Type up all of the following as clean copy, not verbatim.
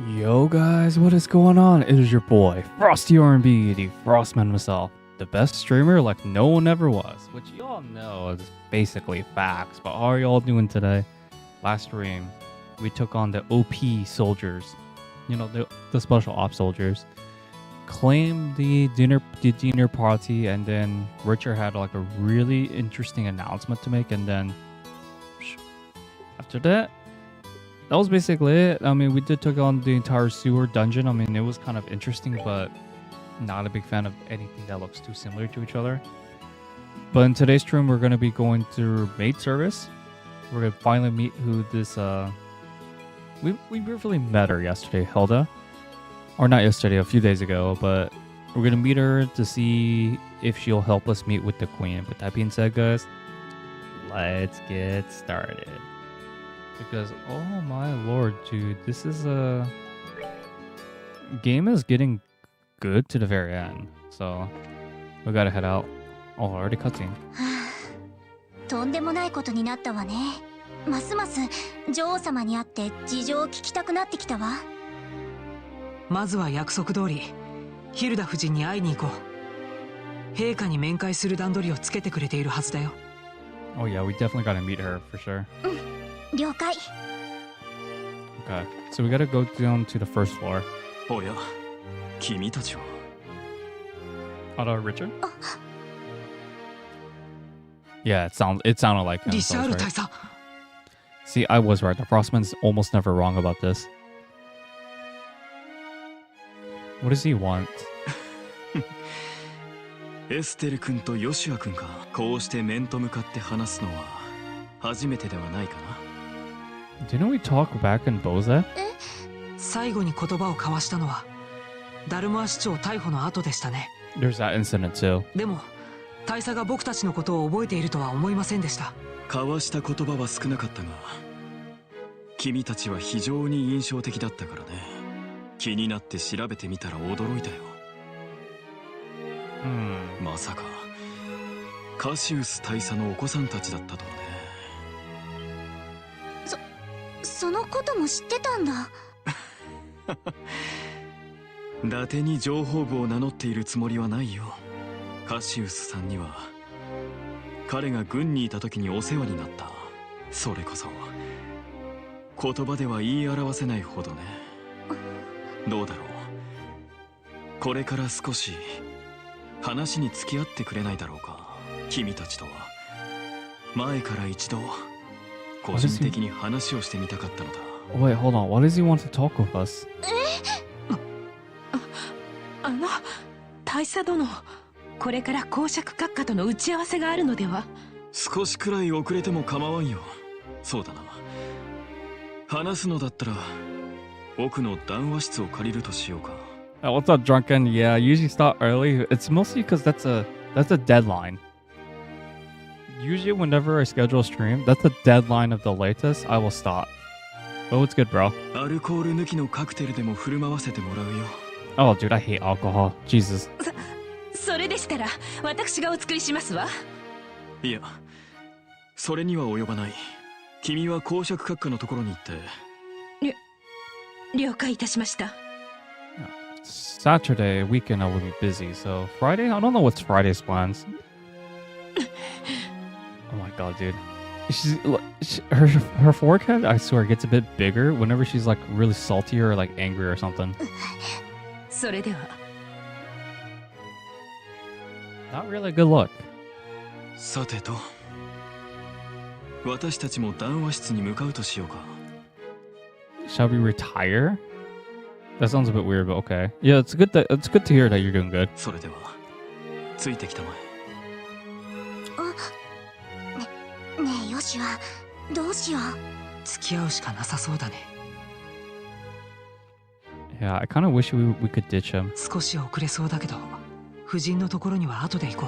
Yo guys, what is going on? It is your boy, Frosty R&B, the Frostman himself, the best streamer like no one ever was, which y'all know is basically facts, but how are y'all doing today? Last stream, we took on the OP soldiers, you know, the special ops soldiers, claimed the dinner party, and then Richard had like a really interesting announcement to make, and then after that, that was basically it. I mean, we did took on the entire sewer dungeon. I mean, it was kind of interesting, but not a big fan of anything that looks too similar to each other. But in today's stream, we're going to be going through Maid service. We're going to finally meet who this... We briefly met her yesterday, Hilda. Or not yesterday, a few days ago. But we're going to meet her to see if she'll help us meet with the queen. But that being said, guys, let's get started. Because, oh my lord, dude, this is a... game is getting good to the very end. So, we gotta head out. Oh, already cutscene. とんでもないことになったわね。ますます女王様に会って事情を聞きたくなってきたわ。まずは約束通り、ヒルダ夫人に会いに行こう。陛下に面会する段取りをつけてくれているはずだよ。Oh yeah, we definitely gotta meet her for sure. 了解。Okay, so we gotta go down to the first floor. おや、君たちは。Hello, Richard? Yeah, it sounded like him. リシャール So 大 right. 佐。 See, I was right. The Frostman's almost never wrong about this. What does he want? エステル君とヨシュア君がこうして面と向かって話すのは初めてではないかな。Didn't we talk back in Boza? 最後に言葉を交わしたのはダルマー市長逮捕の後でしたね。 There's that incident too. でも大佐が僕たちのことを覚えているとは思いませんでした。交わした言葉は少なかったが、君たちは非常に印象的だったからね。気になって調べてみたら驚いたよ。まさかカシウス大佐のお子さんたちだったとはね。そのことも知ってたんだ。伊達に情報部を名乗っているつもりはないよ。カシウスさんには彼が軍にいた時にお世話になった。それこそ言葉では言い表せないほどね。どうだろう、これから少し話に付き合ってくれないだろうか。君たちとは前から一度個人的に話をしてみたかったのだ。 Wait, hold on. Why does he want to talk with us? 大佐殿、これから公爵閣下との打ち合わせがあるのでは。少しくらい遅れても構わんよ。そうだな、話すのだったら奥の談話室を借りるとしようか。What's up, drunken? Yeah, I usually start early. It's mostly because that's a deadline. Usually, whenever I schedule a stream, that's the deadline of the latest. I will stop. Oh, it's good, bro. アルコール抜きのカクテルでも振る舞わせてもらうよ。 Oh, dude, I hate alcohol. Jesus. それでしたら私がお作りしますわ。いや、それには及ばない。君は公爵閣下のところに行って。了解いたしました。Saturday weekend, I will be busy. So Friday, I don't know what's Friday's plans. Oh my god, dude. Her forehead, I swear, gets a bit bigger whenever she's like really salty or like angry or something. それでは。Not really a good look. さてと、私たちも談話室に向かうとしようか。 Shall we retire? That sounds a bit weird, but okay. Yeah, it's good to hear that you're doing good. それではついてきたまえ。ねえヨシはどうしよう。付き合うしかなさそうだね。 Yeah, I kind of wish we could ditch him. 少し遅れそうだけど、夫人のところには後で行こ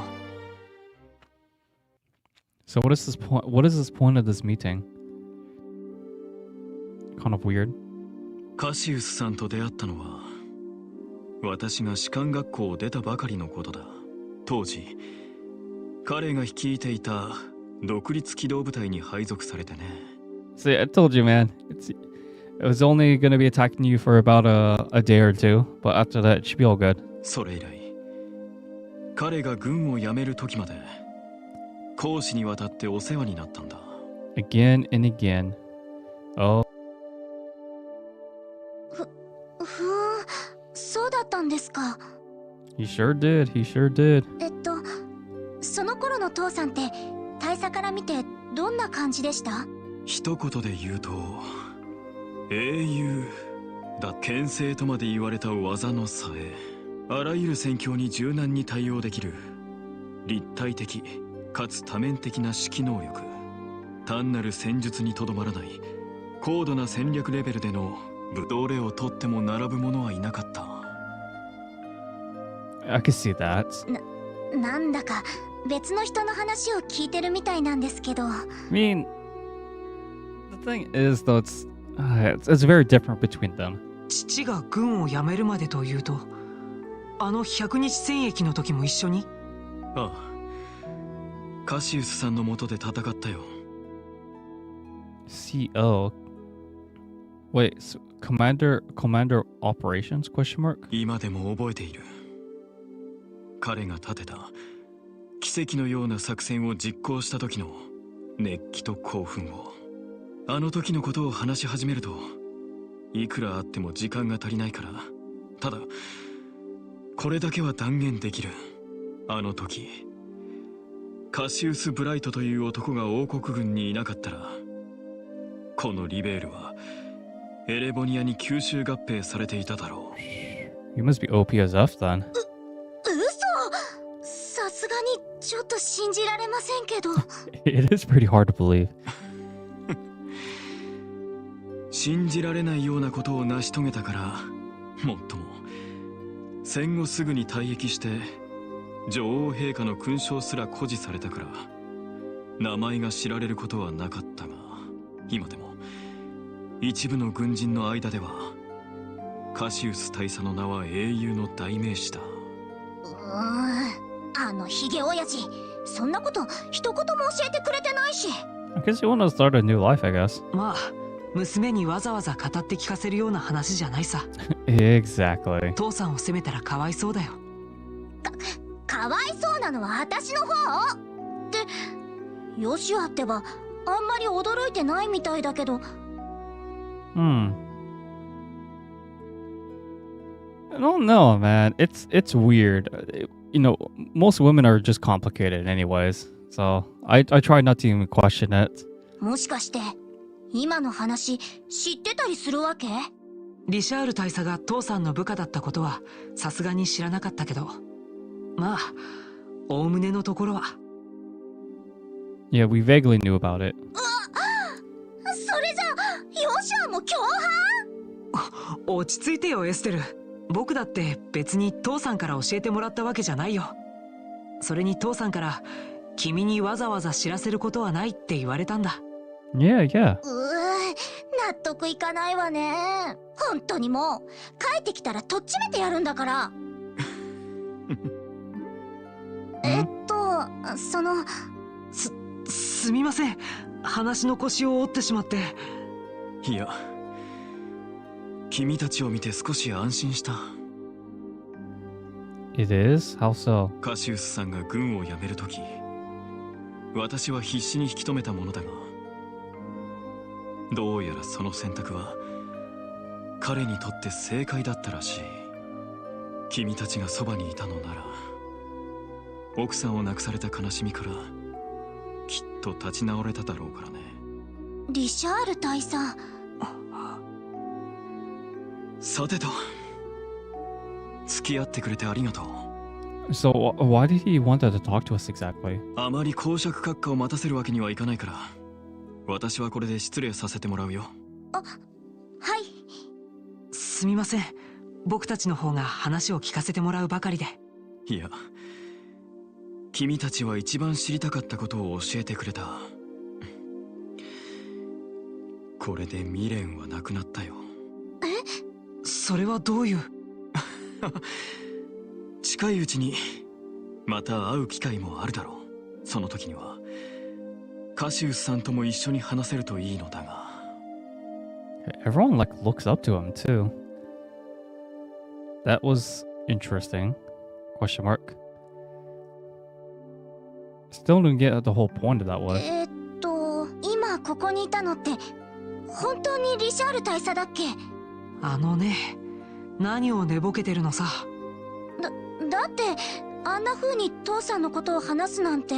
う。 So what is this point? What is this point of this meeting? Kind of weird. カシウスさんと出会ったのは私が士官学校を出たばかりのことだ。当時彼が率いていた独立機動部隊に配属されてね。See, I told you, man. It was only gonna be attacking you for about a day or two, but after that, it should be all good. それ以来彼が軍を辞める時まで公使にわたってお世話になったんだ。 Again and again. Oh, ふーん、そうだったんですか。 he sure did. He sure did. その頃の父さんって大佐から見てどんな感じでした？一言で言うと英雄だ。牽制とまで言われた技のさえ、あらゆる戦況に柔軟に対応できる立体的かつ多面的な指揮能力。単なる戦術にとどまらない高度な戦略レベルでのどれをとっても並ぶ者はいなかった。 I can see that. なんだか別の人の話を聞いてるみたいなんですけど。I mean, the thing is, though, it's very different between them. 父が軍を辞めるまでというと、あの100日戦役の時も一緒に？ああ、カシウスさんの下で戦ったよ。 CO. Wait, so commander operations? Question mark. 今でも覚えている。彼が立てた奇跡のような作戦を実行した時の熱気と興奮を。あの時のことを話し始めるといくらあっても時間が足りないから、ただこれだけは断言できる。あの時カシウス・ブライトという男が王国軍にいなかったら、このリベールはエレボニアに吸収合併されていただろう。 You must be OP as F then. さすがにちょっと信じられませんけど。It is pretty hard to believe. 信じられないようなことを成し遂げたから、もっとも戦後すぐに退役して女王陛下の勲章すら誇示されたから名前が知られることはなかったが、今でも一部の軍人の間ではカシウス大佐の名は英雄の代名詞だ。あのヒゲ親父、そんなこと一言も教えてくれてないし。 I guess you want to start a new life, I guess. まあ娘にわざわざ語って聞かせるような話じゃないさ。 Exactly. 父さんを責めたらかわいそうだよ。かわいそうなのは私の方ってヨシアってばあんまり驚いてないみたいだけど。I don't know, man. It's weird. You know, most women are just complicated anyways. So I try not to even question it. もしかして今の話知ってたりするわけ？リシャール大佐が父さんの部下だったことはさすがに知らなかったけど、まあおおむねのところは。 Yeah, we vaguely knew about it. それじゃヨシアも共犯？落ち着いてよエステル。僕だって別に父さんから教えてもらったわけじゃないよ。それに父さんから君にわざわざ知らせることはないって言われたんだ。Yeah, yeah. 納得いかないわね。本当にもう帰ってきたらとっちめてやるんだから。そのすみません、話の腰を折ってしまって。いや、君たちを見て少し安心した。 It is? How so? カシウスさんが軍を辞めるとき、私は必死に引き止めたものだが、どうやらその選択は彼にとって正解だったらしい。君たちがそばにいたのなら、奥さんを亡くされた悲しみからきっと立ち直れただろうからね。リシャール大佐。さてと、付き合ってくれてありがとう。 So why did he want to talk to us exactly? あまり公爵閣下を待たせるわけにはいかないから、私はこれで失礼させてもらうよ。はい。すみません、僕たちの方が話を聞かせてもらうばかりで。いや、君たちは一番知りたかったことを教えてくれた。これで未練はなくなったよ。それはどういう？近いうちにまた会う機会もあるだろう。その時にはカシウスさんとも一緒に話せるといいのだが。Everyone like looks up to him too. That was interesting. Question mark. Still didn't get the whole point of that was. 今ここにいたのって本当にリシャール大佐だっけ？あのね、何を寝ぼけてるのさ。だってあんな風に父さんのことを話すなんて、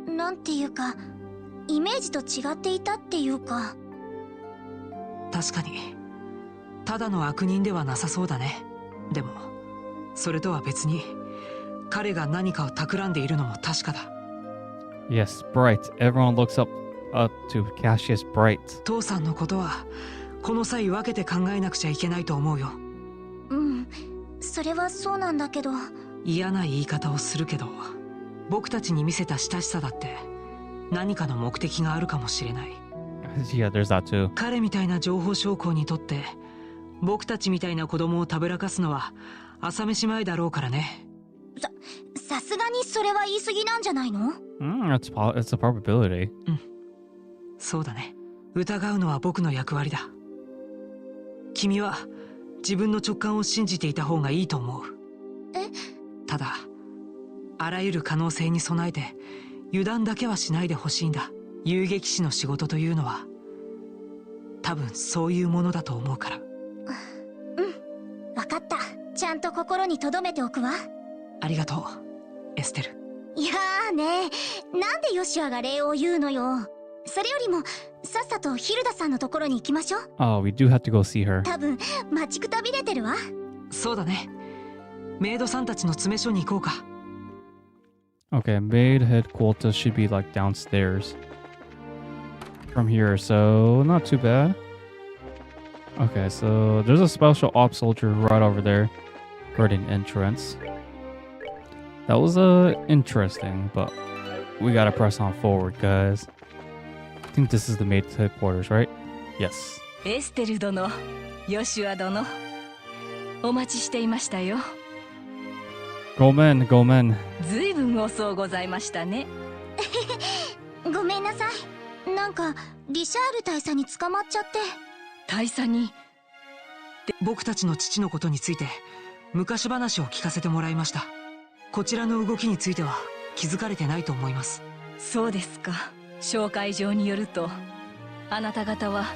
なんていうかイメージと違っていたっていうか。確かにただの悪人ではなさそうだね。でもそれとは別に彼が何かを企んでいるのも確かだ。 Yes, Bright. Everyone looks up to Cassius Bright. 父さんのことはこの際分けて考えなくちゃいけないと思うよ。うん、それはそうなんだけど。嫌な言い方をするけど、僕たちに見せた親しさだって何かの目的があるかもしれない。Yeah, there's that too. 彼みたいな情報将校にとって僕たちみたいな子供をたぶらかすのは朝飯前だろうからね。さすがにそれは言い過ぎなんじゃないの？It's a probability. うん、そうだね。疑うのは僕の役割だ。君は自分の直感を信じていた方がいいと思う。ただあらゆる可能性に備えて油断だけはしないでほしいんだ。遊撃士の仕事というのは多分そういうものだと思うから。うん、分かった。ちゃんと心に留めておくわ。ありがとうエステル。いやーね、なんでヨシュアが礼を言うのよ。それよりもさっさとヒルダさんのところに行きましょう。Oh, we do have to go see her. 多分待ちくたびれてるわ。そうだね。メイドさんたちの詰め所に行こうか。Okay, Maid headquarters should be like downstairs from here, so not too bad. Okay, so there's a special ops soldier right over there guarding entrance. That was interesting, but we gotta press on forward, guys. I think this is the Maid's headquarters, right? Yes. エステル殿、ヨシュア殿、お待ちしていましたよ。Go men, go men. ずいぶん遅うございましたね。ごめんなさい。なんかリシャール大佐に捕まっちゃって。大佐に？僕たちの父のことについて昔話を聞かせてもらいました。こちらの動きについては気づかれてないと思います。そうですか。紹介状によると、あなた方は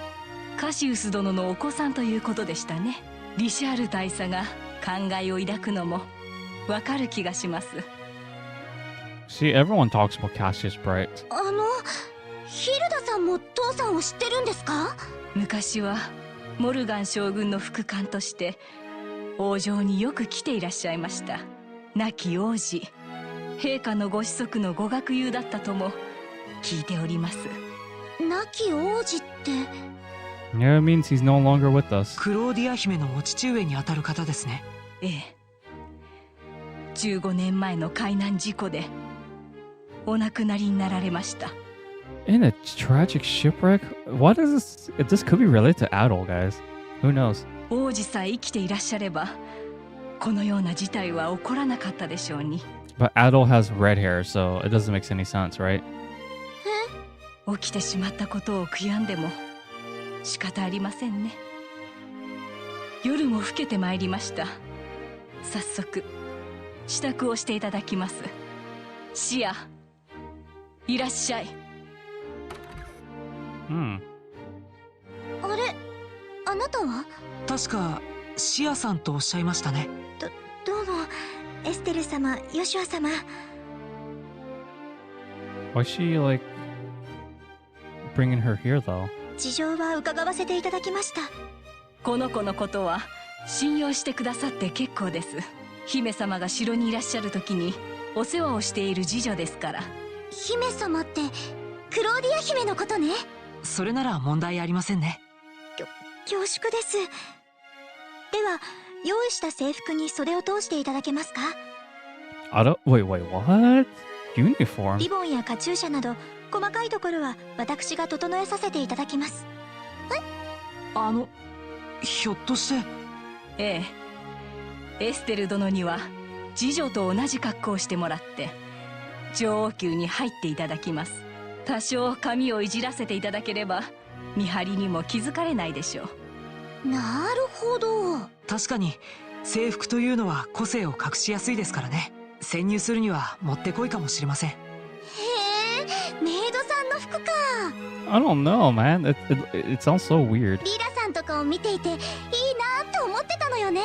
カシウス殿のお子さんということでしたね。リシャール大佐が考えを抱くのもわかる気がします。See, everyone talks about Cassius Bright. ヒルダさんも父さんを知ってるんですか？昔はモルガン将軍の副官として王城によく来ていらっしゃいました。亡き王子、陛下のご子息のご学友だったとも聞いております。亡き王子って？ Yeah, it means he's no longer with us. クローディア姫のお父上にあたる方ですね。ええ。15年前の海難事故でお亡くなりになられました。In a tragic shipwreck? What is this? This could be related to Adol, guys. Who knows? 王子さえ生きていらっしゃればこのような事態は起こらなかったでしょうに。 But Adol has red hair, so it doesn't make any sense, right? 起きてしまったことを悔やんでも仕方ありませんね。夜も更けてまいりました。早速支度をしていただきます。シア、いらっしゃい。あれ、あなたは？確かシアさんとおっしゃいましたね。どうも、エステル様、ヨシュア様。Why is she like bringing her here though? 事情は伺わせていただきました。この子のことは信用してくださって結構です。姫様が城にいらっしゃる時にお世話をしている次女ですから。姫様ってクローディア姫のことね。それなら問題ありませんね。恐縮です。では用意した制服に袖を通していただけますか？ Wait, what? Uniform? リボンやカチューシャなど細かいところは私が整えさせていただきます。ひょっとして。ええ、エステル殿には次女と同じ格好をしてもらって女王宮に入っていただきます。多少髪をいじらせていただければ見張りにも気づかれないでしょう。なるほど。確かに制服というのは個性を隠しやすいですからね。潜入するにはもってこいかもしれません。へえ、メイドさんの服か。 I don't know, man. It sounds so weird. リラさんとかを見ていていいなって思ってたのよね。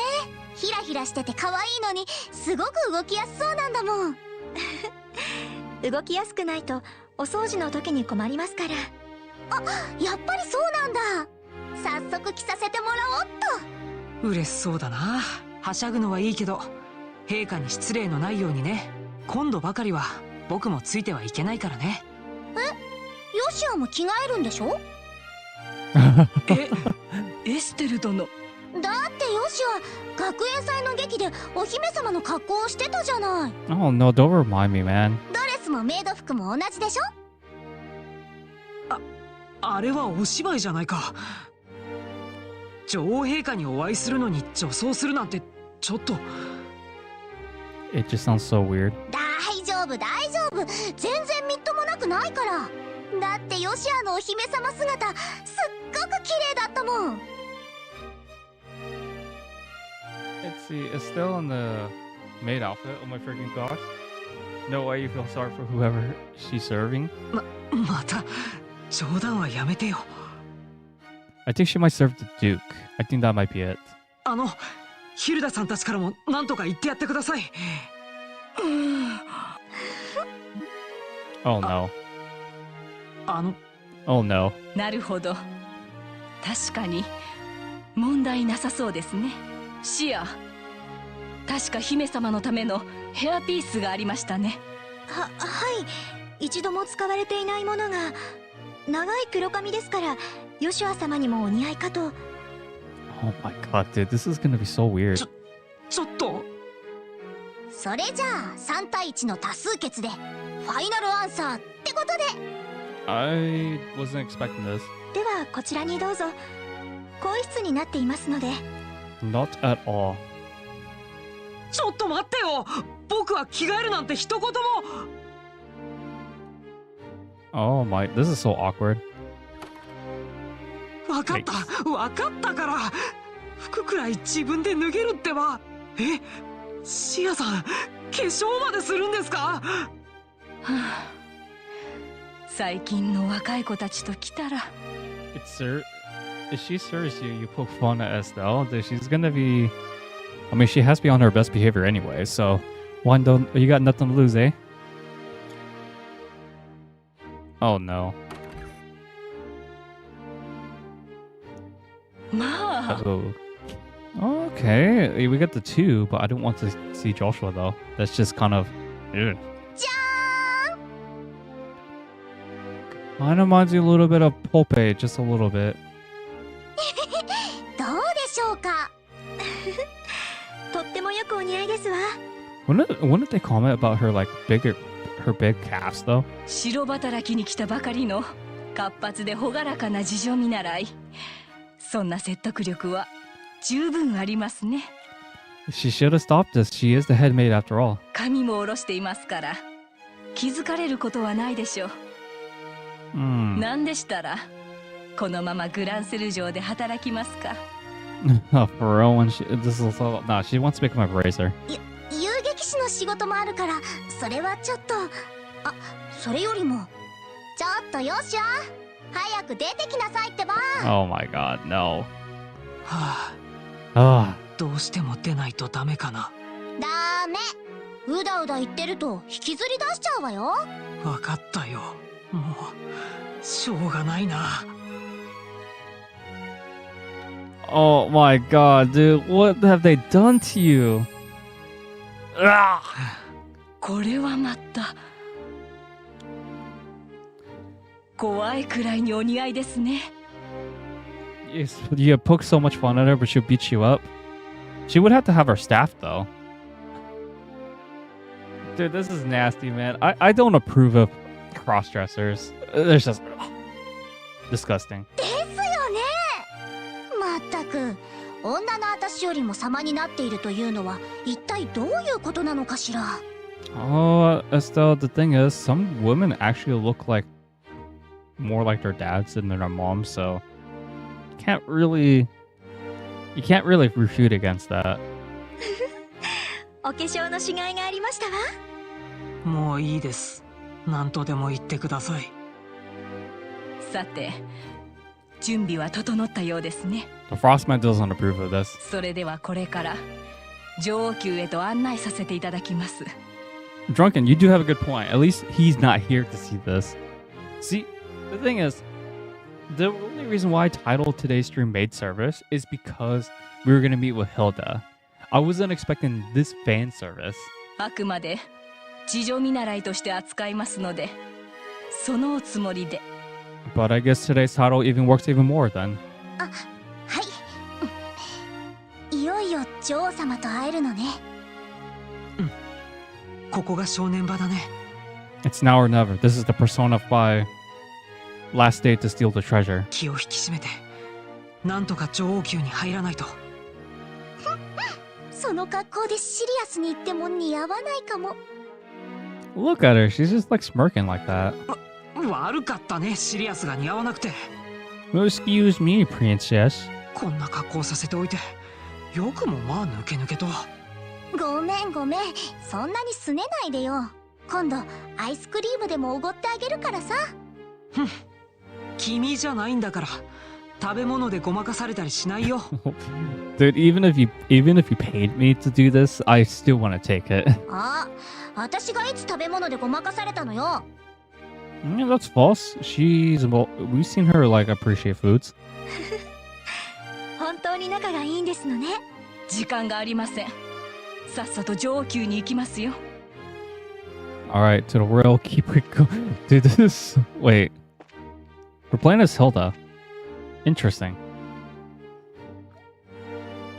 ヒラヒラしてて可愛いのにすごく動きやすそうなんだもん。動きやすくないとお掃除の時に困りますから。あ、やっぱりそうなんだ。早速着させてもらおっと。嬉しそうだな。はしゃぐのはいいけど陛下に失礼のないようにね。今度ばかりは僕もついてはいけないからね。ヨシアも着替えるんでしょ？エステル殿。だってヨシア学園祭の劇でお姫様の格好をしてたじゃない。 Oh no, don't remind me, man. ドレスもメイド服も同じでしょ？あれはお芝居じゃないか。女王陛下にお会いするのに女装するなんてちょっと。 It just sounds so weird. 大丈夫大丈夫、全然みっともなくないから。だってヨシアのお姫様姿すっごく綺麗だったもん。 Let's see, it's still in the maid outfit. Oh my freaking gosh. No way you feel sorry for whoever she's serving. また冗談はやめてよ。 I think she might serve the Duke. I think that might be it. ヒルダさんたちからも何とか言ってやってください。Oh no. あの Oh no. なるほど。確かに問題なさそうですね。シア、確か姫様のためのヘアピースがありましたね。はい、一度も使われていないものが。長い黒髪ですからヨシュア様にもお似合いかと。 Oh my god, dude, this is gonna be so weird. ちょっと。それじゃあ3対1の多数決でファイナルアンサーってことで。 I wasn't expecting this. ではこちらにどうぞ。更衣室になっていますので。 Not at all. ちょっと待ってよ。僕は着替えるなんて一言も。 Oh my, this is so awkward. わかったから。服くらい自分で脱げるってば。シアさん、化粧までするんですか？はあ、最近の若い子たちと来たら。 If she serves you, you poke fun at Estelle, then she's gonna be. I mean, she has to be on her best behavior anyway, so why don't you got nothing to lose, eh? Oh no. まあ、 Oh. Okay, we got the two, but I don't want to see Joshua though. That's just kind of. Ugh. じゃ Kind of reminds you a little bit of Pope, just a little bit. ーん、どうでしょうか。とってもよくお似合いですわ。 Wouldn't they comment about her like her big calves though? 白働きに来たばかりの活発で朗らかな次女見習い。そんな説得力は十分ありますね。 She should have stopped this. She is the head maid after all. 髪も下ろしていますから気づかれることはないでしょう。Hmm. なんでしたらこのままグランセル城で働きますか？ For real, when this is also nah. She wants to become a bracer. 遊撃士の仕事もあるからそれはちょっと。あ、それよりもちょっとヨシュア、早く出てきなさいってば。 Oh my god, no. はあ、 Ah. どうしても出ないとダメかな。ダメ。うだうだ言ってると引きずり出しちゃうわよ。わかったよ。もうしょうがないな。 Oh my god, dude. What have they done to you? Ah. これはまた怖いくらいにお似合いですね。 Yes, you poke so much fun at her, but she'll beat you up. She would have to have her staff, though. Dude, this is nasty, man. I don't approve of cross-dressers. There's just disgusting. ですよね。まったく女の私よりも様になっているというのは一体どういうことなのかしら。 Oh, Estelle, the thing is, some women actually look like more like their dads than their moms, so can't really you can't really refute against that. お化粧のしがいがありましたわ。もういいです。何とでも言ってください。さて、準備は整ったようですね。 The Frostman doesn't approve of this. それではこれから女王宮へと案内させていただきます。 Drunken, you do have a good point. At least he's not here to see this. See, the thing is, the only reason why I titled today's stream Maid Service is because we were going to meet with Hilda. I wasn't expecting this fan service. あくまで自助見習いとして扱いますので、そのおつもりで。 But I guess today's title even works even more then. はい。いよいよ女王様と会えるのね。ここが正念場だね。It's now or never. This is the Persona 5 last day to steal the treasure. 気を引き締めて、なんとか女王宮に入らないと。その格好でシリアスに言っても似合わないかも。Look at her. She's just like smirking like that. 悪かったね、シリアスが似合わなくて。Excuse me, princess. こんな格好させておいて、よくもまあ抜け抜けと。ごめんごめん、そんなにすねないでよ。今度アイスクリームでもおごってあげるからさ。君じゃないんだから、食べ物でごまかされたりしないよ。Dude, even if you paid me to do this, I still want to take it. あ、私がいつ食べ物でごまかされたのよ。Yeah, that's false. We've seen her like appreciate foods. 本当に仲がいいんですのね。時間がありません。さっさと女王宮に行きますよ。Alright, to the royal keep it go. Dude, this. Wait. We're playing as Hilda. Interesting.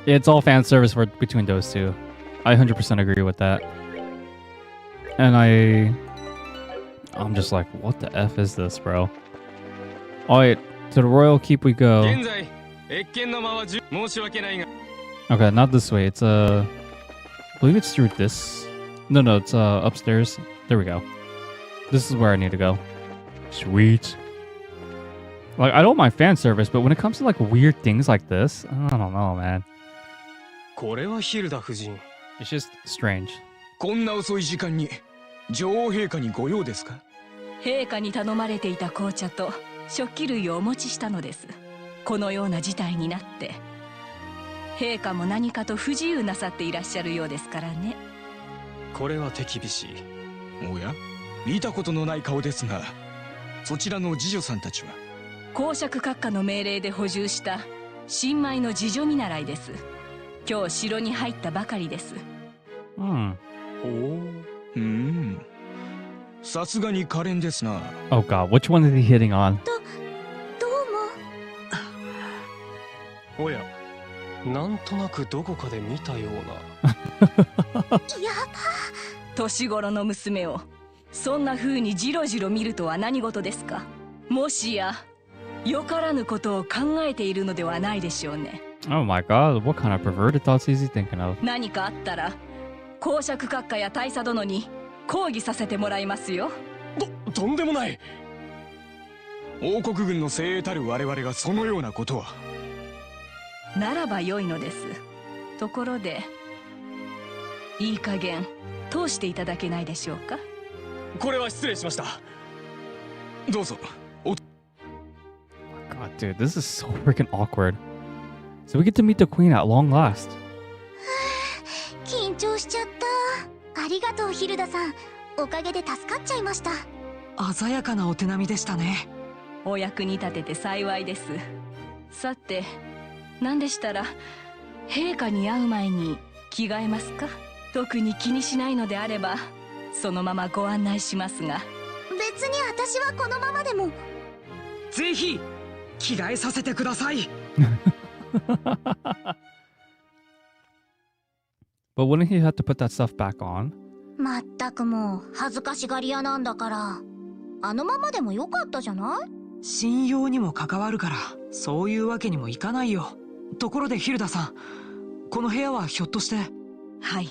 Yeah, it's all fan service between those two. I 100% agree with that. And I'm just like, what the F is this, bro? Alright, to the royal keep we go. Okay, not this way. It's I believe it's through this. No, it's upstairs. There we go. This is where I need to go. Sweet. Like, I don't mind fan service, but when it comes to like weird things like this, I don't know, man. これはヒルダ夫人。 It's just strange. こんな遅い時間に女王陛下にご用ですか？陛下に頼まれていた紅茶と食器類をお持ちしたのです。このような事態になって、陛下も何かと不自由なさっていらっしゃるようですからね。これは手厳しい。おや、見たことのない顔ですが、そちらの侍女さんたちは？公爵閣下の命令で補充した新米の侍女見習いです。今日城に入ったばかりです。Hmm. さすがに可憐ですな。 Oh god, which one is he hitting on? どうも。おや、なんとなくどこかで見たような。やば。年頃の娘をそんな風にじろじろ見るとは何事ですか？もしやよからぬことを考えているのではないでしょうね。Oh my god, what kind of perverted thoughts is he thinking of? 何かあったら公爵閣下や大佐殿に抗議させてもらいますよ。とんでもない。王国軍の精鋭たる我々がそのようなことは。ならば良いのです。ところでいい加減通していただけないでしょうか？これは失礼しました。どうぞ。God, dude, this is so freaking awkward. So we get to meet the queen at long last. 緊張しちゃった。ありがとうヒルダさん。おかげで助かっちゃいました。鮮やかなお手並みでしたね。お役に立てて幸いです。さて、何でしたら陛下に会う前に着替えますか？特に気にしないのであればそのままご案内しますが。別に私はこのままでも。ぜひ着替えさせてください。But wouldn't he have to put that stuff back on? まったくもう恥ずかしがり屋なんだから。あのままでもよかったじゃない？信用にも関わるから、そういうわけにもいかないよ。ところでヒルダさん、この部屋はひょっとして？はい、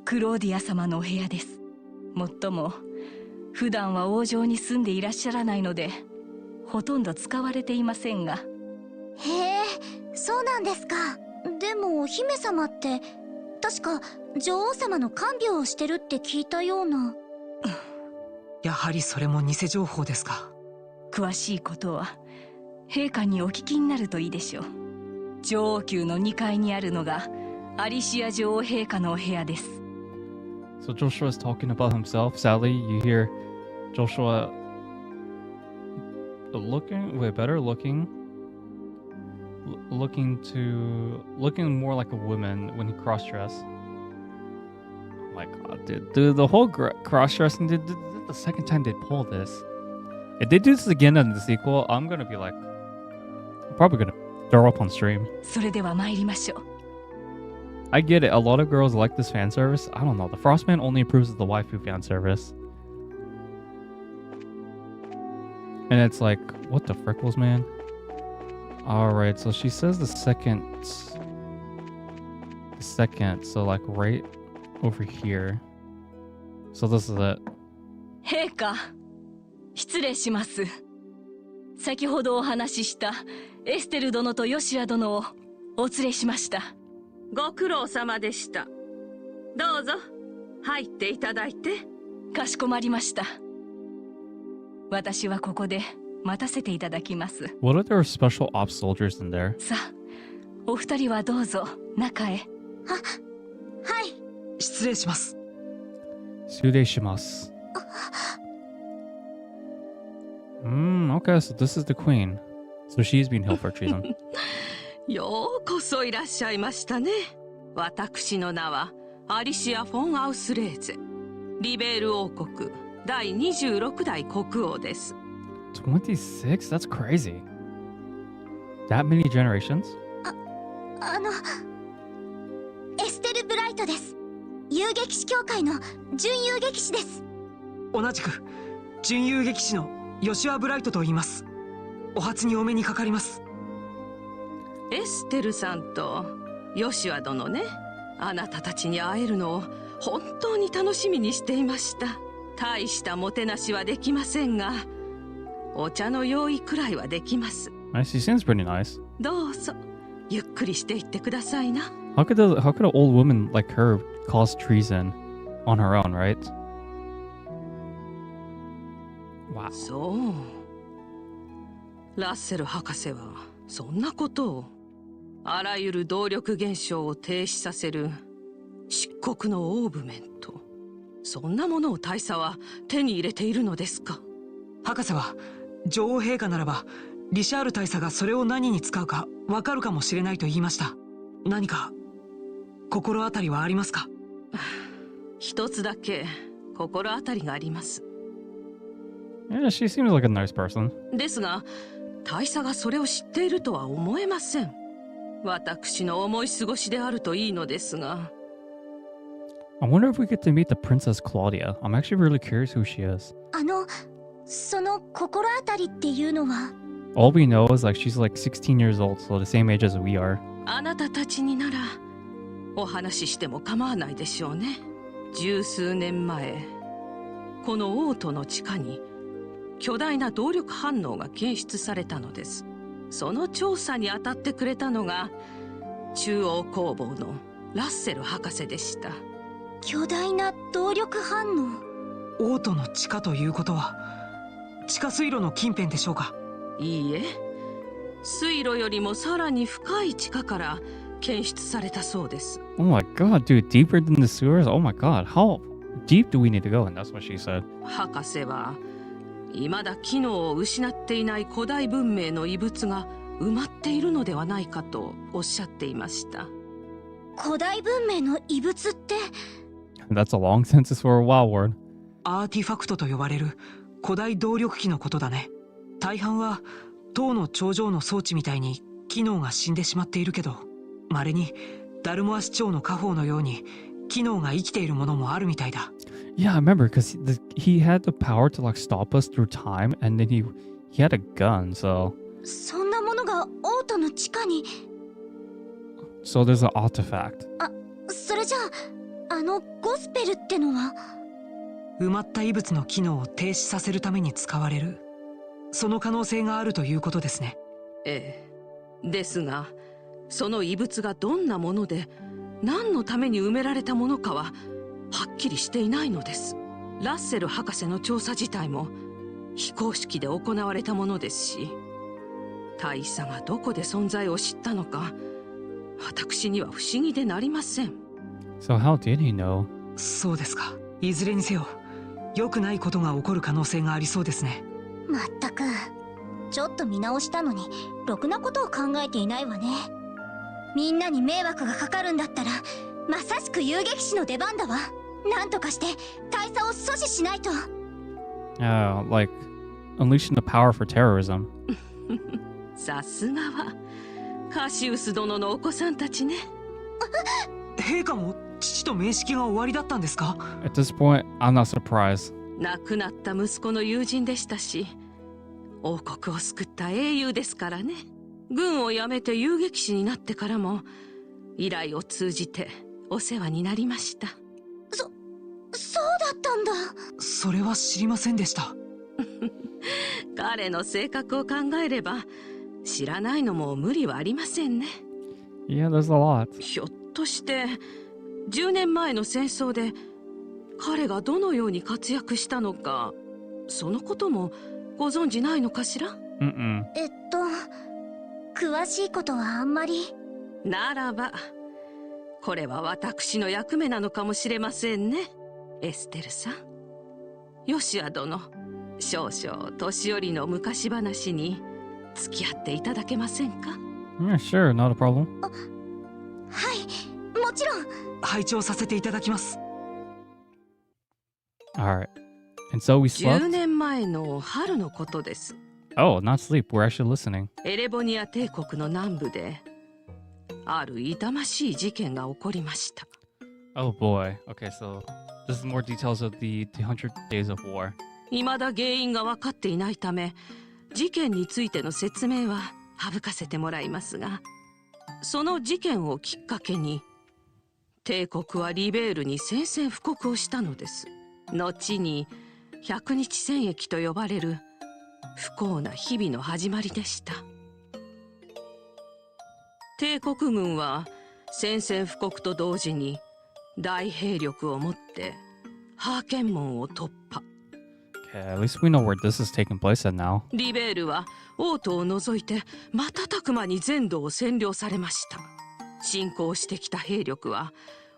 クローディア様のお部屋です。もっとも普段は王城に住んでいらっしゃらないのでほとんど使われていませんが。へえ、そうなんですか。でもお姫様って確か女王様の看病をしてるって聞いたような。やはりそれも偽情報ですか。詳しいことは陛下にお聞きになるといいでしょう。女王宮の2階にあるのがアリシア女王陛下のお部屋です。 So Joshua is talking about himself. Sadly, you hear Joshua looking more like a woman when he cross-dressed. Oh my god, dude, the whole cross-dressing, dude, this is the second time they pull this. If they do this again in the sequel, I'm gonna be like, I'm probably gonna throw up on stream. それでは参りましょう。 I get it. A lot of girls like this fan service. I don't know. The Frostman only approves of the waifu fan service. And it's like, what the frickles, man? Alright, so she says the second. So like right over here. So this is it. 陛下、失礼します。先ほどお話ししたエステル殿とヨシア殿をお連れしました。ご苦労様でした。どうぞ入っていただいて。かしこまりました。私はここで待たせていただきます。What are there special ops soldiers in there? さあ、お二人はどうぞ中へ。はい。失礼します。失礼します。Okay, so this is the queen. So she's being held for treason. ようこそいらっしゃいましたね。私の名はアリシア・フォン・アウスレーゼ。リベール王国第26代国王です。26? That's crazy. That many generations? エステル・ブライトです。遊撃士協会の準遊撃士です。同じく準遊撃士のヨシュア・ブライトと言います。お初にお目にかかります。エステルさんとヨシュア殿ね。あなたたちに会えるのを本当に楽しみにしていました。大したもてなしはできませんが、お茶の用意くらいはできます。Nice, she seems pretty nice. どうぞゆっくりしていってくださいな。How could an old woman like her cause treason on her own, right? Wow. そう。ラッセル博士はそんなことを、あらゆる動力現象を停止させる漆黒のオーブメント、そんなものを大佐は手に入れているのですか？博士は女王陛下ならばリシャール大佐がそれを何に使うかわかるかもしれないと言いました。何か心当たりはありますか？一つだけ心当たりがあります。Yeah, she seems like a nice person. ですが大佐がそれを知っているとは思えません。私の思い過ごしであるといいのですが。I wonder if we get to meet the Princess Claudia. I'm actually really curious who she is. その心当たりっていうのは All we know is like she's like 16 years old, so the same age as we are. あなたたちにならお話ししても構わないでしょうね。十数年前、この王都の地下に巨大な動力反応が検出されたのです。その調査に当たってくれたのが中央工房のラッセル博士でした。巨大な動力反応。王都の地下ということは地下水路の近辺でしょうか？いいえ、水路よりもさらに深い地下から検出されたそうです。Oh my god, dude, deeper than the sewers? Oh my god, how deep do we need to go? And that's what she said. 博士は未だ機能を失っていない古代文明の遺物が埋まっているのではないかとおっしゃっていました。古代文明の遺物って？ That's a long sentence for a WoW word. アーティファクトと呼ばれる古代動力機のことだね。大半は塔の頂上の装置みたいに機能が死んでしまっているけど、稀にダルモア市長の家宝のように機能が生きているものもあるみたいだ。Yeah, I remember because he had the power to like stop us through time, and then he had a gun. So そんなものが王都の地下に。So there's an artifact. それじゃあゴスペルってのは？埋まった異物の機能を停止させるために使われる、その可能性があるということですね。ええ。ですが、その異物がどんなもので何のために埋められたものかははっきりしていないのです。ラッセル博士の調査自体も非公式で行われたものですし、大佐がどこで存在を知ったのか私には不思議でなりません。 So how did he know? そうですか。いずれにせよ良くないことが起こる可能性がありそうですね。まったく、ちょっと見直したのにろくなことを考えていないわね。みんなに迷惑がかかるんだったらまさしく遊撃士の出番だわ。なんとかして大佐を阻止しないと。Like unleashing the power for terrorism. さすがはカシウス殿のお子さんたちね。陛下も父と面識が終わりだったんですか？ At this point, I'm not surprised. 亡くなった息子の友人でしたし、王国を救った英雄ですからね。軍を辞めて遊撃士になってからも依頼を通じてお世話になりました。そうだったんだ。それは知りませんでした。彼の性格を考えれば知らないのも無理はありませんね。Yeah, there's a lot. ひょっとして10年前の戦争で彼がどのように活躍したのか、そのこともご存じないのかしら？詳しいことはあんまり。ならばこれは私の役目なのかもしれませんね。エステルさん、ヨシア殿、少々年寄りの昔話に付き合っていただけませんか？ Yeah, sure, not a problem. はい、もちろん。拝聴させていただきます。 Alright. And so we 10 slept? 年前の春のことです。 Oh, not sleep. We're actually listening. エレボニア帝国の南部である痛ましい事件が起こりました。 Oh boy. Okay, so this is more details of the 100 Days of War. 未だ原因が分かっていないため、事件についての説明は省かせてもらいますが、その事件をきっかけに帝国はリベールに宣戦布告をしたのです。後に100日戦役と呼ばれる不幸な日々の始まりでした。帝国軍は宣戦布告と同時に大兵力をもってハーケン門を突破。Okay, at least we know where this is taking place at now. リベールは王都を除いて瞬く間に全土を占領されました。侵攻してきた兵力は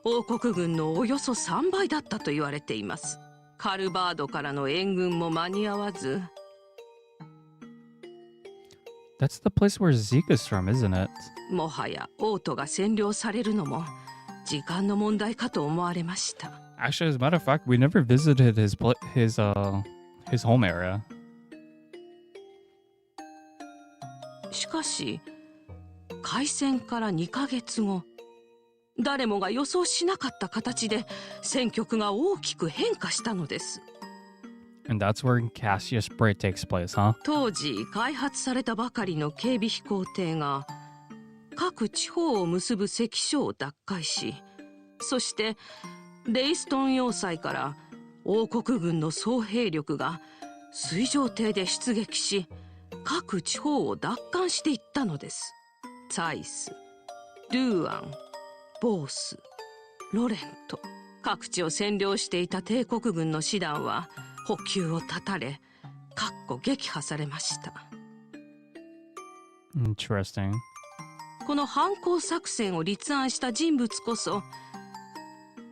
王国軍のおよそ3倍だったと言われています。カルバードからの援軍も間に合わず。 That's the place where Zeke is from, isn't it? もはや王都が占領されるのも時間の問題かと思われました。 Actually, as a matter of fact, we never visited his home area. しかし開戦から2ヶ月後、誰もが予想しなかった形で戦局が大きく変化したのです。 And that's where Cassius Bray takes place, huh? 当時開発されたばかりの警備飛行艇が各地方を結ぶ関所を奪回し、そしてレイストン要塞から王国軍の総兵力が水上艇で出撃し、各地方を奪還していったのです。ツァイス、ルーアン、ボース、ロレント、各地を占領していた帝国軍の師団は補給を断たれ、撃破されました。 Interesting. この反攻作戦を立案した人物こそ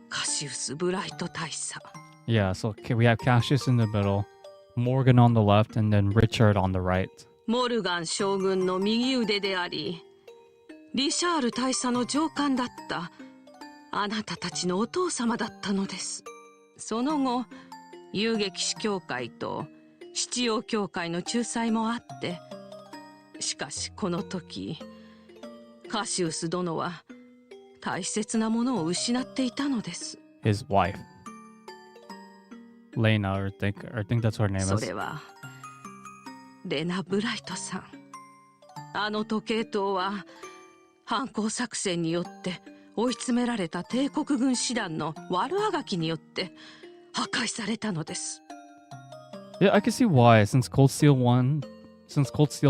カシウス・ブライト大佐。 Yeah, so we have Cassius in the middle, Morgan on the left, and then Richard on the right. モルガン将軍の右腕であり、リシャール大佐の上官だったあなたたちのお父様だったのです。その後遊撃士協会と七葉協会の仲裁もあって、しかしこの時カシウス殿は大切なものを失っていたのです。 His wife. Lena, I think that's what her name そ is. れはレナ・ブライトさん。あの時計塔は反攻作戦によって追い詰められた帝国軍師団の悪あがきによって破壊されたのです。Yeah, I can see why. Since Cold Steel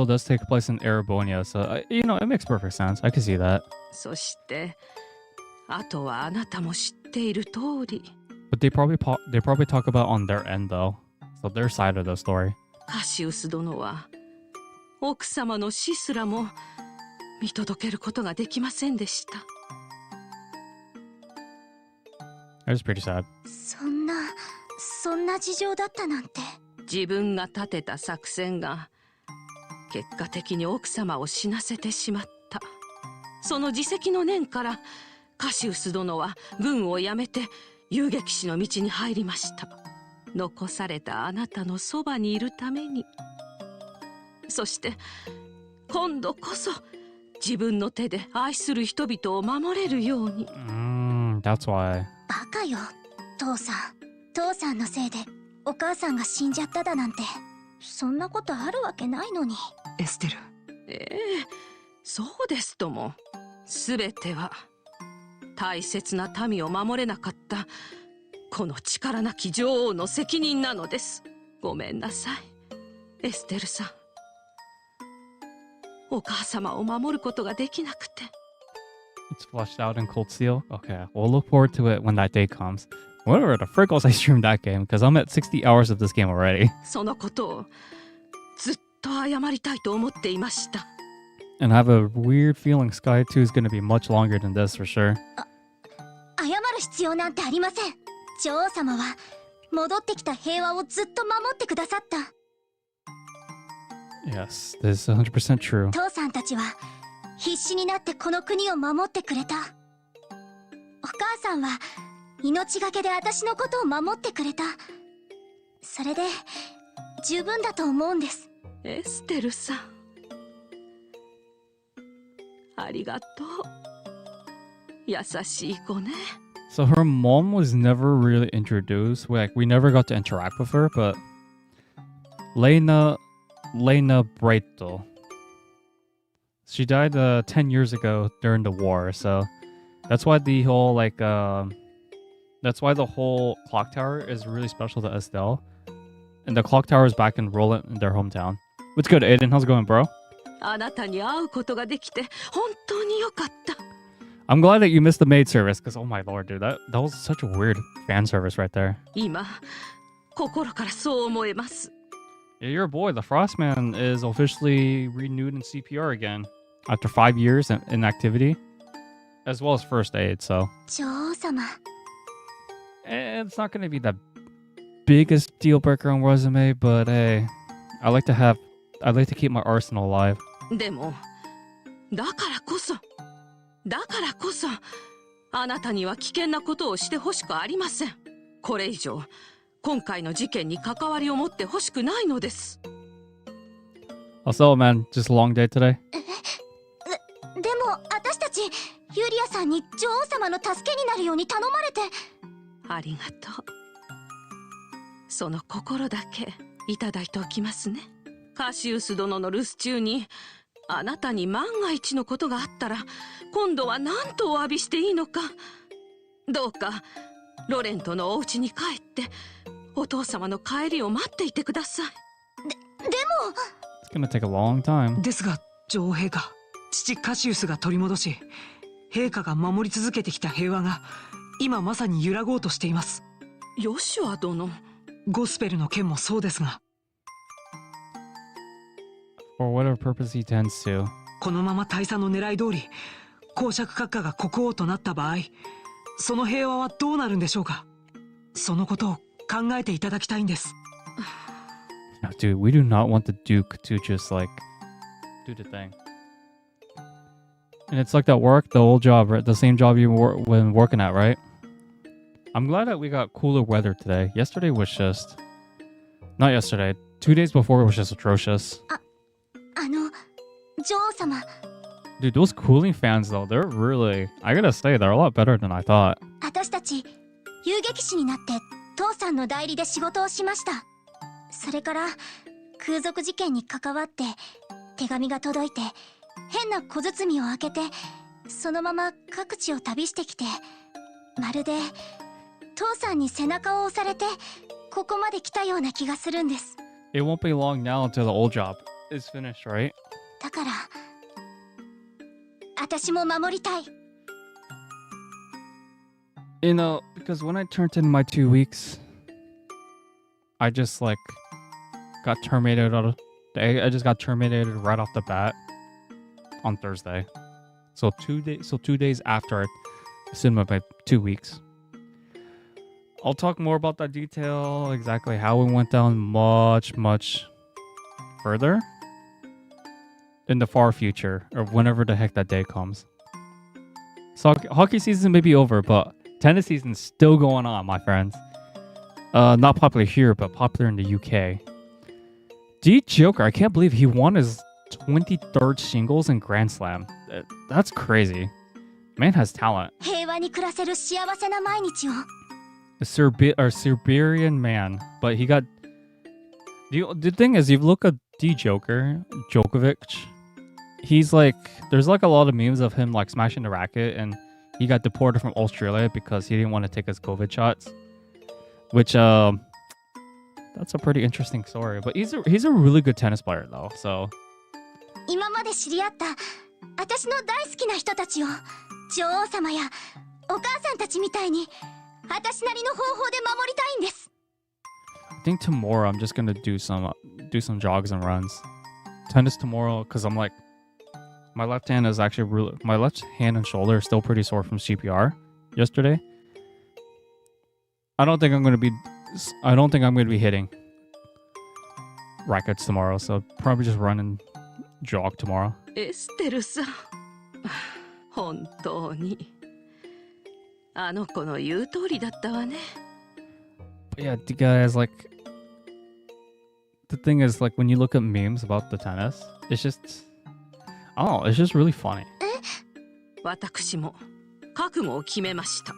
does take place in Erebonia, so it makes perfect sense. I can see that. そしてあとはあなたも知っている通り、 But they probably talk about on their end though, so their side of the story. カシウス殿は奥様の死すらも見届けることができませんでした。It was pretty sad. そんな事情だったなんて。自分が立てた作戦が結果的に奥様を死なせてしまった。その自責の念からカシウス殿は軍を辞めて遊撃士の道に入りました。残されたあなたのそばにいるために。そして今度こそ自分の手で愛する人々を守れるように。That's why. バカよ、父さんのせいでお母さんが死んじゃっただなんて、そんなことあるわけないのに。エステル。そうですとも。すべては大切な民を守れなかったこの力なき女王の責任なのです。ごめんなさい、エステルさん。お母様を守ることができなくて。It's fleshed out in Cold Steel. Okay, we'll look forward to it when that day comes. Whatever the frick was I streamed that game? Because I'm at 60 hours of this game already. そのことをずっと謝りたいと思っていました。And I have a weird feeling Sky 2 is going to be much longer than this for sure. 謝る必要なんてありません。女王様は戻ってきた平和をずっと守ってくださった。Yes, this is 100% true. 父さんたちは必死になってこの国を守ってくれた。お母さんは命がけで私のことを守ってくれた。それで十分だと思うんです。エステルさん、ありがとう。優しい子ね。So her mom was never really introduced. We never got to interact with her, but Lena Breito. She died 10 years ago during the war, so that's why the whole clock tower is really special to Estelle. And the clock tower is back in Roland in their hometown. What's good, Aiden? How's it going, bro? あなたに会うことができて本当によかった。I'm glad that you missed the maid service, because oh my lord, dude, that was such a weird fan service right there. 今、心からそう思えます。Yeah, your boy, the Frostman, is officially renewed in CPR again after 5 years in activity, as well as first aid, so. 女王様。It's not going to be the biggest deal breaker on resume, but hey, I like to keep my arsenal alive. でも、だからこそ、あなたには危険なことをしてほしくありません。これ以上、今回の事件に関わりを持ってほしくないのです。Also, man, just a long day today. でも、私たち、ユリアさんに女王様の助けになるように頼まれて。ありがとう。その心だけいただいておきますね。カシウス殿の留守中にあなたに万が一のことがあったら今度は何とお詫びしていいのか。どうかロレントのお家に帰ってお父様の帰りを待っていてください。でも It's gonna take a long time. ですが女王陛下、父カシウスが取り戻し、陛下が守り続けてきた平和が今まさに揺らごうとしています。ヨシュア殿。ゴスペルの件もそうですが、 For whatever purpose he tends to. このまま大佐の狙い通り公爵閣下が国王となった場合、その平和はどうなるんでしょうか。そのことを考えていただきたいんです。No, dude, we do not want the Duke to just like do the thing. And it's like that work, the old job, right? The same job you were when working at, right? I'm glad that we got cooler weather today. Yesterday was just... Not yesterday. 2 days before it was just atrocious. 女王様。 Dude, those cooling fans though, they're really... I gotta say, they're a lot better than I thought. 私たち、遊撃士になって父さんの代理で仕事をしました。それから空賊事件に関わって手紙が届いて変な小包を開けてそのまま各地を旅してきて、まるで父さんに背中を押されてここまで来たような気がするんです。 It won't be long now until the old job is finished, right? だから私も守りたい。 You know, because when I turned in my 2 weeks, I just like got terminated I just got terminated right off the bat on Thursday. So 2 days after I sent my 2 weeks. I'll talk more about that detail, exactly how it went down much further in the far future or whenever the heck that day comes. So hockey season may be over, but tennis season's still going on, my friends. Not popular here, but popular in the UK. D Joker, I can't believe he won his 23rd singles in Grand Slam. That's crazy. Man has talent. 平和に暮らせる幸せな毎日を。 A Siberian man, but he got. The thing is, you look at D Joker, Djokovic. He's like, there's like a lot of memes of him like smashing the racket, and he got deported from Australia because he didn't want to take his COVID shots. Which that's a pretty interesting story. But he's a really good tennis player though. So 今まで知り合った私の大好きな人たちを女王様やお母さんたちみたいに私なりの方法で守りたいんです。 I think tomorrow I'm just gonna do some jogs and runs. Tennis tomorrow because I'm like my left hand is actually really, my left hand and shoulder are still pretty sore from CPR yesterday. I don't think I'm gonna be hitting rackets tomorrow, so probably just run and jog tomorrow. エステルさん、本当にあの子の言う通りだったわね。 But yeah, the guys like the thing is like when you look at memes about the tennis, it's just it's just really funny. 私も覚悟を決めました。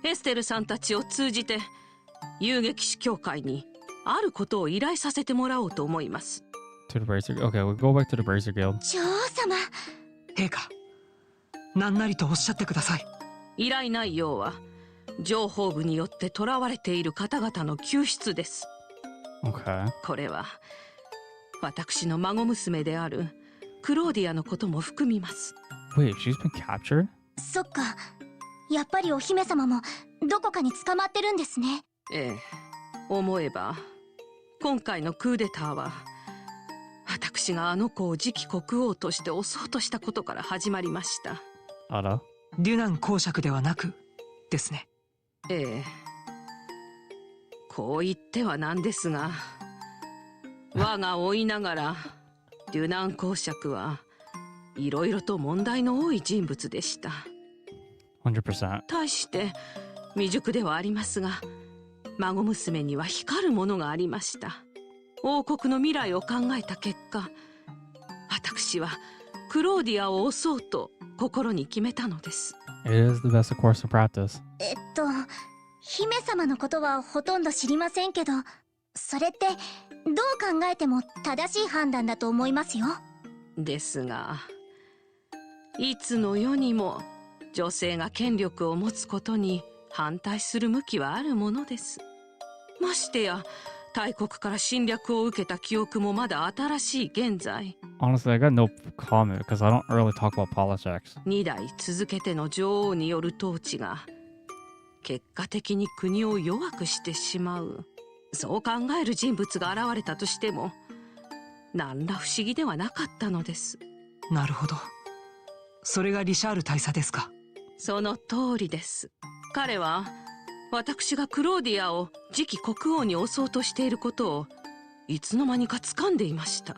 エステルさんたちを通じて遊撃士協会にあることを依頼させてもらおうと思います。 To the Bracer, okay, we'll go back to the Bracer Guild. 女王様。陛下、何なりとおっしゃってください。依頼内容は情報部によって囚われている方々の救出です。 Okay. これは私の孫娘であるクローディアのことも含みます。 Wait, she's been captured? そっか、やっぱりお姫様もどこかに捕まってるんですね。ええ、思えば今回のクーデターは私があの子を次期国王として襲おうとしたことから始まりました。あら？デュナン公爵ではなくですね。ええ、こう言ってはなんですが、我が追いながらデュナン公爵はいろいろと問題の多い人物でした。 100%. 対して未熟ではありますが、孫娘には光るものがありました。王国の未来を考えた結果、私はクローディアを襲おうと心に決めたのです。 It is the best course of practice. 姫様のことはほとんど知りませんけど、それってどう考えても正しい判断だと思いますよ。ですが、いつの世にも女性が権力を持つことに反対する向きはあるものです。ましてや大国から侵略を受けた記憶もまだ新しい現在。 Honestly, I got no comment because I don't really talk about politics. 2代続けての女王による統治が結果的に国を弱くしてしまう、そう考える人物が現れたとしても何ら不思議ではなかったのです。なるほど。それがリシャール大佐ですか。その通りです。彼は私がクローディアを次期国王に襲おうとしていることをいつの間にか掴んでいました。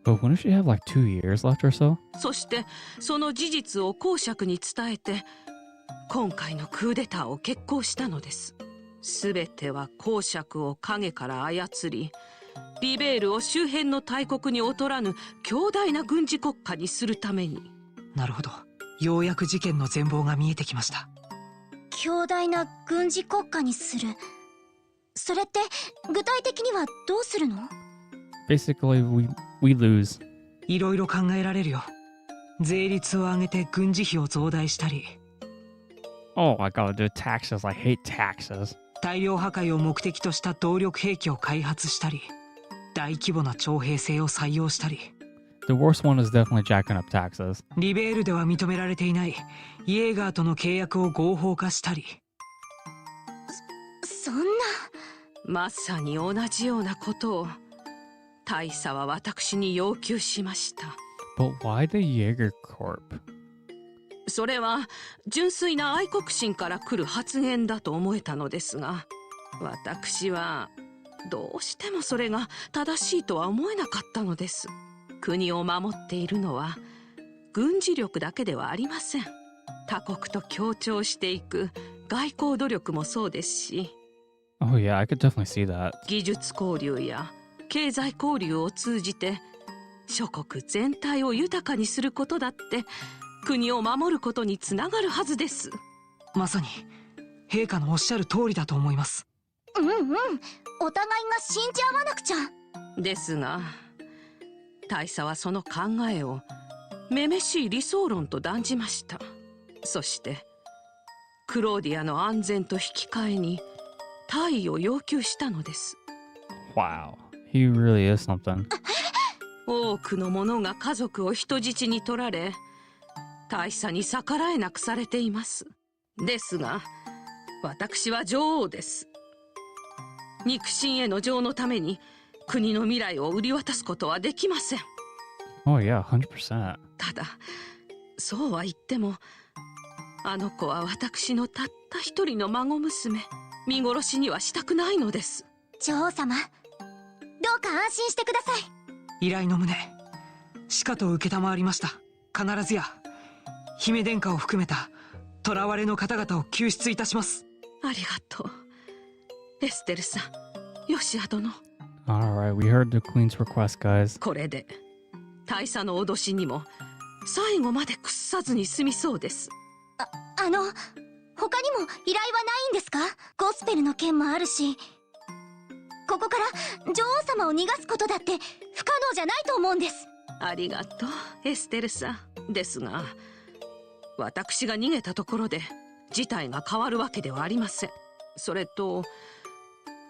But wouldn't she have like 2 years left or so? そしてその事実を公爵に伝えて今回のクーデターを決行したのです。すべては公爵を影から操り、リベールを周辺の大国に劣らぬ強大な軍事国家にするために。なるほど。ようやく事件の全貌が見えてきました。強大な軍事国家にする。それって具体的にはどうするの？ Basically, we lose. いろいろ考えられるよ。税率を上げて軍事費を増大したり。Oh, I gotta do taxes. I hate taxes. 大量破壊を目的とした動力兵器を開発したり、大規模な徴兵制を採用したり、 The worst one is definitely jacking up taxes. リベールでは認められていないイエーガーとの契約を合法化したり。そんな。まさに同じようなことを大佐は私に要求しました。 But why the Jaeger Corp? それは純粋な愛国心から来る発言だと思えたのですが、私はどうしてもそれが正しいとは思えなかったのです。国を守っているのは軍事力だけではありません。他国と協調していく外交努力もそうですし、 Oh yeah, I could definitely see that. 技術交流や経済交流を通じて諸国全体を豊かにすることだって国を守ることにつながるはずです。まさに陛下のおっしゃる通りだと思います。うんうん、お互いが信じ合わなくちゃ。ですが大佐はその考えをめめしい理想論と断じました。そしてクローディアの安全と引き換えに退位を要求したのです。 Wow, he really is something. 多くの者が家族を人質に取られ、大佐に逆らえなくされています。ですが私は女王です。肉親への情のために国の未来を売り渡すことはできません。 Oh yeah, 100%. ただそうは言ってもあの子は私のたった一人の孫娘。見殺しにはしたくないのです。女王様、どうか安心してください。依頼の旨しかと承りました。必ずや姫殿下を含めた囚われの方々を救出いたします。ありがとうエステルさん、ヨシア殿。 Alright, we heard the Queen's request, guys. これで大佐の脅しにも最後まで屈さずに済みそうです。他にも依頼はないんですか？ゴスペルの件もあるし、ここから女王様を逃がすことだって不可能じゃないと思うんです。ありがとうエステルさん。ですが私が逃げたところで事態が変わるわけではありません。それと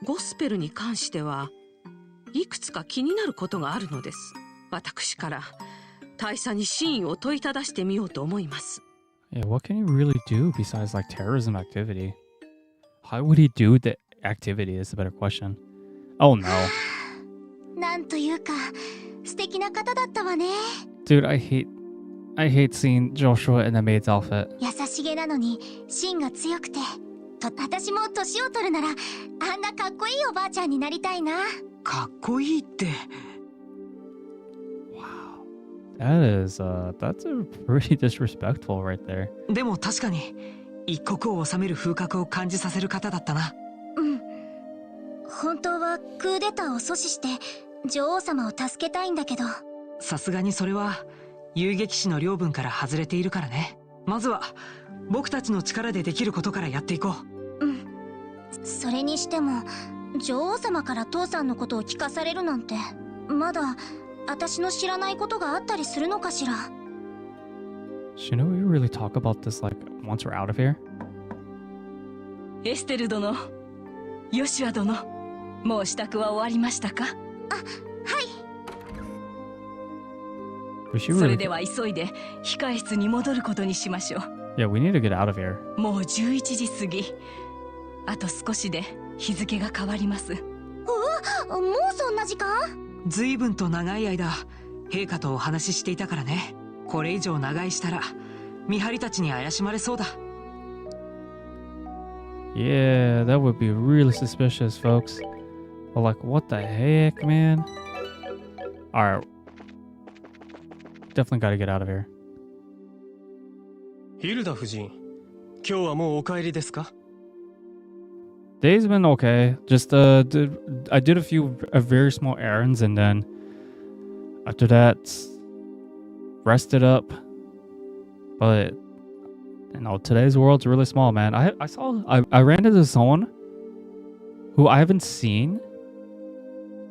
ゴスペルに関してはいくつか気になることがあるのです。私から大佐に真意を問いただしてみようと思います。 Yeah, what can he really do besides like terrorism activity? How would he do the activity is a better question. Oh no. なんというか素敵な方だったわね。 Dude, I hate seeing Joshua in the maid's outfit. 優しげなのに芯が強くて、私も年を取るならあんなかっこいいおばあちゃんになりたいな。かっこいいって。 That's pretty disrespectful right there. でも確かに一国を治める風格を感じさせる方だったな。うん。本当はクーデターを阻止して女王様を助けたいんだけど、さすがにそれは遊撃士の領分から外れているからね。まずは僕たちの力でできることからやっていこう。うん。それにしても女王様から父さんのことを聞かされるなんて、まだ私の知らないことがあったりするのかしら。 Shouldn't we really talk about this like once we're out of here? エステル殿、ヨシュア殿、もう支度は終わりましたか？We should それ really... では急いで控室に戻ることにしましょう。 Yeah, we need to get out of here. もう11時過ぎ。あと少しで日付が変わります。もうそんな時間？随分と長い間陛下とお話ししていたからね。これ以上長居したら見張りたちに怪しまれそうだ。 Yeah, that would be really suspicious, folks. But like, what the heck, man? Alright. Definitely gotta get out of here. ヒルダ夫人、今日はもうお帰りですか？ Day's been okay. Just I did a very small errands, and then after that rested up. But you know, today's world's really small, man. I ran into someone who I haven't seen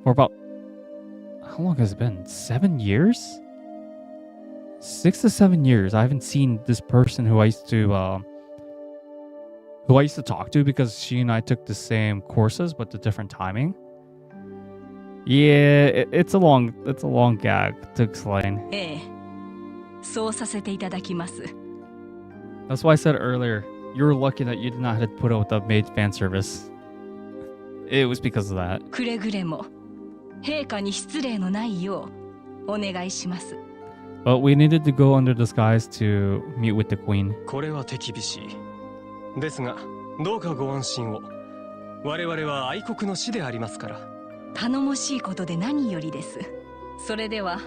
for about, how long has it been? 7 years? 6 to 7 years. I haven't seen this person who I used to who I used to talk to because she and I took the same courses but the different timing. Yeah, it's a long gag to explain. ええ、そうさせていただきます。 That's why I said earlier, you were lucky that you did not have to put up with the Maid fan service. It was because of that. くれぐれも陛下に失礼のないようお願いします。 But we needed to go under disguise to meet with the queen. これは手厳しい。ですが、どうかご安心を。我々は愛国の士でありますから。頼もしいことで何よりです。それでは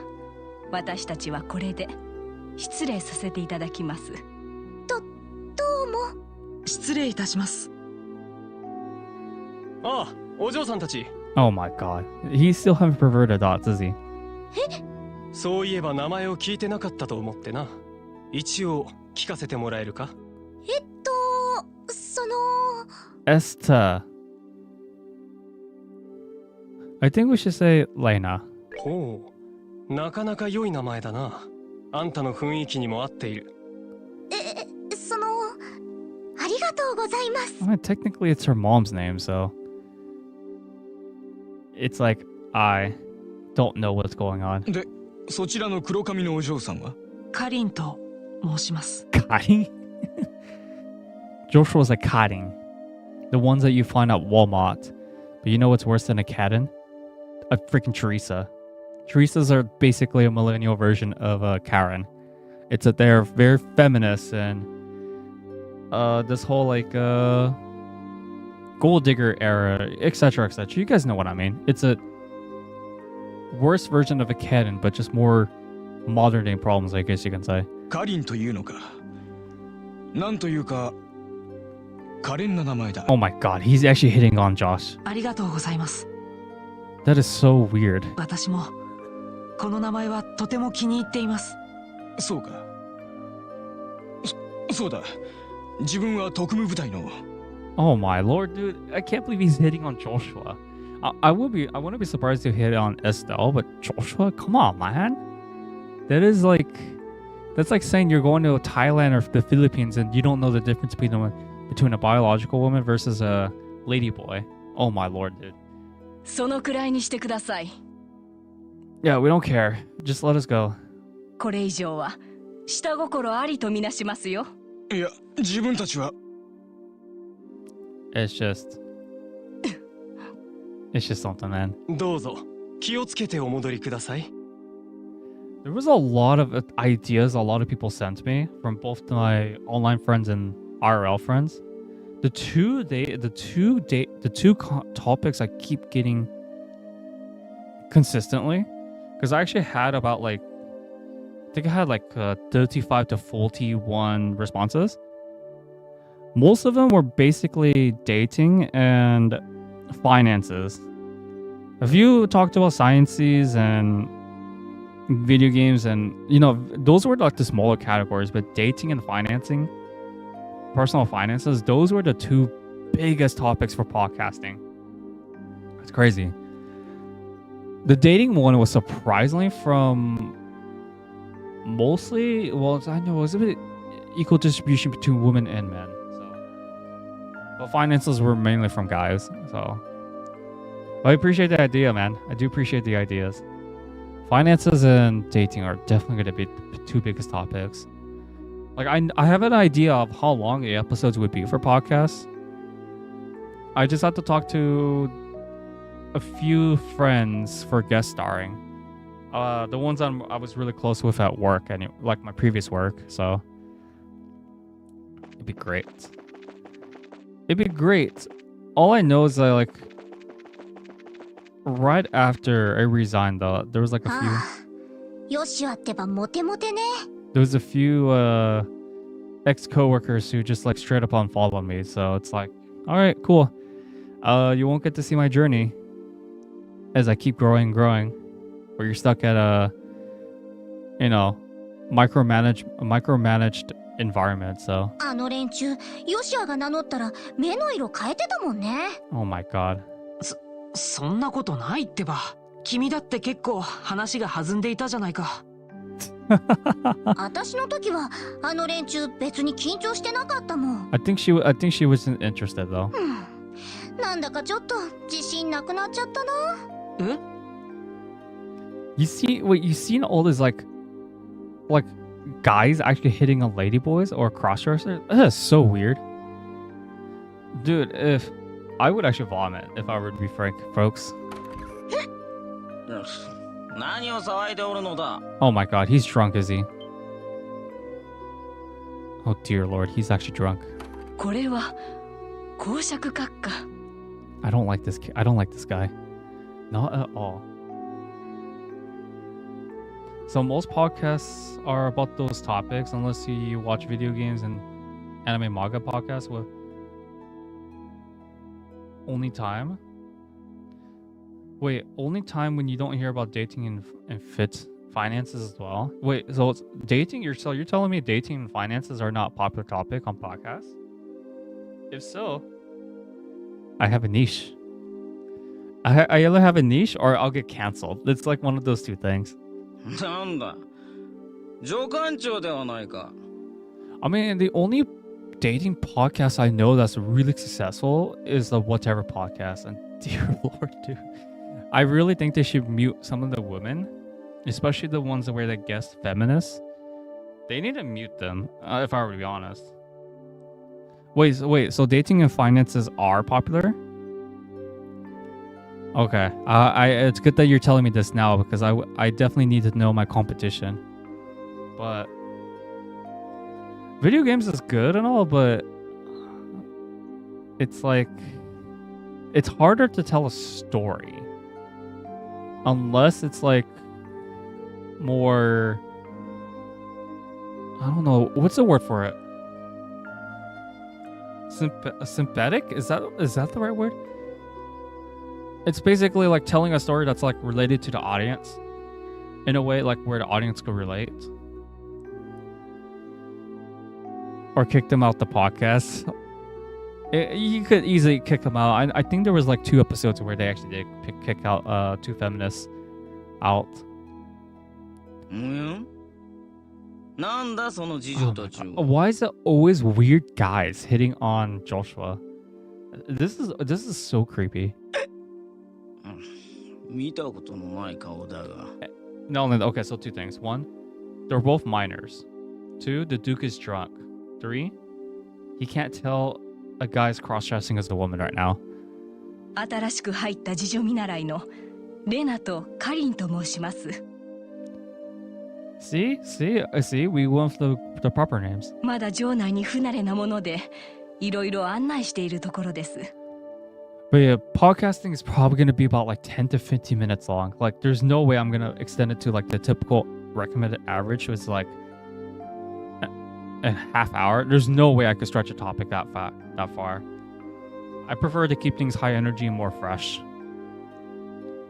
私たちはこれで失礼させていただきます。どうも。失礼いたします。ああ、お嬢さんたち。 Oh my god. He still haven't perverted dots, is he? そういえば名前を聞いてなかったと思ってな。一応聞かせてもらえるか？その Esther. I think we should say Lena. ほう、なかなか良い名前だな。あんたの雰囲気にも合っている。そのありがとうございます。 I mean, technically it's her mom's name, so it's like I don't know what's going on. で、そちらの黒髪のお嬢さんは？カリンと申します。 Cutting? Joshua's a cutting. The ones that you find at Walmart. But you know what's worse than a catten? A freaking Teresa. Teresas are basically a millennial version of a Karen. It's that they're very feminist and this whole like gold digger era, etc., etc. You guys know what I mean. It's a worse version of a canon, but just more modern day problems, I guess you can say. カリンというのか。なんというか、可憐な名前だ。Oh my god, he's actually hitting on Josh. ありがとうございます。 That is so weird. 私もこの名前はとても気に入っています。そうか。そうだ。自分は特務部隊の。Oh my lord, dude. I can't believe he's hitting on Joshua. I wouldn't be surprised to hit on Estelle, but Joshua, come on, man. That's like saying you're going to Thailand or the Philippines and you don't know the difference between a biological woman versus a lady boy. Oh my lord, dude. そのくらいにしてください。 Yeah, we don't care. Just let us go. これ以上は下心ありとみなしますよ。いや、自分たちは。It's just something, man. どうぞ気をつけてお戻りください。 There was a lot of ideas a lot of people sent me from both my online friends and IRL friends. The two topics I keep getting consistently, because I actually had about I think I had 35 to 41 responses. Most of them were basically dating and finances. A few talked about sciences and video games, and those were like the smaller categories, but dating and financing, personal finances, those were the two biggest topics for podcasting. It's crazy. The dating one was surprisingly from mostly, well, I know it was a bit equal distribution between women and men. But finances were mainly from guys, so I appreciate the idea, man. I do appreciate the ideas. Finances and dating are definitely going to be the two biggest topics. I have an idea of how long the episodes would be for podcasts. I just have to talk to a few friends for guest starring. The ones I was really close with at work, and like my previous work, so it'd be great. It'd be great. All I know is that right after I resigned, though, there was a few. ヨシュアってばモテモテね。 There was a few ex-coworkers who just straight up unfollowed me. So it's like, all right, cool. You won't get to see my journey as I keep growing, where you're stuck at a, micromanaged environment. So. あの連中、ヨシュアが名乗ったら目の色変えてたもんね。 Oh my god. そんなことないってば。君だって結構話が弾んでいたじゃないか。私の時はあの連中別に緊張してなかったもん。I think she wasn't interested though. なんだかちょっと自信なくなっちゃったな。え You seen all these like guys actually hitting on ladyboys or crossdressers? That is so weird. Dude, if I would actually vomit if I were to be frank, folks. 何を騒いでおるのだ。 Oh my god, he's drunk, is he? Oh dear lord, he's actually drunk. これは公爵閣下。 I don't like this I don't like this guy. Not at all. So most podcasts are about those topics unless you watch video games and anime manga podcasts with only time. Wait, only time when you don't hear about dating and fit finances as well? Wait, so it's dating? You're telling me dating and finances are not a popular topic on podcasts? If so, I have a niche. I either have a niche or I'll get canceled. It's like one of those two things. なんだ。上官庁ではないか。 I mean, the only dating podcast I know that's really successful is the Whatever podcast. And dear lord, dude. I really think they should mute some of the women, especially the ones where they guess feminists. They need to mute them, if I were to be honest. Wait, so dating and finances are popular? Okay, it's good that you're telling me this now because I definitely need to know my competition. But video games is good and all, but it's like it's harder to tell a story unless it's like more, I don't know, what's the word for it? Synthetic? Is that the right word? It's basically like telling a story that's like related to the audience in a way like where the audience could relate. Or kick them out the podcast. You could easily kick them out. I think there was like 2 episodes where they actually did kick out 2 feminists out. なんだその侍女たちは。 Why is it always weird guys hitting on Joshua? This is so creepy. 見たことのない顔だが。 No, okay, so 2 things. 1, they're both minors. 2, the Duke is drunk. 3, he can't tell a guy's cross-dressing as a woman right now. 新しく入った次女見習いのレナとカリンと申します。 See, we went for the proper names. まだ城内に不慣れなもので、いろいろ案内しているところです。 But yeah, podcasting is probably going to be about like 10 to 15 minutes long. Like, there's no way I'm going to extend it to like the typical recommended average, which is like a half hour. There's no way I could stretch a topic that far. I prefer to keep things high energy and more fresh.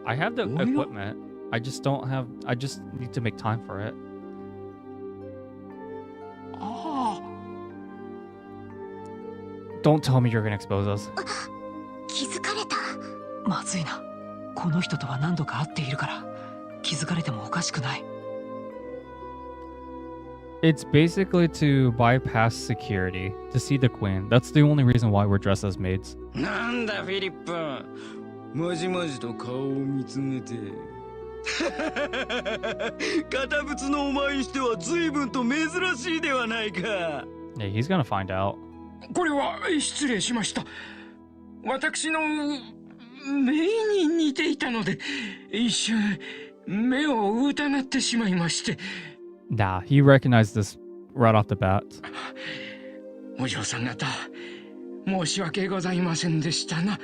I have the equipment. I just need to make time for it. Don't tell me you're going to expose us. 気づかれた。まずいな。この人とは何度か会っているから気づかれてもおかしくない。 It's basically to bypass security, to see the queen. That's the only reason why we're dressed as maids. なんだフィリップ。まじまじと顔を見つめて。堅物のお前にしては随分と珍しいではないか。 Yeah, he's gonna find out. これは失礼しました。私の目に似ていたので一瞬目を疑ってしまいまして。 Nah, he recognized this right off the bat. お嬢さん方、申し訳ございませんでしたな。あ、い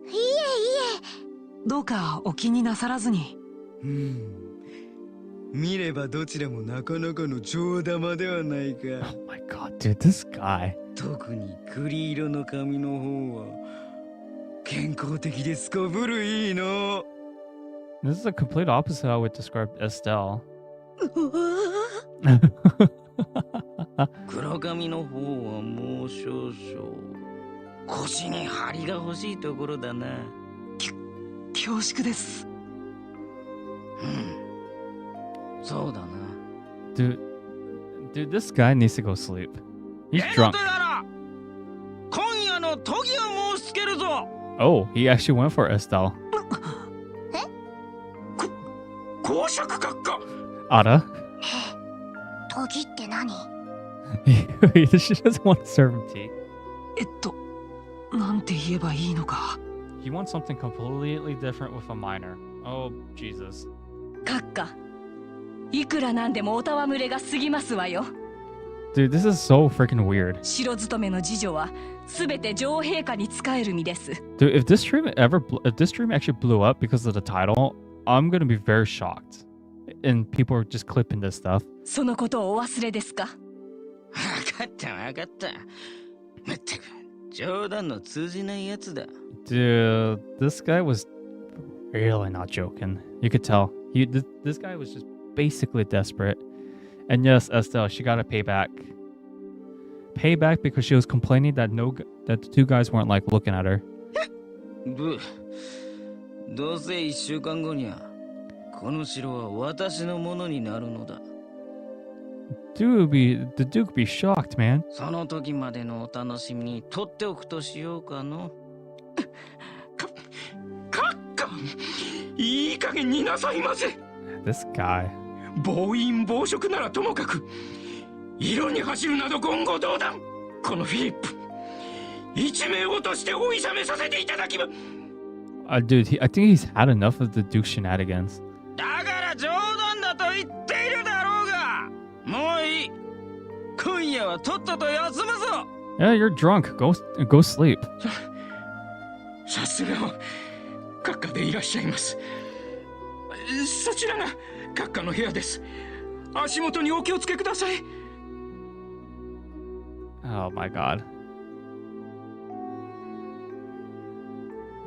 えいえ。どうかお気になさらずに。見ればどちらもなかなかの上玉ではないか。 Oh my god, dude, this guy. 特に栗色の髪の方は健康的ですこぶるいいの。 This is a complete opposite how I would describe Estelle. 黒髪の方はもう少々腰に張りが欲しいところだな。恐縮です。そうだな。 Dude, this guy needs to go sleep. He's drunk. 今夜の都議を申し付けるぞ。 Oh, he actually went for Estelle. 公爵閣下。 Ada? トギって何？ She doesn't want to serve him tea. なんて言えばいいのか。 He wants something completely different with a minor. Oh, Jesus. 閣下、いくらなんでもお戯れが過ぎますわよ。 Dude, this is so freaking weird. 城勤めの次女はすべて女王陛下に仕える身です。 Dude, if this stream actually blew up because of the title, I'm gonna be very shocked. And people are just clipping this stuff. そのことをお忘れですか？分かった分かった。まったく冗談の通じないやつだ。 Dude, this guy was really not joking. You could tell. This guy was just basically desperate. And yes, Estelle, she got to pay back. Pay back because she was complaining that the two guys weren't like looking at her. どうせ1週間後にはこの城は私のものになるのだ。 Dude, the Duke be shocked, man. その時までのお楽しみに取っておくとしようかの。閣下、いい加減になさいませ。 This guy. 暴飲暴食ならともかく、色に走るなど言語道断。このフィリップ、一命をとしてお諌めさせていただきま。Dude, I think he's had enough of the Duke shenanigans. だから冗談だと言っているだろうが。もういい。今夜はとっとと休むぞ。 Yeah, you're drunk. Go sleep. さすが閣下でいらっしゃいます。そちらが閣下の部屋です。足元にお気をつけください。 Oh my god.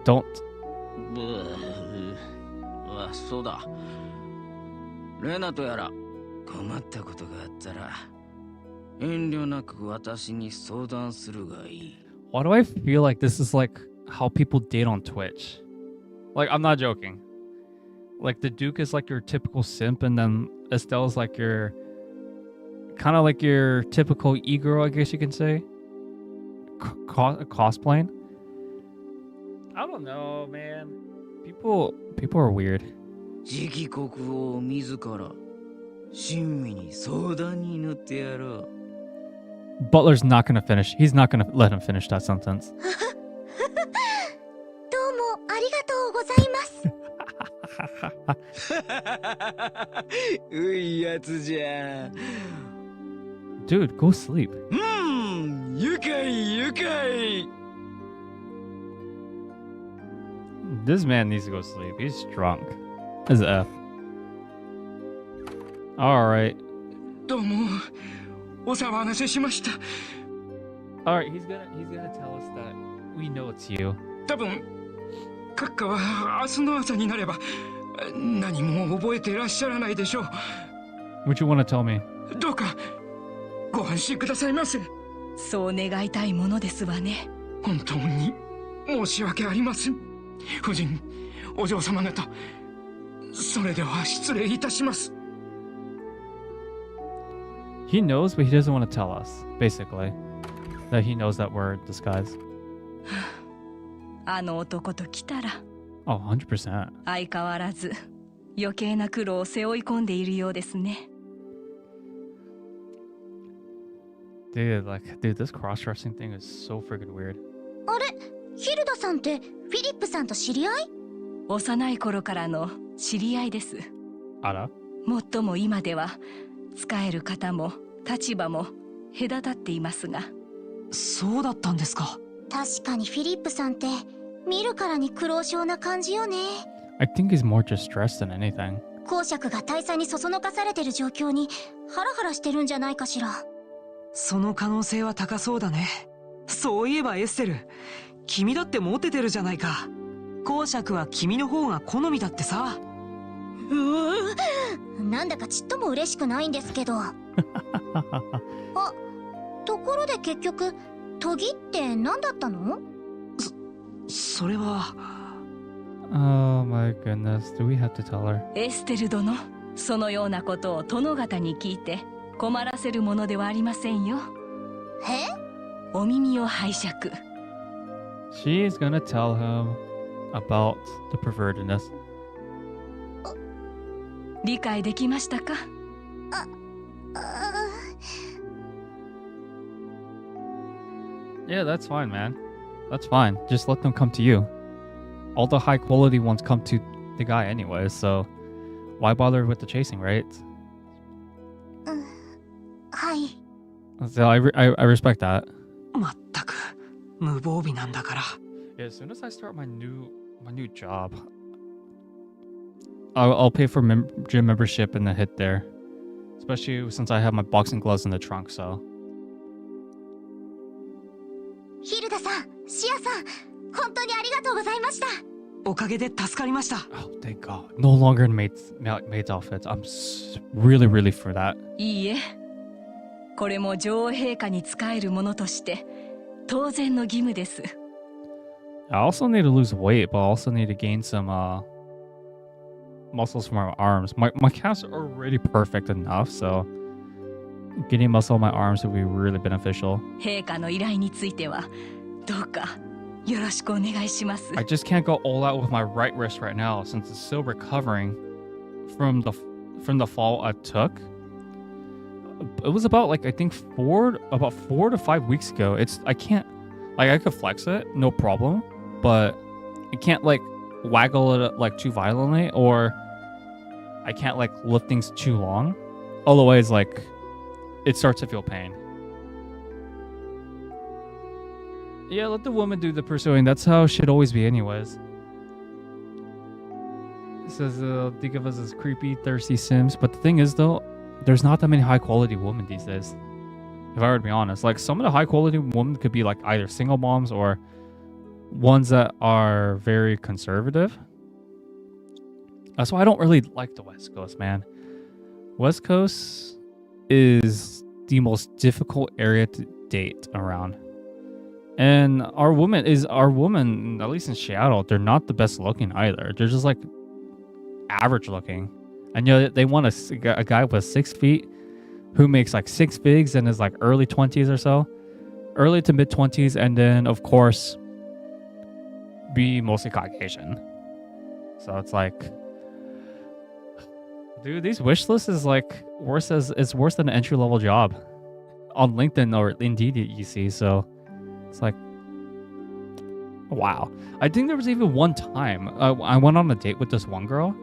Don't. そうだ。レナとやら困ったことがあったら遠慮なく私に相談するがいい。 Why do I feel like this is like how people date on Twitch? Like, I'm not joking. Like, the Duke is like your typical simp, and then Estelle's like your kind of like your typical e-girl, I guess you can say. Cosplaying. I don't know, man. People are weird. 次期国王自ら親身に相談に乗ってやろう。 Butler's not gonna finish. He's not gonna let him finish that sentence. どうもありがとうございます。ういやつじゃ。 Dude, go sleep. 愉快愉快。 This man needs to go sleep. He's drunk. As F. Alright. どうもお騒がせしました。 Alright, he's gonna tell us that we know it's you. 多分閣下は明日の朝になれば何も覚えていらっしゃらないでしょう。 What you wanna tell me? どうかご安心くださいませ。そう願いたいものですわね。本当に申し訳ありません。夫人、お嬢様方、それでは失礼いたします。 He knows, but he doesn't want to tell us, basically. That he knows that we're disguised. あの男と来たら Oh, 100%. 相変わらず余計な苦労を背負い込んでいるようですね。Dude, this cross-dressing thing is so freaking weird. あれ、ヒルダさんってフィリップさんと知り合い？幼い頃からの知り合いです。あら？もっとも今では使える方も立場も隔たっていますが。そうだったんですか。確かにフィリップさんって見るからに苦労性な感じよね。 I think he's more distressed than anything. 公爵が大佐にそそのかされてる状況にハラハラしてるんじゃないかしら。その可能性は高そうだね。そういえばエステル、君だってモテてるじゃないか。公爵は君の方が好みだってさ。なんだかちっとも嬉しくないんですけど。あ、ところで結局トギって何だったの？それは。 Oh my goodness, do we have to tell her? エステル殿、そのようなことを殿方に聞いて困らせるものではありませんよ。お耳を拝借。 She is gonna tell him about the pervertedness. 理解できましたか？ Yeah, that's fine, man. That's fine. Just let them come to you. All the high quality ones come to the guy anyway, so why bother with the chasing, right? はい。 So I respect that. まったく無防備なんだから。 Yeah, as soon as I start my new job, I'll pay for gym membership and then hit there. Especially since I have my boxing gloves in the trunk, so. ヒルダさん、シアさん、本当にありがとうございました。おかげで助かりました。 Oh, thank God. No longer in maid's outfits. I'm really relieved for that. いいえ、これも女王陛下に仕えるものとして当然の義務です。 I also need to lose weight, but I also need to gain some muscles for my arms. My calves are already perfect enough, so getting muscle on my arms would be really beneficial. 陛下の依頼についてはどうかよろしくお願いします。 I just can't go all out with my right wrist right now since it's still recovering from the fall I took. It was about like I think 4 to 5 weeks ago. I can't I could flex it, no problem, but I can't like waggle it like too violently, or I can't like lift things too long. Otherwise, like it starts to feel pain. Yeah, let the woman do the pursuing. That's how it should always be anyways. It says, think of us as creepy, thirsty Sims. But the thing is, though, there's not that many high-quality women these days. If I were to be honest. Like, some of the high-quality women could be, like, either single moms or ones that are very conservative. That's why I don't really like the West Coast, man. West Coast is the most difficult area to date around. And our women, at least in Seattle, they're not the best looking either. They're just like average looking. And you know, they want a guy with 6 feet who makes like 6 figs and is like early 20s or so. Early to mid 20s, and then of course be mostly Caucasian. So it's like, dude, these wish lists is like worse than an entry level job on LinkedIn or Indeed you see. So it's like, wow. I think there was even one time I went on a date with this one girl.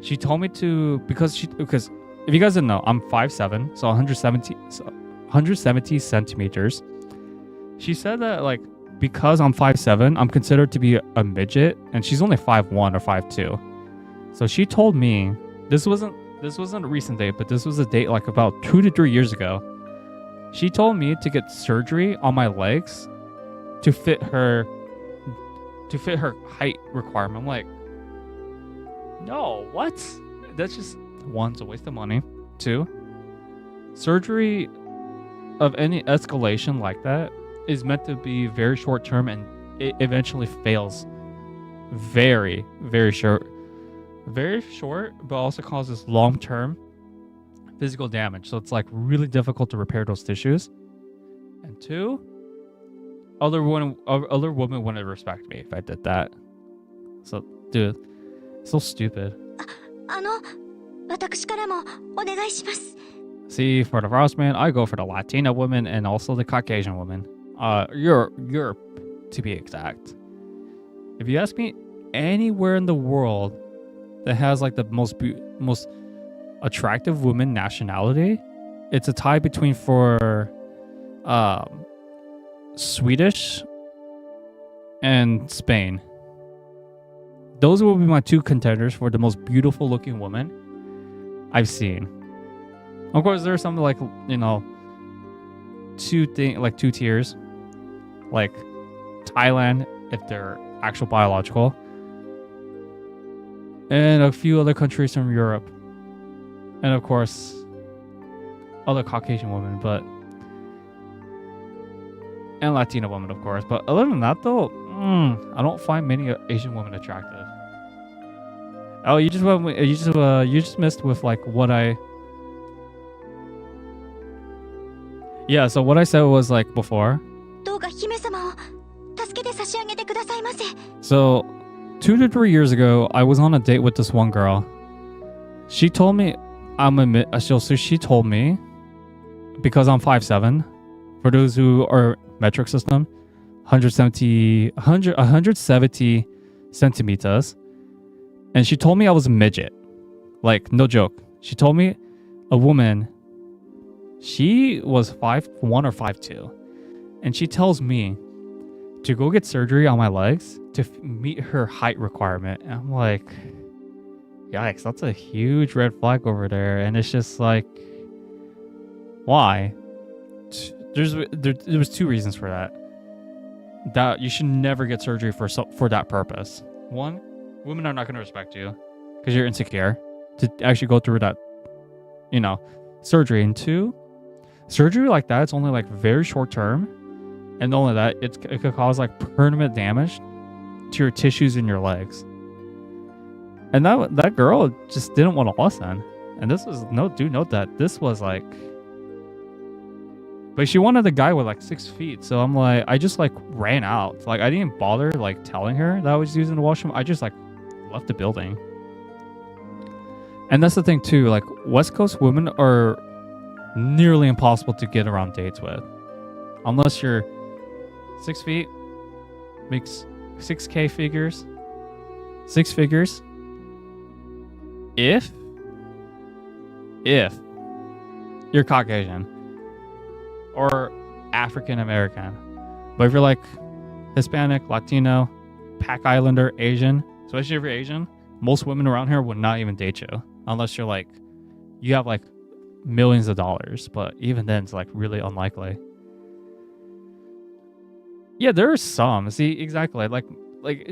She told me to, because if you guys didn't know, I'm 5'7", so 170 centimeters. She said that like because I'm 5'7", I'm considered to be a midget, and she's only 5'1" or 5'2". So she told me, this wasn't a recent date, but this was a date like about 2 to 3 years ago. She told me to get surgery on my legs to fit her height requirement. I'm like, no, what? That's just, one, it's a waste of money. 2, surgery of any escalation like that is meant to be very short term, and it eventually fails very, very short, but also causes long term physical damage. So it's like really difficult to repair those tissues. And 2, other women wouldn't respect me if I did that. So, dude, so stupid. 私からもお願いします。 See, for the Frost man, I go for the Latina woman and also the Caucasian woman. Europe to be exact. If you ask me, anywhere in the world that has like the most attractive woman nationality, it's a tie between for Swedish and Spain. Those will be my 2 contenders for the most beautiful looking woman I've seen. Of course, there's some like, you know, 2 tiers, like Thailand if they're actual biological, and a few other countries from Europe, and of course other Caucasian women, and Latina women, of course. But other than that, though, I don't find many Asian women attractive. Oh, you just went. You just missed with like what I. Yeah. So what I said was like before. どうか姫様を助けて差し上げてくださいませ。 So 2 to 3 years ago, I was on a date with this one girl. She told me she told me because I'm 5'7", for those who are metric system, 170 centimeters, and she told me I was a midget. Like, no joke. She told me a woman, she was 5'1" or 5'2", and she tells me to go get surgery on my legs to meet her height requirement. And I'm like, yikes, that's a huge red flag over there. And it's just like, why? There was 2 reasons for that. That you should never get surgery for that purpose. 1, women are not going to respect you because you're insecure to actually go through that, surgery. And 2, surgery like that, it's only like very short term. And not only that, it could cause like permanent damage to your tissues in your legs. And that girl just didn't want to listen. And this was note that this was like, but she wanted a guy with like 6 feet. So I'm like, I just like ran out. Like I didn't bother like telling her that I was using the washroom. I just like left the building. And that's the thing too. Like West Coast women are nearly impossible to get around dates with, unless you're 6 feet, makes 6K figures, 6 figures. If you're Caucasian or African American, but if you're like Hispanic, Latino, Pac Islander, Asian, especially if you're Asian, most women around here would not even date you unless you're like, you have like millions of dollars. But even then, it's like really unlikely. Yeah, there are some. See, exactly. Like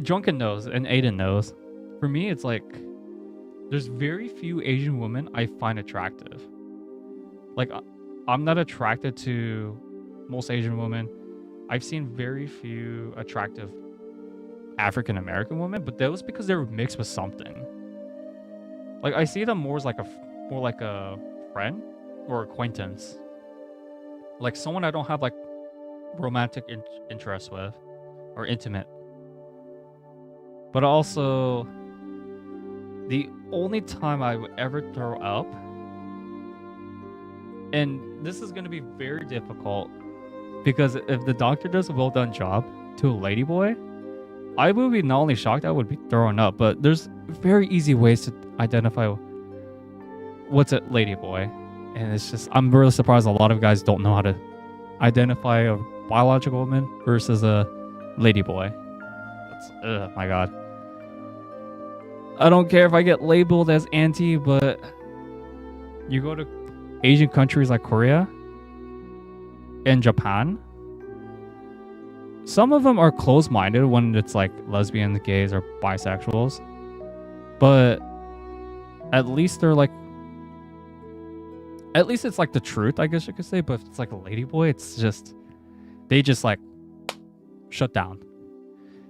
Drunken knows and Aiden knows. For me, it's like there's very few Asian women I find attractive. Like, I'm not attracted to most Asian women. I've seen very few attractive African American women, but that was because they were mixed with something. Like, I see them more like a friend or acquaintance. Like someone I don't have like romantic interest with or intimate. But also, the only time I would ever throw up, and this is going to be very difficult because if the doctor does a well done job to a ladyboy, I would be not only shocked, I would be throwing up. But there's very easy ways to identify what's a ladyboy. And it's just, I'm really surprised a lot of guys don't know how to identify a biological woman versus a ladyboy. Oh my god. I don't care if I get labeled as anti, but you go to Asian countries like Korea and Japan, some of them are closed-minded when it's like lesbians, gays, or bisexuals. But at least they're like, at least it's like the truth, I guess you could say. But if it's like a ladyboy, it's just, they just like shut down.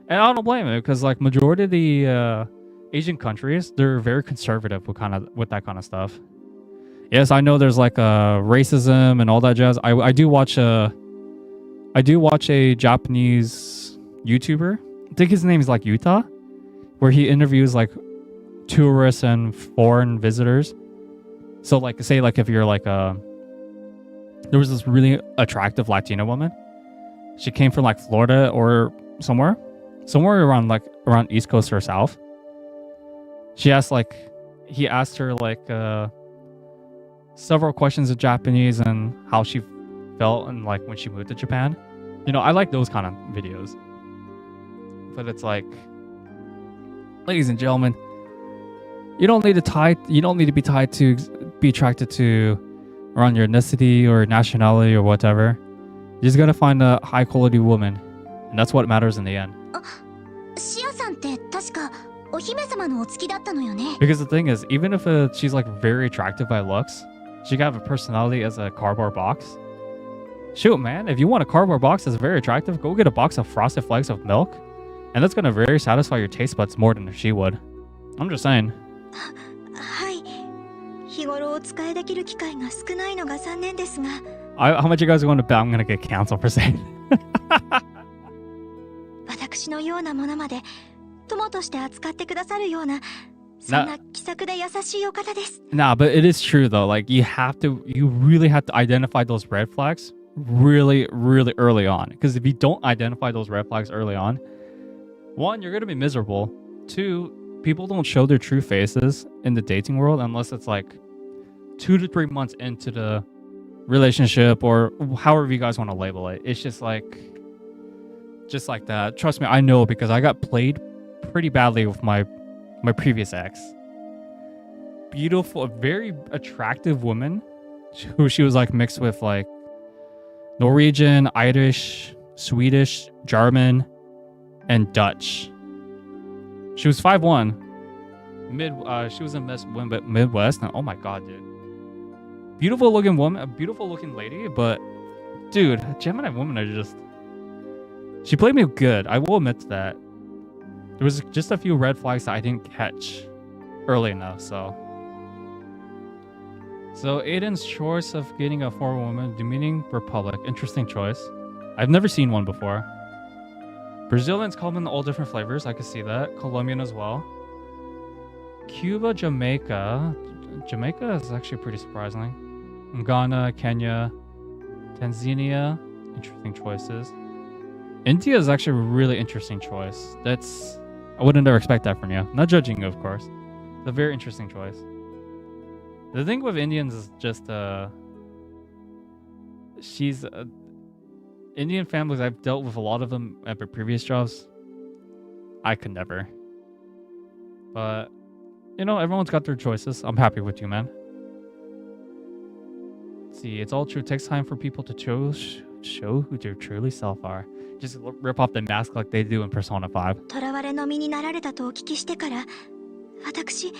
And I don't blame it, because like majority of the Asian countries, they're very conservative with that kind of stuff. Yes, I know there's like racism and all that jazz. I do watch a Japanese YouTuber. I think his name is like Yuta, where he interviews like tourists and foreign visitors. So like, say like if you're like there was this really attractive Latina woman. She came from like Florida or somewhere around East Coast or South. He asked her like several questions in Japanese and how she felt and like when she moved to Japan. You know, I like those kind of videos. But it's like, ladies and gentlemen, you don't need to be attracted to around your ethnicity or nationality or whatever. You just gotta find a high quality woman, and that's what matters in the end. Because the thing is, even if she's like very attractive by looks, she can have a personality as a cardboard box. Shoot, man, if you want a cardboard box that's very attractive, go get a box of Frosted Flakes of milk, and that's gonna very satisfy your taste buds more than she would. I'm just saying. はい。日頃お使いできる機会が少ないのが残念ですが。How much you guys want to bet I'm gonna get canceled for saying? 私のようなものまで友として扱ってくださるような、そんな気さくで優しいお方です。Nah, but it is true though. Like you really have to identify those red flags really early on. Because if you don't identify those red flags early on, one, you're gonna be miserable. Two, people don't show their true faces in the dating world unless it's like 2 to 3 months into the relationship or however you guys want to label it. It's just like that. Trust me, I know because I got played pretty badly with my previous ex. Beautiful, very attractive woman who she was like mixed with like Norwegian, Irish, Swedish, German, and Dutch. She was 5'1". She was in Midwest. And, oh my god, dude. Beautiful looking woman, a beautiful looking lady, but dude, Gemini women are just... She played me good, I will admit to that. There was just a few red flags that I didn't catch early enough, so Aiden's choice of getting a foreign woman, Dominican Republic, interesting choice. I've never seen one before. Brazilians come in all different flavors, I can see that. Colombian as well. Cuba, Jamaica. Jamaica is actually pretty surprising. Ghana, Kenya, Tanzania, interesting choices. India is actually a really interesting choice. I wouldn't ever expect that from you. Not judging you, of course. It's a very interesting choice. The thing with Indians is just Indian families, I've dealt with a lot of them at my previous jobs. I could never. But you know, everyone's got their choices. I'm happy with you, man. Let's see, it's all true. It takes time for people to show who their truly self are. Just rip off the mask like they do in Persona 5. 囚われの身になられたとお聞きしてから、私、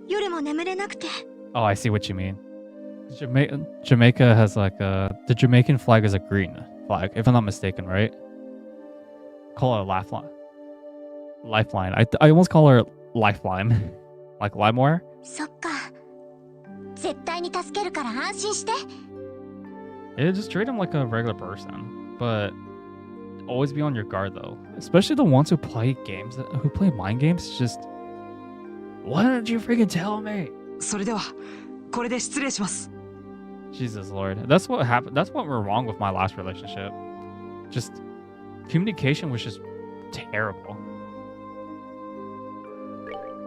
夜も眠れなくて。Oh, I see what you mean. Jamaica has like the Jamaican flag is a green flag, if I'm not mistaken, right? Call it a lifeline. Lifeline. I almost call her lifeline. Like LimeWire? そっか。絶対に助けるから安心して。Yeah, just treat him like a regular person. But always be on your guard though. Especially the ones who play mind games. Just, why didn't you freaking tell me? それではこれで失礼します。 Jesus Lord. That's what happened. That's what went wrong with my last relationship. Just communication was just terrible.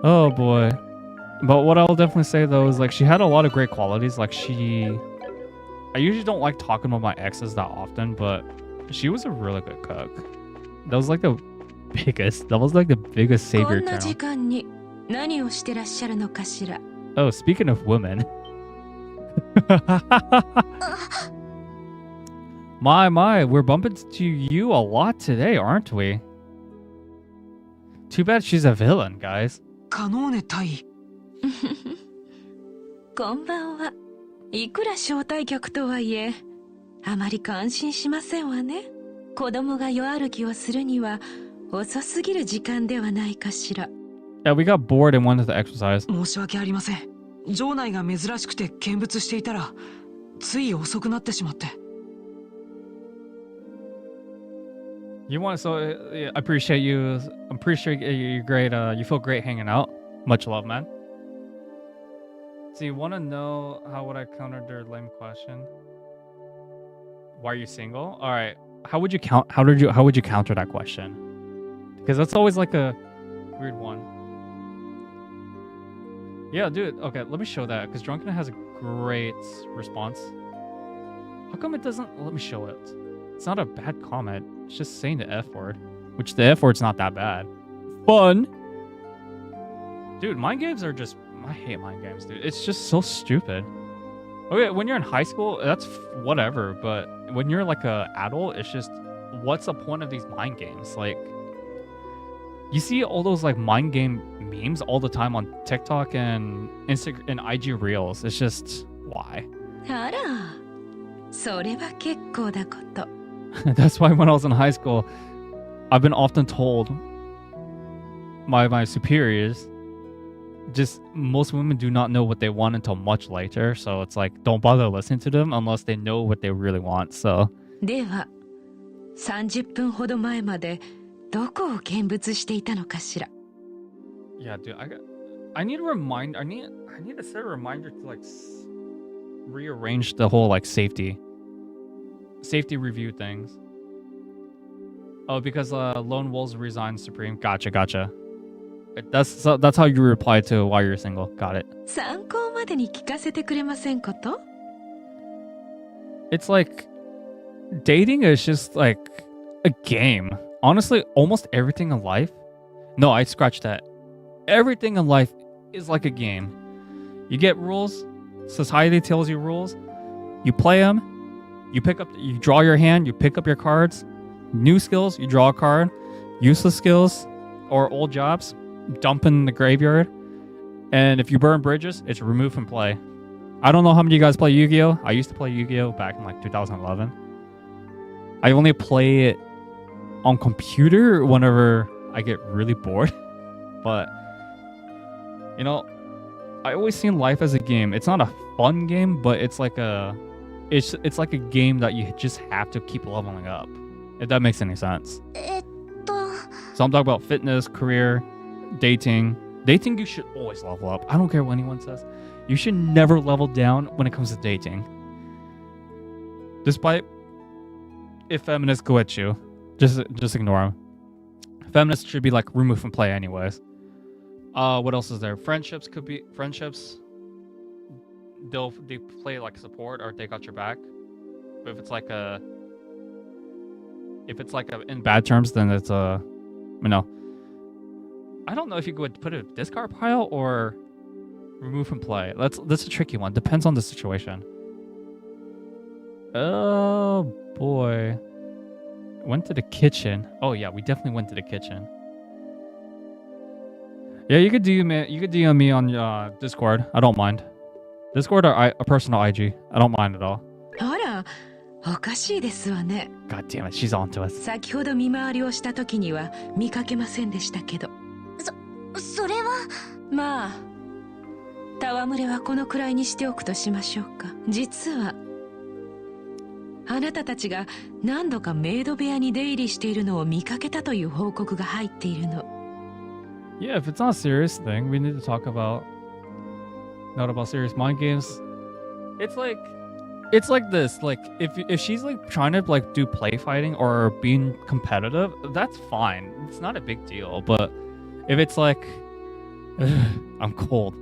Oh boy. But what I'll definitely say though is like she had a lot of great qualities. Like I usually don't like talking about my exes that often, but she was a really good cook. That was like the biggest savior こんな時 channel. 間に何をしてらっしゃるのかしら。 Oh, speaking of women. My, we're bumping to you a lot today, aren't we? Too bad she's a villain, guys. カノーネ対こんばんは。いくら招待客とはいえ、あまり感心しませんわね。子供が夜歩きをするには遅すぎる時間ではないかしら。Yeah, we got bored and wanted to exercise. 申し訳ありません。場内が珍しくて見物していたらつい遅くなってしまって。You want I appreciate you. I'm pretty sure you're great. You feel great hanging out. Much love, man. So you want to know how would I counter their lame question? Why are you single? All right. How would you counter that question? Because that's always like a weird one. Yeah, dude. Okay, let me show that because Drunken has a great response. How come it doesn't let me show it? It's not a bad comment. It's just saying the F word, which the F word's not that bad. Fun. Dude, mind games are just... I hate mind games, dude. It's just so stupid. Okay, when you're in high school, that's whatever. But when you're like a adult, it's just... What's the point of these mind games? Like... You see all those like mind game memes all the time on TikTok and Instagram and IG Reels. It's just... Why? あら、それは結構だこと。That's why when I was in high school, I've been often told by my superiors just most women do not know what they want until much later. So it's like, don't bother listening to them unless they know what they really want. So では30分ほど前までどこを見物していたのかしら。 yeah, dude, I need a reminder. I need to set a reminder to like rearrange the whole like safety review things. Oh, because Lone Wolves resigned Supreme. Gotcha. That's how you reply to why you're single. Got it. 参考までに聞かせてくれませんこと？ It's like dating is just like a game. Honestly, almost everything in life. No, I scratched that. Everything in life is like a game. You get rules. Society tells you rules. You play them. You draw your hand. You pick up your cards. New skills, you draw a card. Useless skills or old jobs, dump in the graveyard. And if you burn bridges, it's removed from play. I don't know how many of you guys play Yu-Gi-Oh! I used to play Yu-Gi-Oh! Back in like 2011. I only play it on computer whenever I get really bored. But, you know, I always seen life as a game. It's not a fun game, but it's like a game that you just have to keep leveling up. If that makes any sense. So I'm talking about fitness, career, dating. Dating, you should always level up. I don't care what anyone says. You should never level down when it comes to dating. Despite if feminists go at you, just ignore them. Feminists should be like removed from play anyways. What else is there? Friendships could be friendships. They play like support or they got your back. But if it's like in bad terms, then it's I don't know if you could put it in a discard pile or remove from play. That's a tricky one. Depends on the situation. Oh boy. Went to the kitchen. Oh yeah, we definitely went to the kitchen. Yeah, you could DM me on Discord. I don't mind. Discord or a personal IG. I don't mind at all. あら、おかしいですわね。 God damn it, she's on to us. 先ほど見回りをした時には見かけませんでしたけど。それは。まあ、戯れはこのくらいにしておくとしましょうか。実はあなたたちが何度かメイド部屋に出入りしているのを見かけたという報告が入っているの。 Yeah, if it's not a serious thing, we need to talk about not about serious mind games. It's like this. Like if she's like trying to like do play fighting or being competitive, that's fine. It's not a big deal. But if it's like I'm cold,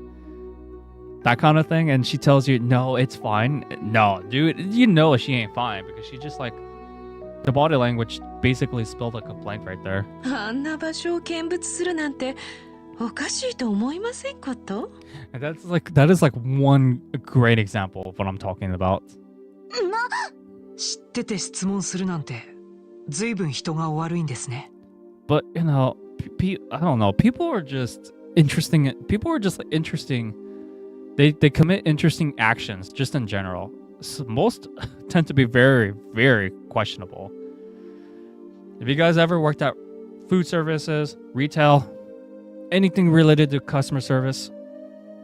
that kind of thing, and she tells you no, it's fine. No, dude, you know she ain't fine because she just like the body language basically spelled a complaint right there. あんな場所を見物するなんておかしいと思いませんこと？ And that is like one great example of what I'm talking about. 知ってて質問するなんて随分人がお悪いんですね。 But you know, I don't know. People are just interesting. People are just like interesting. They commit interesting actions just in general. So most tend to be very, very questionable. If you guys ever worked at food services, retail, anything related to customer service,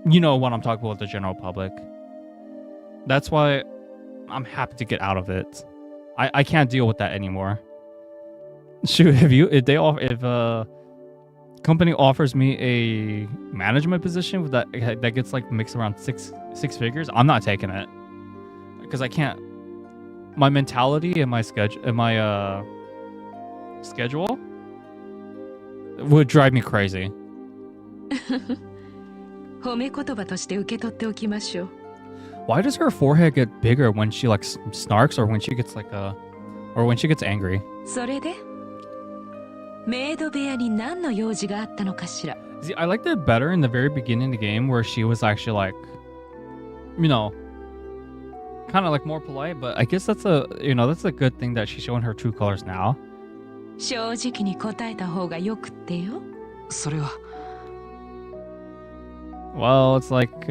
you know what I'm talking about with the general public. That's why I'm happy to get out of it. I can't deal with that anymore. Shoot, if a company offers me a management position that gets like mixed around six figures, I'm not taking it because I can't. My mentality and my schedule would drive me crazy. 褒め言葉として受け取っておきましょう。 Why does her forehead get bigger when she like snarks or when she gets or when she gets angry? それでメイド部屋に何の用事があったのかしら。 See, I liked it better in the very beginning of the game where she was actually like, you know, kind of like more polite, but I guess that's a good thing that she's showing her true colors now. 正直に答えた方がよくってよ。それは。 Well, it's like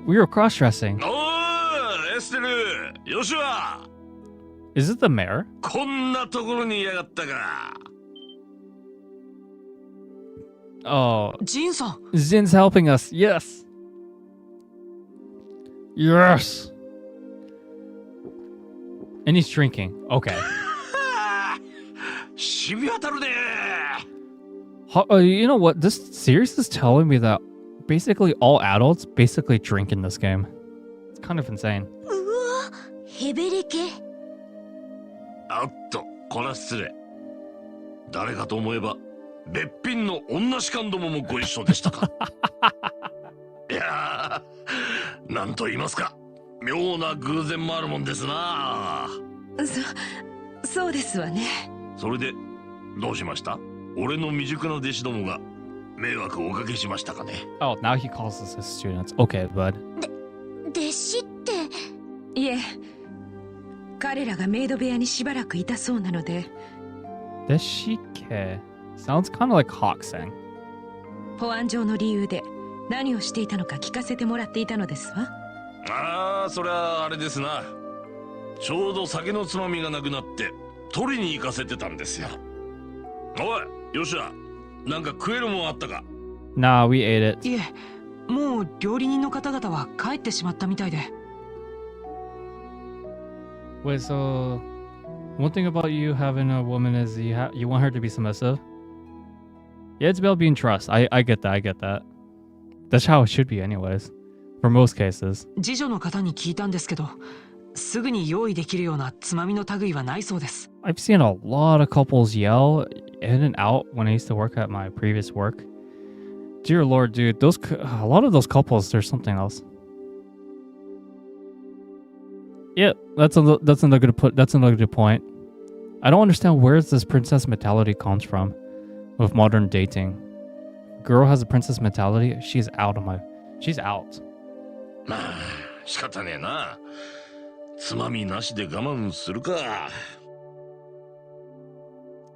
we were cross-dressing. Oh, Esther, Joshua. Is it the mayor? こんなところにいやがったか。Oh, ジンさん Zin's helping us. Yes. Yes. And he's drinking. Okay. 染み渡るね。 You know what? This series is telling me that basically all adults basically drink in this game. It's kind of insane. うわヘベレケ。あっと、こら失礼。誰かと思えば、べっぴんの女士官どももご一緒でしたか。いやー、なんと言いますか、妙な偶然もあるもんですな。そうですわね。それで、どうしました？俺の未熟な弟子どもが迷惑をおかけしましたかね。Oh, now he calls us his students. Okay, bud. 弟子って。いえ、彼らがメイド部屋にしばらくいたそうなので。Deshike. Sounds kind of like Hawksang. 保安上の理由で何をしていたのか聞かせてもらっていたのですわ。ああ、そりゃあれですな。ちょうど酒のつまみがなくなって取りに行かせてたんですよ。おい、よっしゃ、なんか食えるもんあったか？ Nah, we ate it. いえ、もう料理人の方々は帰ってしまったみたいで。Wait, so one thing about you having a woman is you want her to be submissive? Yeah, it's about being trust. I get that, I get that. That's how it should be anyways. For most cases. 次女の方に聞いたんですけど、すぐに用意できるようなつまみの類はないそうです。I've seen a lot of couples yell in and out when I used to work at my previous work. Dear Lord, dude, a lot of those couples, there's something else. Yeah, that's another good point. I don't understand where this princess mentality comes from with modern dating. Girl has a princess mentality, she's out. She's まあ、仕方ねえな。つまみなしで我慢するか。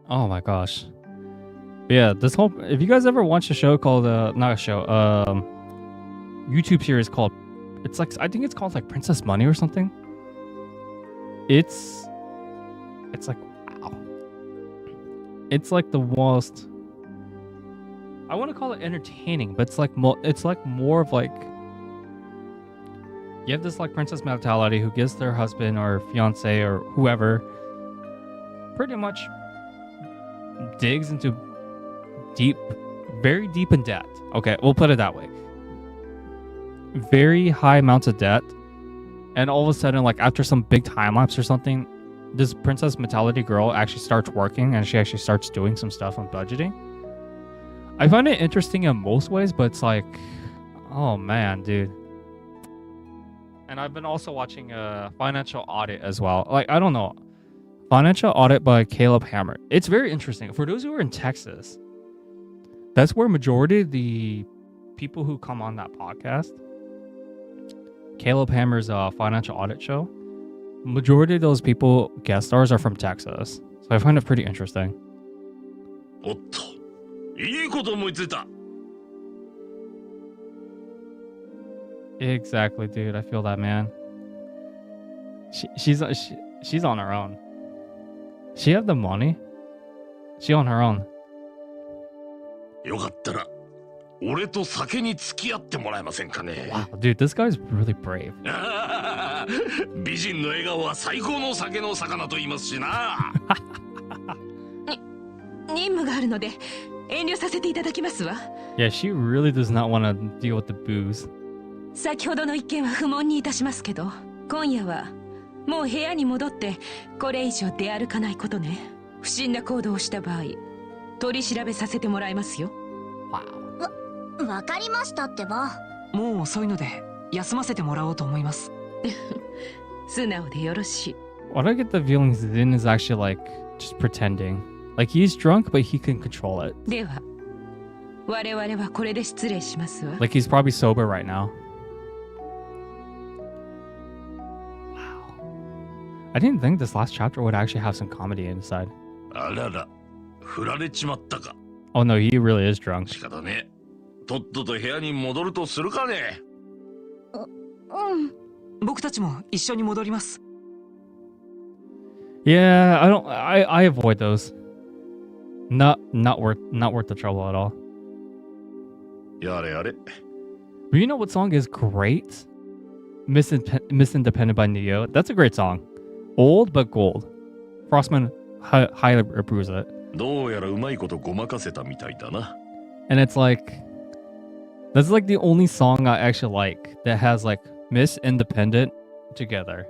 Oh my gosh. Yeah, this whole if you guys ever watched a show called not a show, YouTube series called I think it's called like Princess Money or something. It's like wow. It's like the most I want to call it entertaining, but it's like more of like you have this like princess mentality who gives their husband or fiance or whoever pretty much digs into very deep in debt. Okay, we'll put it that way. Very high amounts of debt. And all of a sudden, like after some big time lapse or something, this princess mentality girl actually starts working and she actually starts doing some stuff on budgeting. I find it interesting in most ways, but it's like, oh man, dude. And I've been also watching a Financial Audit as well. Like, I don't know. Financial Audit by Caleb Hammer. It's very interesting. For those who are in Texas, that's where majority of the people who come on that podcast, Caleb Hammer's Financial Audit show, majority of those people, guest stars, are from Texas. So I find it pretty interesting. おっと、いいこと思いついた。Exactly, dude. I feel that, man. She's on her own. She have the money. She on her own. よかったら、俺と酒に付き合ってもらえませんかね。Wow, dude, this guy's really brave. 美人の笑顔は最高の酒の魚と言いますしな。任務があるので遠慮させていただきますわ。Yeah, she really does not want to deal with the booze. 先ほどの一件は不問にいたしますけど、今夜はもう部屋に戻ってこれ以上出歩かないことね。不審な行動をした場合、取り調べさせてもらいますよ。わかりましたってば。もう遅いので休ませてもらおうと思います。素直でよろしい。What I get the feeling is Zin is actually like just pretending. Like he's drunk, but he can control it. では、我々はこれで失礼しますわ。Like he's probably sober right now. I didn't think this last chapter would actually have some comedy inside. あらら、振られちまったか。Oh no, he really is drunk. 仕方ね。とっとと部屋に戻るとするかね。僕たちも一緒に戻ります。Yeah, I avoid those. Not worth the trouble at all. やれやれ。 But you know what song is great? Miss Independent by Neo. That's a great song. Old but gold. Frostman highly approves it. どうやらうまいことごまかせたみたいだな。 And it's like, that's like the only song I actually like that has like Miss Independent together.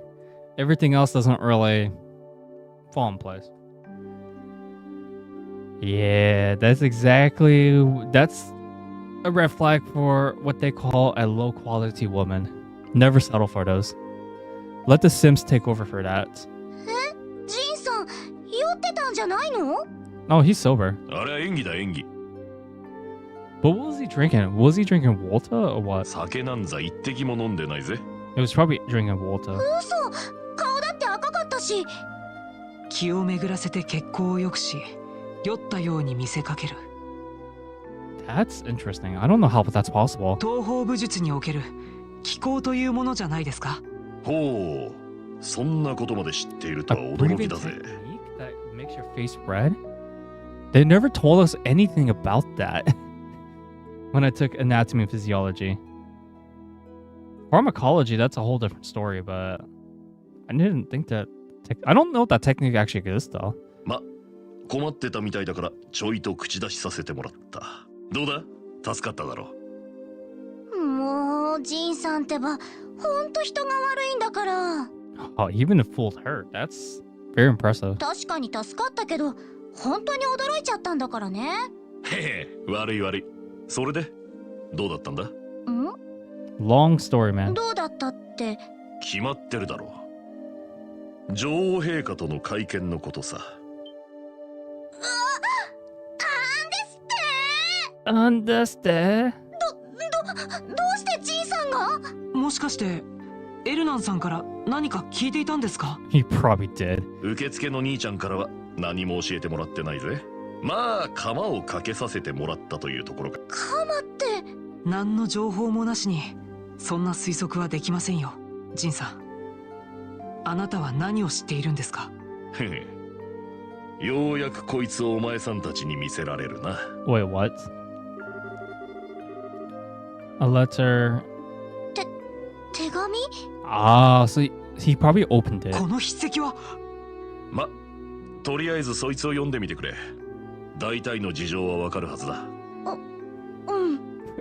Everything else doesn't really fall in place. Yeah, that's a red flag for what they call a low quality woman. Never settle for those. Let the Sims take over for that. ジンさん、酔ってたんじゃないの？ Oh, he's sober. あれは演技だ演技。 But what was he drinking? Was he drinking water or what? 酒なんざ一滴も飲んでないぜ。 It was probably drinking water. 嘘、顔だって赤かったし。気を巡らせて血行を良くし、酔ったように見せかける。 That's interesting. I don't know how that's possible. 東方武術における気功というものじゃないですか。ほう、そんなことまで知っていると A は驚 breathing きだぜ。 technique that makes your face red? They never told us anything about that when I took anatomy and physiology. Pharmacology, that's a whole different story, but I didn't think that... I don't know if that technique actually exists, though. ま、困ってたみたいだからちょいと口出しさせてもらった。どうだ？助かっただろう。もう、ジンさんってば、ほんと人が悪いんだから。Oh, even if fooled her. That's very impressive. 確かに助かったけど、本当に驚いちゃったんだからね。へへ、悪い悪い。それでどうだったんだ？ん？ Long story, man. どうだったって。決まってるだろう。女王陛下との会見のことさ。Understand? どうしてジンさんが？もしかしてエルナンさんから何か聞いていたんですか？ He probably did. 受付の兄ちゃんからは何も教えてもらってないぜ。まあ釜をかけさせてもらったというところか。鎌って。何の情報もなしにそんな推測はできませんよ、ジンさん。あなたは何を知っているんですか？へへ。ようやくこいつをお前さんたちに見せられるな。Wait, what? A letter. 手紙？ Ah, so he probably opened it. この筆跡は？ま、とりあえずそいつを読んでみてくれ。大体の事情はわかるはずだ。うん。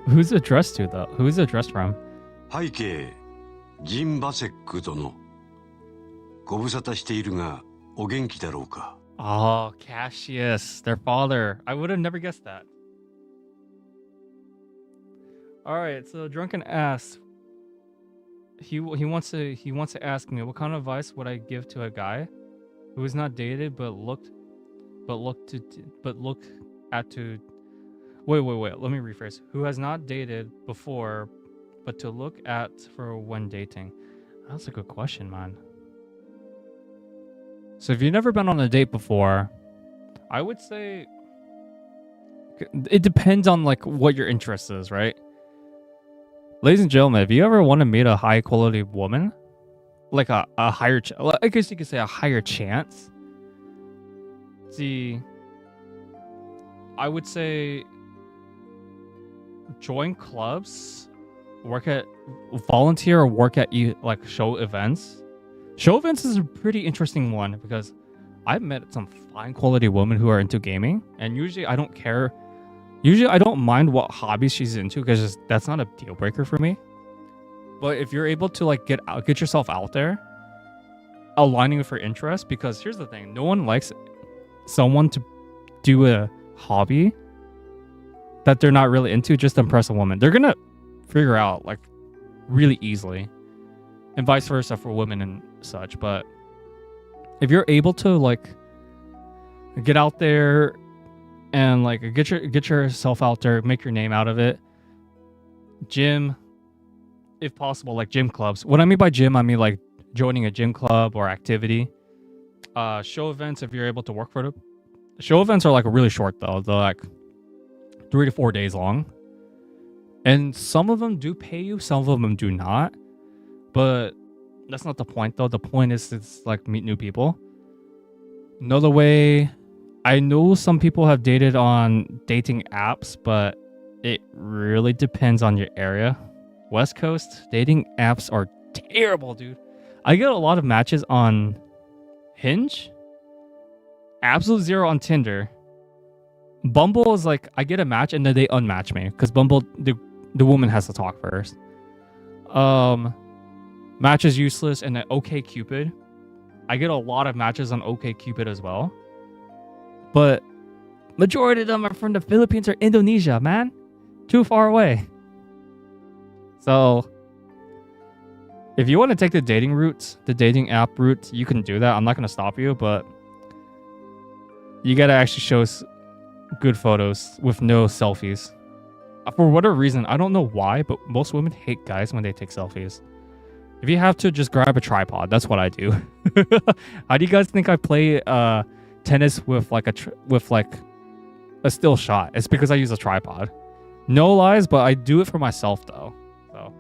Who's it addressed to, though? Who is it addressed from? 背景、ジン・バセック殿。ご無沙汰しているが、お元気だろうか。Oh, Cassius, their father. I would have never guessed that. All right, so drunken ass. He wants to ask me what kind of advice would I give to a guy who is not dated but look at to. Wait. Let me rephrase. Who has not dated before, but to look at for when dating. That's a good question, man. So if you've never been on a date before, I would say it depends on like what your interest is, right? Ladies and gentlemen, if you ever want to meet a high quality woman, like a higher, I guess you could say a higher chance. See, I would say join clubs, volunteer or work at like show events. Show events is a pretty interesting one because I've met some fine quality women who are into gaming, and usually I don't care. Usually I don't mind what hobbies she's into because that's not a deal breaker for me. But if you're able to like get yourself out there, aligning with her interest, because here's the thing, no one likes someone to do a hobby that they're not really into just to impress a woman. They're gonna figure out like really easily, and vice versa for women and such. But if you're able to like get out there and like get yourself out there, make your name out of it, gym, if possible, like gym clubs. What I mean by gym, I mean like joining a gym club or activity. Show events, if you're able to work for them. Show events are like really short though. They're like 3 to 4 days long, and some of them do pay you, some of them do not. But that's not the point though. The point is it's like meet new people. Another way, I know some people have dated on dating apps, but It really depends on your area. West Coast dating apps are terrible, dude. I get a lot of matches on Hinge, absolute zero on Tinder. Bumble is like I get a match and then they unmatch me because Bumble the woman has to talk first. Match is useless, and then OkCupid. I get a lot of matches on OkCupid as well, but majority of them are from the Philippines or Indonesia, man. Too far away. So if you want to take the dating route, the dating app route, you can do that. I'm not going to stop you, but you got to actually show us good photos with no selfies. For whatever reason, I don't know why, but most women hate guys when they take selfies. If you have to, just grab a tripod. That's what I do. How do you guys think I play tennis with like a still shot? It's because I use a tripod. No lies, but I do it for myself though. So,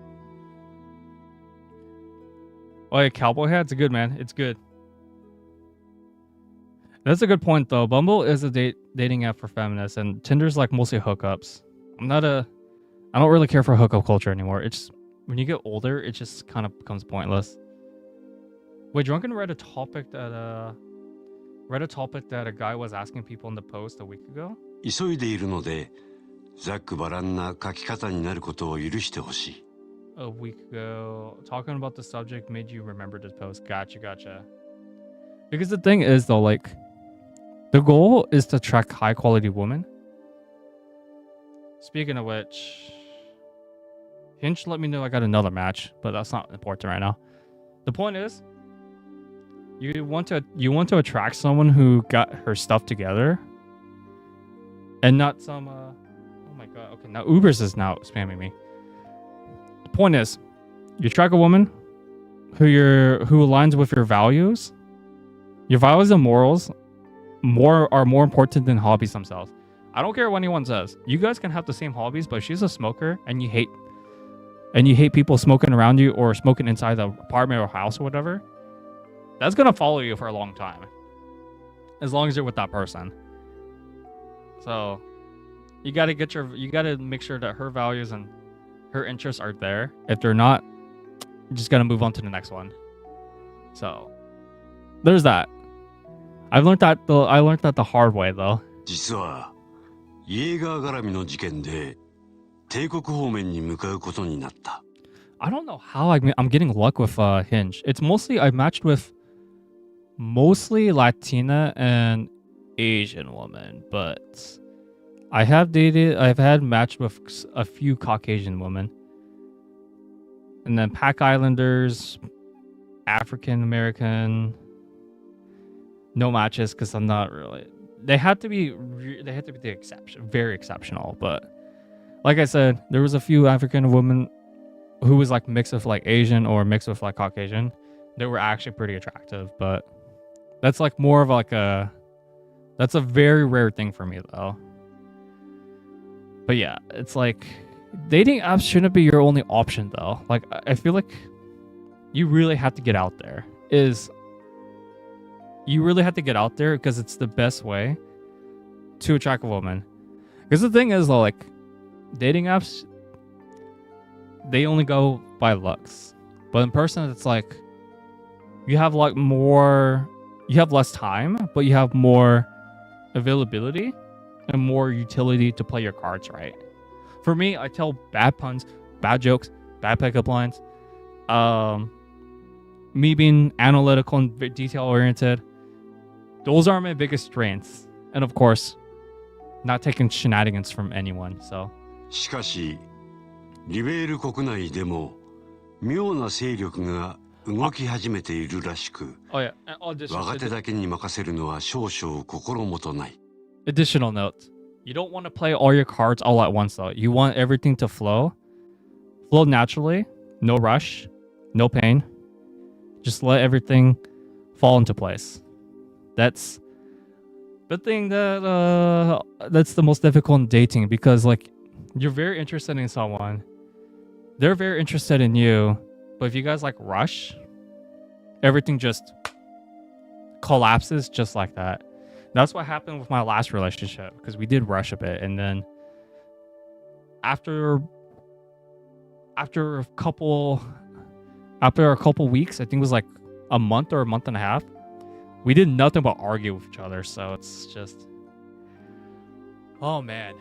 oh yeah, cowboy hat. It's good, man. It's good. That's a good point though. Bumble is a dating app for feminists, and Tinder's like mostly hookups. I don't really care for hookup culture anymore. It's when you get older, it just kind of becomes pointless. Wait, Drunken read a topic that a guy was asking people in the post a week ago. 急いでいるので、ざっくばらんな書き方になることを許してほしい。A week ago, talking about the subject made you remember this post. Gotcha. Because the thing is though, like, the goal is to attract high quality women. Speaking of which, Hinge let me know I got another match, but that's not important right now. The point is, you want to attract someone who got her stuff together, and not some. Oh my god. Okay, now Ubers is now spamming me. The point is, you attract a woman who aligns with your values. Your values and morals are more important than hobbies themselves. I don't care what anyone says. You guys can have the same hobbies, but if she's a smoker and you hate people smoking around you or smoking inside the apartment or house or whatever, that's gonna follow you for a long time. As long as you're with that person. So you gotta make sure that her values and her interests are there. If they're not, you just gotta move on to the next one. So there's that. I learned that the hard way though. 実はイエーガー絡みの事件で帝国方面に向かうことになった。I don't know how I'm getting luck with Hinge. It's mostly I've matched with mostly Latina and Asian women, but I've had matched with a few Caucasian women. And then Pac Islanders, African American, no matches because I'm not really. They had to be the exception, very exceptional. But like I said, there was a few African women who was like mixed with like Asian or mixed with like Caucasian. They were actually pretty attractive, but that's like more of like that's a very rare thing for me though. But yeah, it's like dating apps shouldn't be your only option though. Like I feel like you really have to get out there. You really have to get out there because it's the best way to attract a woman. Because the thing is though, like dating apps, they only go by looks. But in person, it's like you have less time, but you have more availability and more utility to play your cards right. For me, I tell bad puns, bad jokes, bad pickup lines. Me being analytical and detail oriented. Those are my biggest strengths. And of course, not taking shenanigans from anyone. So. しかし、リベール国内でも妙な勢力が動き始めているらしく、若手だけに任せるのは少々心もとない。Additional note. You don't want to play all your cards all at once though. You want everything to flow naturally, no rush, no pain. Just let everything fall into place. That's the thing that's the most difficult in dating because like you're very interested in someone, they're very interested in you, but if you guys like rush, everything just collapses just like that. That's what happened with my last relationship because we did rush a bit, and then after a couple weeks, I think it was like a month or a month and a half, we did nothing but argue with each other. So it's just, oh man,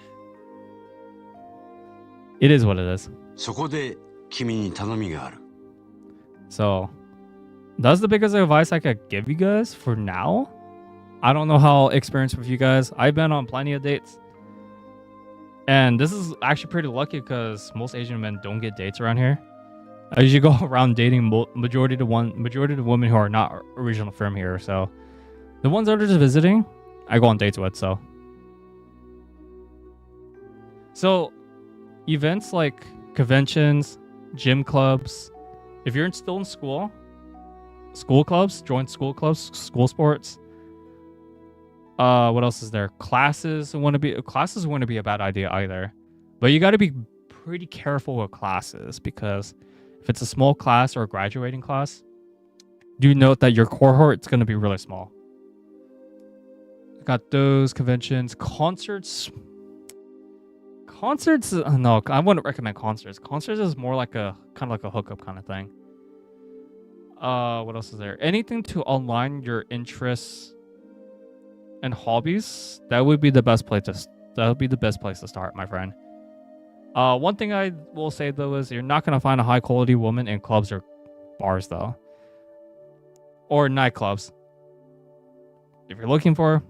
it is what it is. そこで君に頼みがある。 So that's the biggest advice I could give you guys for now. I don't know how experienced with you guys. I've been on plenty of dates. And this is actually pretty lucky because most Asian men don't get dates around here. I usually go around dating majority of the women who are not original from here. So the ones that are just visiting, I go on dates with. So events like conventions, gym clubs. If you're still in school clubs, join school clubs, school sports. What else is there? Classes wouldn't be a bad idea either. But you got to be pretty careful with classes because if it's a small class or a graduating class, do note that your cohort is going to be really small. Got those conventions, concerts. No, I wouldn't recommend concerts. Concerts is more like a kind of like a hookup kind of thing. What else is there? Anything to align your interests and hobbies, that would be the best place to start, my friend. One thing I will say though is you're not gonna find a high quality woman in clubs or bars though, or nightclubs. If you're looking for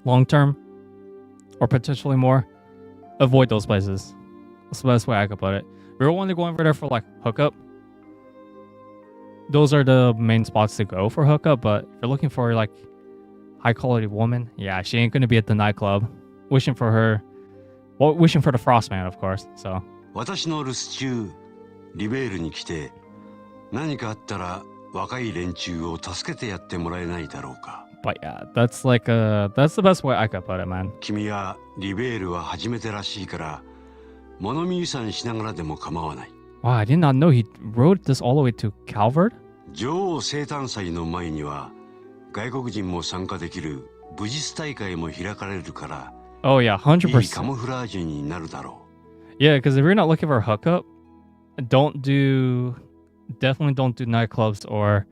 long term or potentially more, avoid those places. That's the best way I could put it. If you're only going over there for like hookup, those are the main spots to go for hookup. But if you're looking for like high quality woman, yeah, she ain't gonna be at the nightclub wishing for the frost man, of course. So 私の留守中リベールに来て何かあったら若い連中を助けてやってもらえないだろうか。 But yeah, that's the best way I could put it, man. 君はリベールは初めてらしいから物見遊山しながらでも構わない。 Wow, I did not know he rode this all the way to Calvert. 女王生誕祭の前には外国人も参加できる武術大会も開かれるから。 Oh yeah, 100%. いいカモフラージュになるだろう。 Yeah, because if you're not looking for a hookup, definitely don't do nightclubs or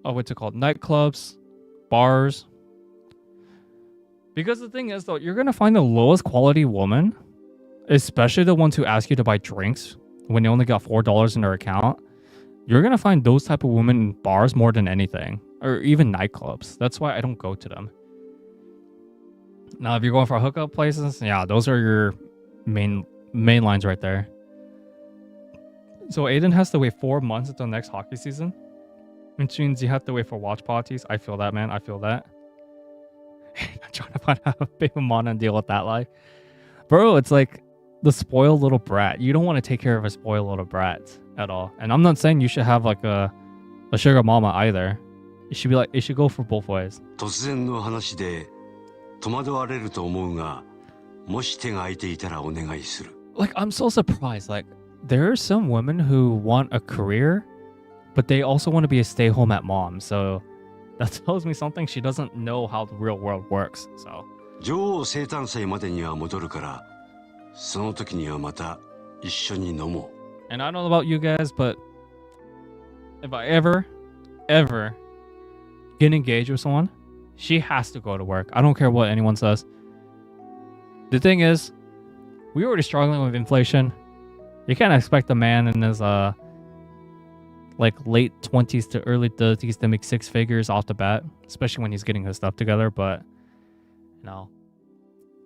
what's it called? Nightclubs, bars. Because the thing is though, you're gonna find the lowest quality woman, especially the ones who ask you to buy drinks when they only got $4 in their account. You're gonna find those type of women in bars more than anything, or even nightclubs. That's why I don't go to them. Now, if you're going for hookup places, yeah, those are your main lines right there. So Aiden has to wait 4 months until next hockey season, which means you have to wait for watch parties. I feel that, man. I feel that. I'm trying to find out a big mom and deal with that life, bro. It's like the spoiled little brat. You don't want to take care of a spoiled little brat at all. And I'm not saying you should have like a sugar mama either. It should go for both ways. 突然の話で戸惑われると思うが、もし手が空いていたらお願いする。 Like, I'm so surprised. Like, there are some women who want a career, but they also want to be a stay-home at mom. So that tells me something. She doesn't know how the real world works. So 女王生誕祭までには戻るから、その時にはまた一緒に飲もう。 And I don't know about you guys, but if I ever get engaged with someone, she has to go to work. I don't care what anyone says. The thing is, we're already struggling with inflation. You can't expect a man in his like late 20s to early 30s to make 6 figures off the bat, especially when he's getting his stuff together. But no,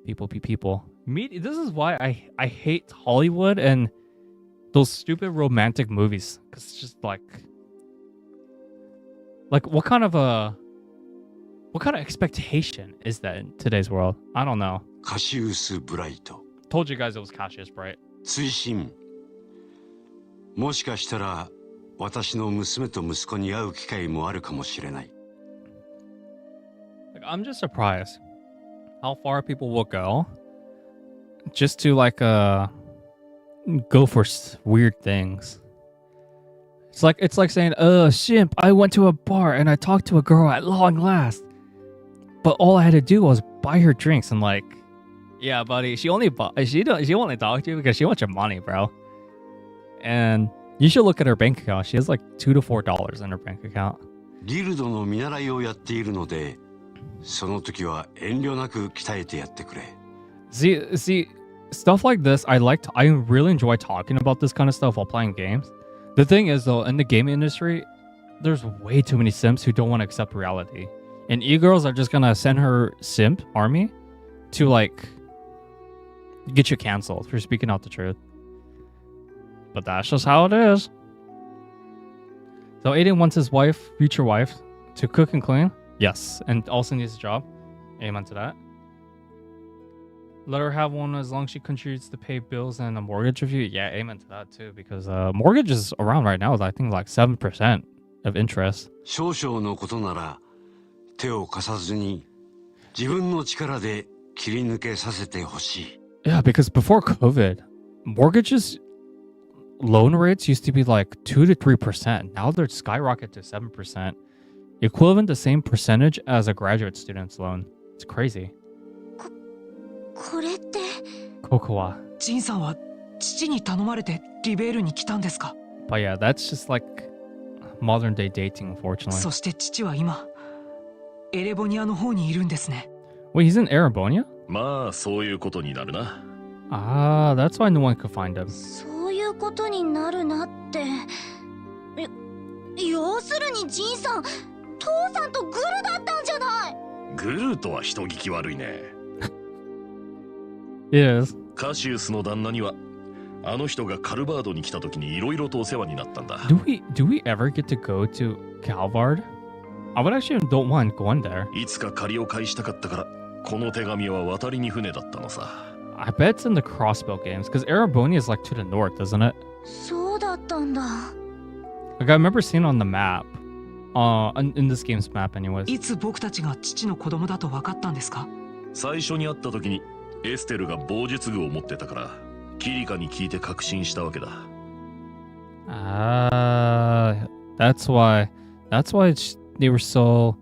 people be people. This is why I hate Hollywood and those stupid romantic movies, because it's just like what kind of expectation is that in today's world? I don't know. カシウス・ブライト。 Told you guys it was Cassius Bright. 追伸。もしかしたら私の娘と息子に会う機会もあるかもしれない。 Like, I'm just surprised how far people will go just to go for weird things. It's like saying, simp, I went to a bar and I talked to a girl at long last. But all I had to do was buy her drinks and Yeah, buddy. She only talked to you because she wants your money, bro. And you should look at her bank account. She has like $2 to $4 in her bank account. ギルドの見習いをやっているので、その時は遠慮なく鍛えてやってくれ。See, stuff like this, I really enjoy talking about this kind of stuff while playing games. The thing is, though, in the game industry, there's way too many simps who don't want to accept reality. And e-girls are just gonna send her simp army to, like, get you canceled for speaking out the truth. But that's just how it is. So Aiden wants his future wife, to cook and clean. Yes, and also needs a job. Amen to that. Let her have one as long as she contributes to pay bills and a mortgage review. Yeah, amen to that too, because mortgage is around right now, I think like 7% of interest. 少々のことなら手を貸さずに自分の力で切り抜けさせてほしい。Yeah, because before COVID, mortgages loan rates used to be like 2 to 3%. Now they're skyrocketed to 7%, equivalent to the same percentage as a graduate student's loan. It's crazy. これって。ここは。ジンさんは父に頼まれてリベールに来たんですか？ But yeah, that's just like modern day dating, unfortunately. そして父は今エレボニアの方にいるんですね。Wait, he's in Erebonia? まあそういうことになるな。Ah, that's why no one could find him. そういうことになるなって。要するにジンさん、父さんとグルだったんじゃない。グルとは人聞き悪いね。Yes. カシウスの旦那にはあの人がカルバードに来た時にいろいろとお世話になったんだ。Do we ever get to go to Calvard? I would actually don't mind going there. いつか借りを返したかったからこの手紙は渡りに船だったのさ。I bet it's in the crossbow games because Erebonia is like to the north, isn't it? そうだったんだ。Like I remember seeing on the map, in this game's map, anyways. いつ僕たちが父の子供だと分かったんですか？最初に会った時にエステルが棒術具を持ってたからキリカに聞いて確信したわけだ。That's why they were so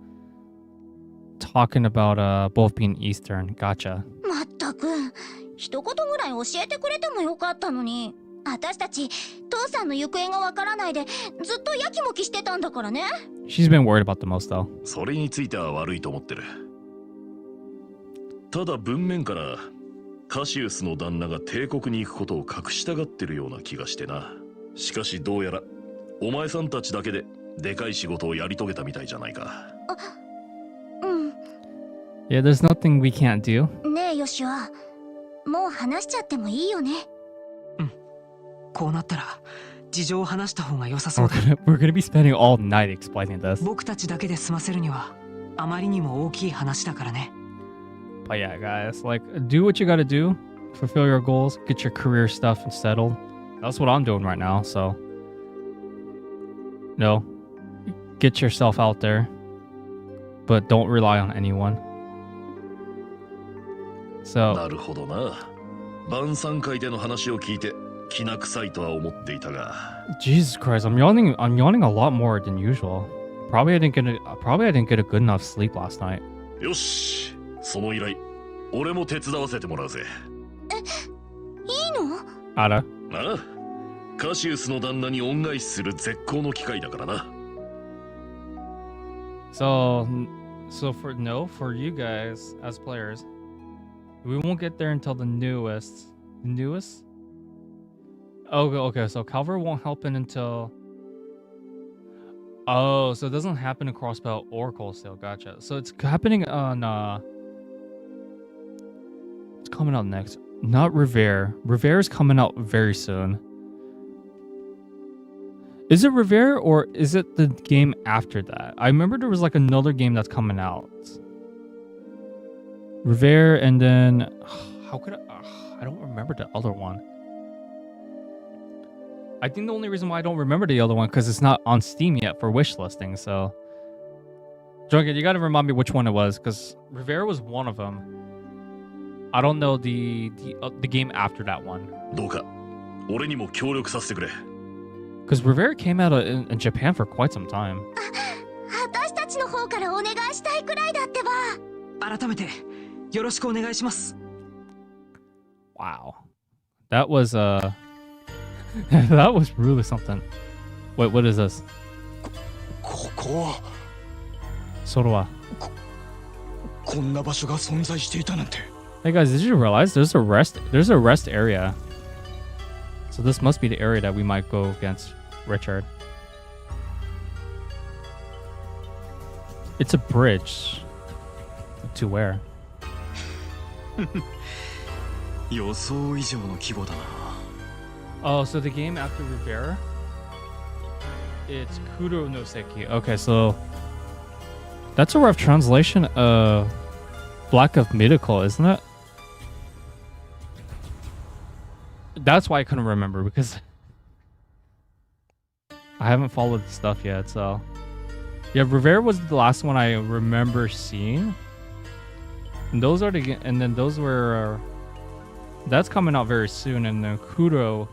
talking about both being Eastern. Gotcha. まったく一言ぐらい教えてくれてもよかったのに。私たち父さんの行方がわからないでずっとやきもきしてたんだからね。She's been worried about the most though. それについては悪いと思ってる。ただ文面からカシウスの旦那が帝国に行くことを隠したがってるような気がしてな。しかしどうやらお前さんたちだけででかい仕事をやり遂げたみたいじゃないか。うん。Yeah, there's nothing we can't do. ねえヨシュア、もう話しちゃってもいいよね。うん。こうなったら事情を話した方が良さそうだ。We're gonna be spending all night explaining this. 僕たちだけで済ませるにはあまりにも大きい話だからね。But yeah, guys, like, do what you gotta do, fulfill your goals, get your career stuff settled. That's what I'm doing right now, so. No, get yourself out there, but don't rely on anyone. So. なるほどな。晩餐会での話を聞いてきな臭いとは思っていたが。Jesus Christ, I'm yawning a lot more than usual. Probably I didn't get a good enough sleep last night. よし。その依頼、俺も手伝わせてもらうぜ。いいの？あら。ああ、カシウスの旦那に恩返しする絶好の機会だからな。So for you guys as players, we won't get there until the newest. Okay, so Calvary won't happen until. Oh, so it doesn't happen in Crossbow or Coldsteel. Gotcha. So it's happening on it's coming out next. Not Revere. Revere is coming out very soon. Is it Revere or is it the game after that? I remember there was like another game that's coming out. Revere and then how could I don't remember the other one. I think the only reason why I don't remember the other one because it's not on Steam yet for wish listing. So, Drunken, you gotta remind me which one it was because Rivera was one of them. I don't know the game after that one. どうか俺にも協力させてくれ。Because Rivera came out in Japan for quite some time. 私たちの方からお願いしたいくらいだってば。改めてよろしくお願いします。Wow. That was that was really something. Wait, what is this? ここはそれはこんな場所が存在していたなんて。 Hey guys, did you realize there's a rest area? So this must be the area that we might go against Richard. It's a bridge. To where? 予想以上の規模だな。 Oh, so the game after Rivera? It's Kuro no Seki. Okay, so that's a rough translation of Black of Mythical, isn't it? That's why I couldn't remember, because I haven't followed the stuff yet, so... Yeah, Rivera was the last one I remember seeing. And those are the... And then those were... that's coming out very soon, and then Kuro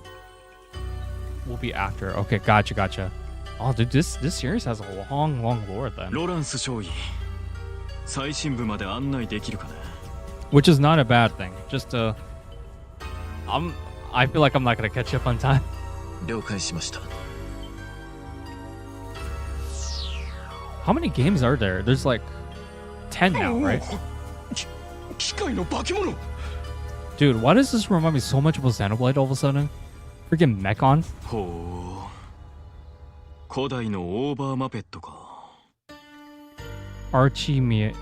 will be after. Okay, gotcha. Oh, dude, this series has a long lore then. ロランス少尉、最新部まで案内できるかね。 Which is not a bad thing. Just I feel like I'm not gonna catch up on time. 了解しました。 How many games are there? There's like 10 now, right? 機械の化け物。 Dude, why does this remind me so much of Xenoblade all of a sudden? Freaking Mechons? ほう。古代のオーバーマペットか。 Archai?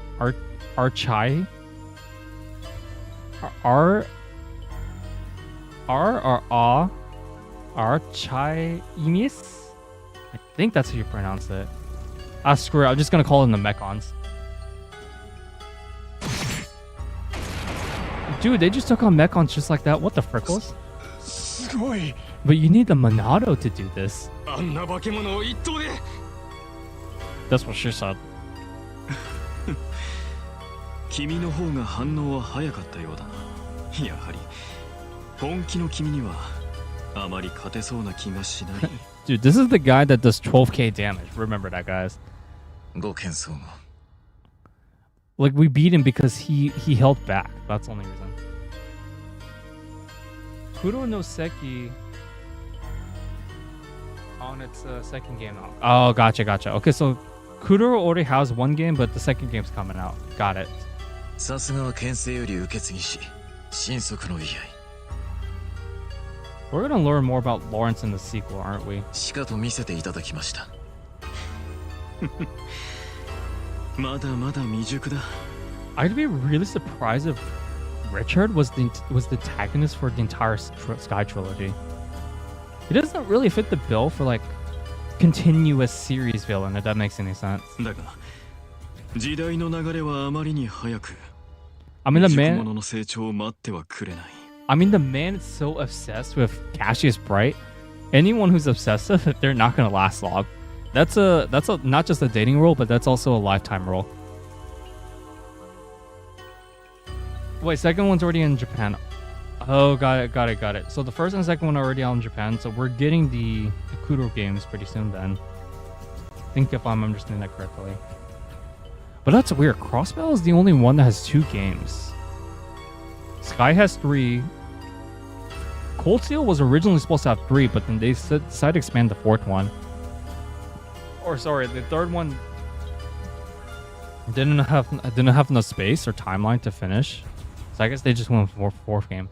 Archaimis? I think that's how you pronounce it. Ah, screw it. I'm just gonna call them the Mechons. Dude, they just took on Mechons just like that. What the frickles? すごい。 But you need the Monado to do this. あんな化け物を一頭で。 That's what she said. 君の方が反応は早かったようだな。やはり本気の君にはあまり勝てそうな気がしない。Dude, this is the guy that does 12k damage. Remember that, guys. ご謙遜を。 Like, we beat him because he held back. That's the only reason. Kuro no Seki on its second game out. Oh, gotcha. Okay, so Kuro already has one game, but the second game's coming out. Got it. さすがは牽制より受け継ぎし、神速の居合。 We're gonna learn more about Lawrence in the sequel, aren't we? しかと見せていただきました。まだまだ未熟だ。 I'd be really surprised if Richard was the antagonist for the entire Sky trilogy. He doesn't really fit the bill for like continuous series villain, if that makes any sense. だが、時代の流れはあまりに早く。 I mean, the 未熟者の成長を待ってはくれない。 I mean, the man is so obsessed with Cassius Bright. Anyone who's obsessive, they're not gonna last long. That's not just a dating rule, but that's also a lifetime rule. Wait, second one's already in Japan. Oh, got it. So the first and second one are already out in Japan. So we're getting the Kuro games pretty soon then. I think if I'm understanding that correctly. But that's weird. Crossbell is the only one that has 2 games. Sky has 3. Cold Steel was originally supposed to have 3, but then they decided to expand the 4th one. Or sorry, the 3rd one didn't have enough space or timeline to finish. So I guess they just went for 4th game.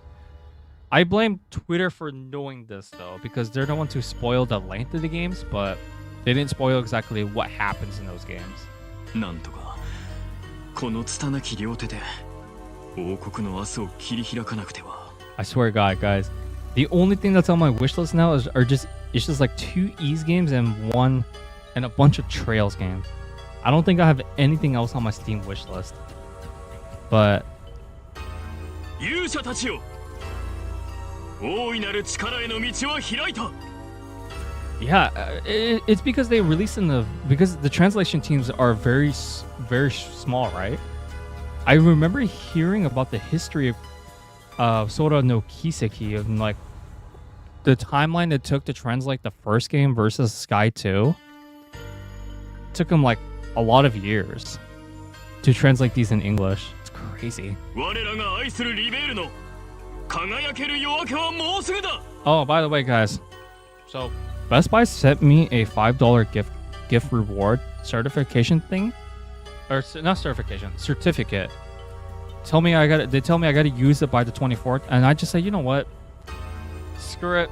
I blame Twitter for knowing this though, because they're the ones who spoiled the length of the games, but they didn't spoil exactly what happens in those games. なんとかこの拙き両手で王国の明日を切り開かなくては。 I swear to God, guys, the only thing that's on my wish list now is it's just like 2 Ease games and a bunch of Trails games. I don't think I have anything else on my Steam wish list. But 勇者たちよ、大いなる力への道は開いた。 yeah, it's because they released because the translation teams are very small, right? I remember hearing about the history of Sora no Kiseki and like the timeline it took to translate the first game versus Sky 2. It took them like a lot of years to translate these in English. It's crazy. 我らが愛するリベールの Oh, by the way, guys. So, Best Buy sent me a $5 gift reward certification thing. Or not certification, certificate. They tell me I got to use it by the 24th, and I just say, you know what? Screw it.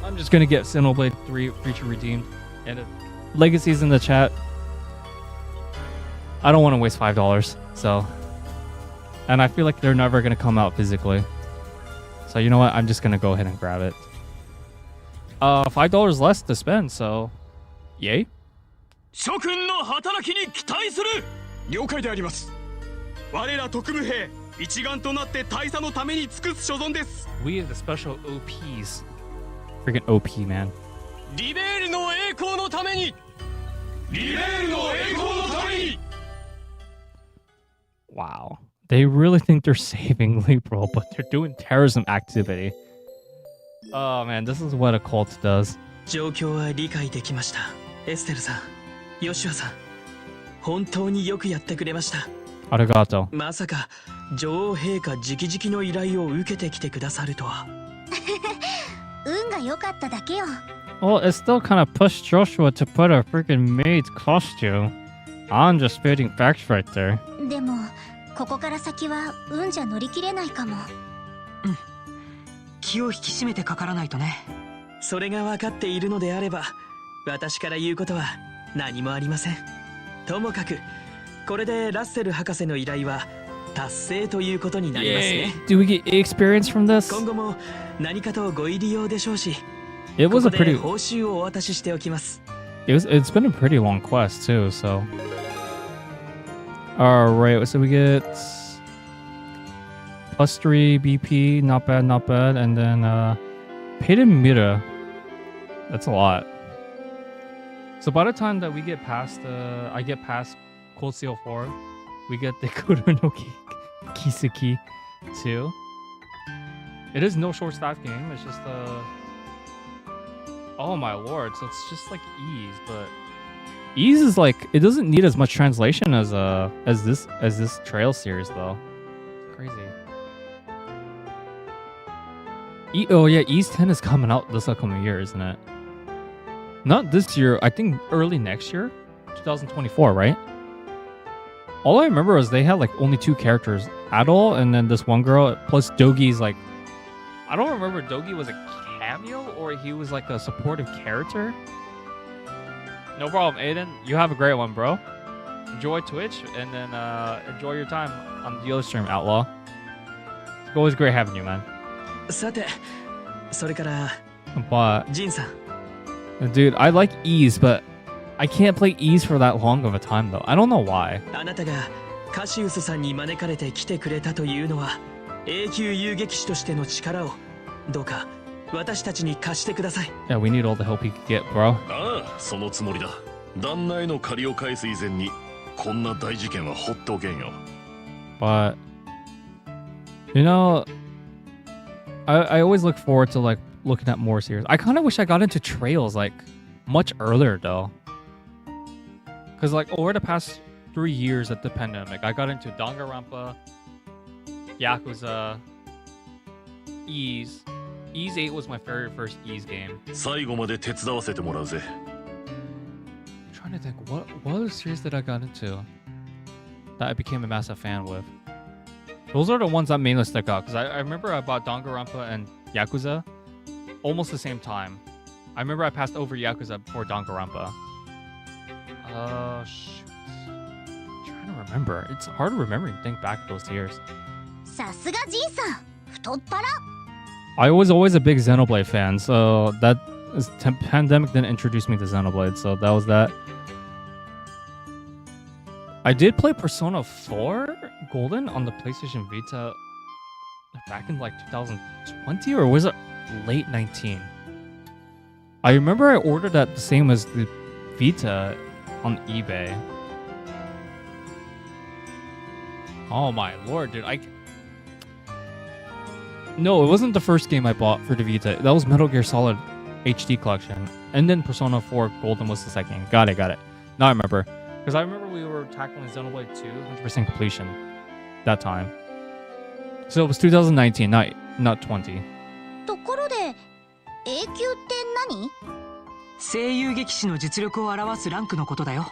I'm just gonna get Xenoblade 3 Future Redeemed, and Legacy's in the chat. I don't want to waste $5, so, and I feel like they're never gonna come out physically. So you know what? I'm just gonna go ahead and grab it. $5 less to spend, so, yay. 諸君の働きに期待する。了解であります。我ら特務兵一丸となって大佐のために尽くす所存です。We are the special OPs. Freaking OP, man. リベールの栄光のために。リベールの栄光のために。Wow. They really think they're saving Libro, but they're doing terrorism activity. Oh man, this is what a cult does. 状況は理解できました。エステルさん、ヨシュアさん、本当によくやってくれました。ありがとう。まさか女王陛下直々の依頼を受けてきてくださるとは。運が良かっただけよ。Well, it still kind of pushed Joshua to put a freaking maid's costume. I'm just spitting facts right there. でも、ここから先は運じゃ乗り切れないかも。うん。気を引き締めてかからないとね。それが分かっているのであれば、私から言うことは何もありません。ともかく、これでラッセル博士の依頼は達成ということになりますね。Do we get experience from this? 今後も何かとご入り用でしょうし、It was a pretty... 報酬をお渡ししておきます。It's been a pretty long quest too, so... Alright, so we get... +3 BP, not bad, not bad. And then, Payden Mira. That's a lot. So by the time that we get past, I get past Cold Steel 4, we get the Kuronoki Kisuki 2. It is no short staff game, it's just oh my lord, so it's just like Ease, but Ease is like, it doesn't need as much translation as this Trail series though. It's crazy. Oh yeah, Ease 10 is coming out this upcoming year, isn't it? Not this year, I think early next year, 2024, right? All I remember is they had like only 2 characters, Adol and then this one girl, plus Dogi's like, I don't remember Dogi was a cameo or he was like a supportive character. No problem, Aiden. You have a great one, bro. Enjoy Twitch and then enjoy your time on the other stream, Outlaw. It's always great having you, man. さて、それから、 But, ジンさん。 dude, I like Ease, but I can't play Ease for that long of a time though. I don't know why. あなたがカシウスさんに招かれて来てくれたというのは永久遊撃士としての力をどうか私たちに貸してください。Yeah, we need all the help we can get, bro. ああ、そのつもりだ。旦那への借りを返す以前にこんな大事件は放っておけんよ。But you know, I always look forward to like looking at more series. I kind of wish I got into Trails like much earlier though. Cause like over the past 3 years of the pandemic, I got into Danganronpa, Yakuza, Ease. Ease 8 was my very first Ease game. 最後まで手伝わせてもらうぜ。I'm trying to think what other series that I got into that I became a massive fan with. Those are the ones that mainly stuck out because I remember I bought Danganronpa and Yakuza almost the same time. I remember I passed over Yakuza before Danganronpa. Shoot. I'm trying to remember. It's hard to remember and think back those years. さすがジンさん、太っ腹。 I was always a big Xenoblade fan, so that pandemic didn't introduce me to Xenoblade, so that was that. I did play Persona 4 Golden on the PlayStation Vita back in like 2020, or was it late 19? I remember I ordered that the same as the Vita on eBay. Oh my lord, dude, No, it wasn't the first game I bought for the Vita. That was Metal Gear Solid HD Collection. And then Persona 4 Golden was the second. Got it. Now I remember. Because I remember we were tackling Xenoblade 2, 100% completion that time. So it was 2019, not 20. ところでA級って何？声優劇士の実力を表すランクのことだよ。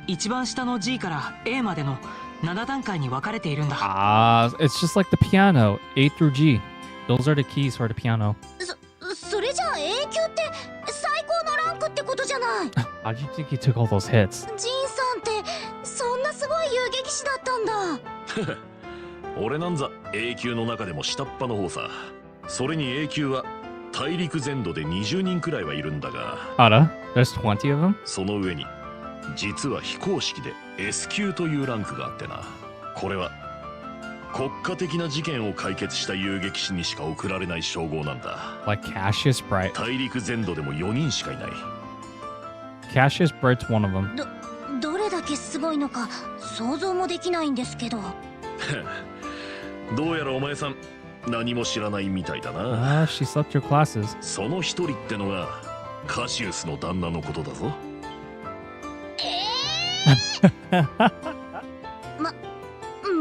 一番下の G から A までの7段階に分かれているんだ。It's just like the piano, A through G. Those are the keys for the piano. それじゃあ A 級って最高のランクってことじゃない。How do you think he took all those hits? ジンさんってそんなすごい遊撃士だったんだ。俺なんざ A 級の中でも下っ端の方さ。それに A 級は大陸全土で20人くらいはいるんだが。There's 20 of them? その上に実は非公式で S 級というランクがあってな。これは国家的な事件を解決した遊撃士にしか贈られない称号なんだ。Like Cassius Bright. 大陸全土でも4人しかいない。Cassius Bright's one of them. どれだけすごいのか想像もできないんですけど。どうやらお前さん何も知らないみたいだな。She slept your classes. その一人ってのがカシウスの旦那のことだぞ。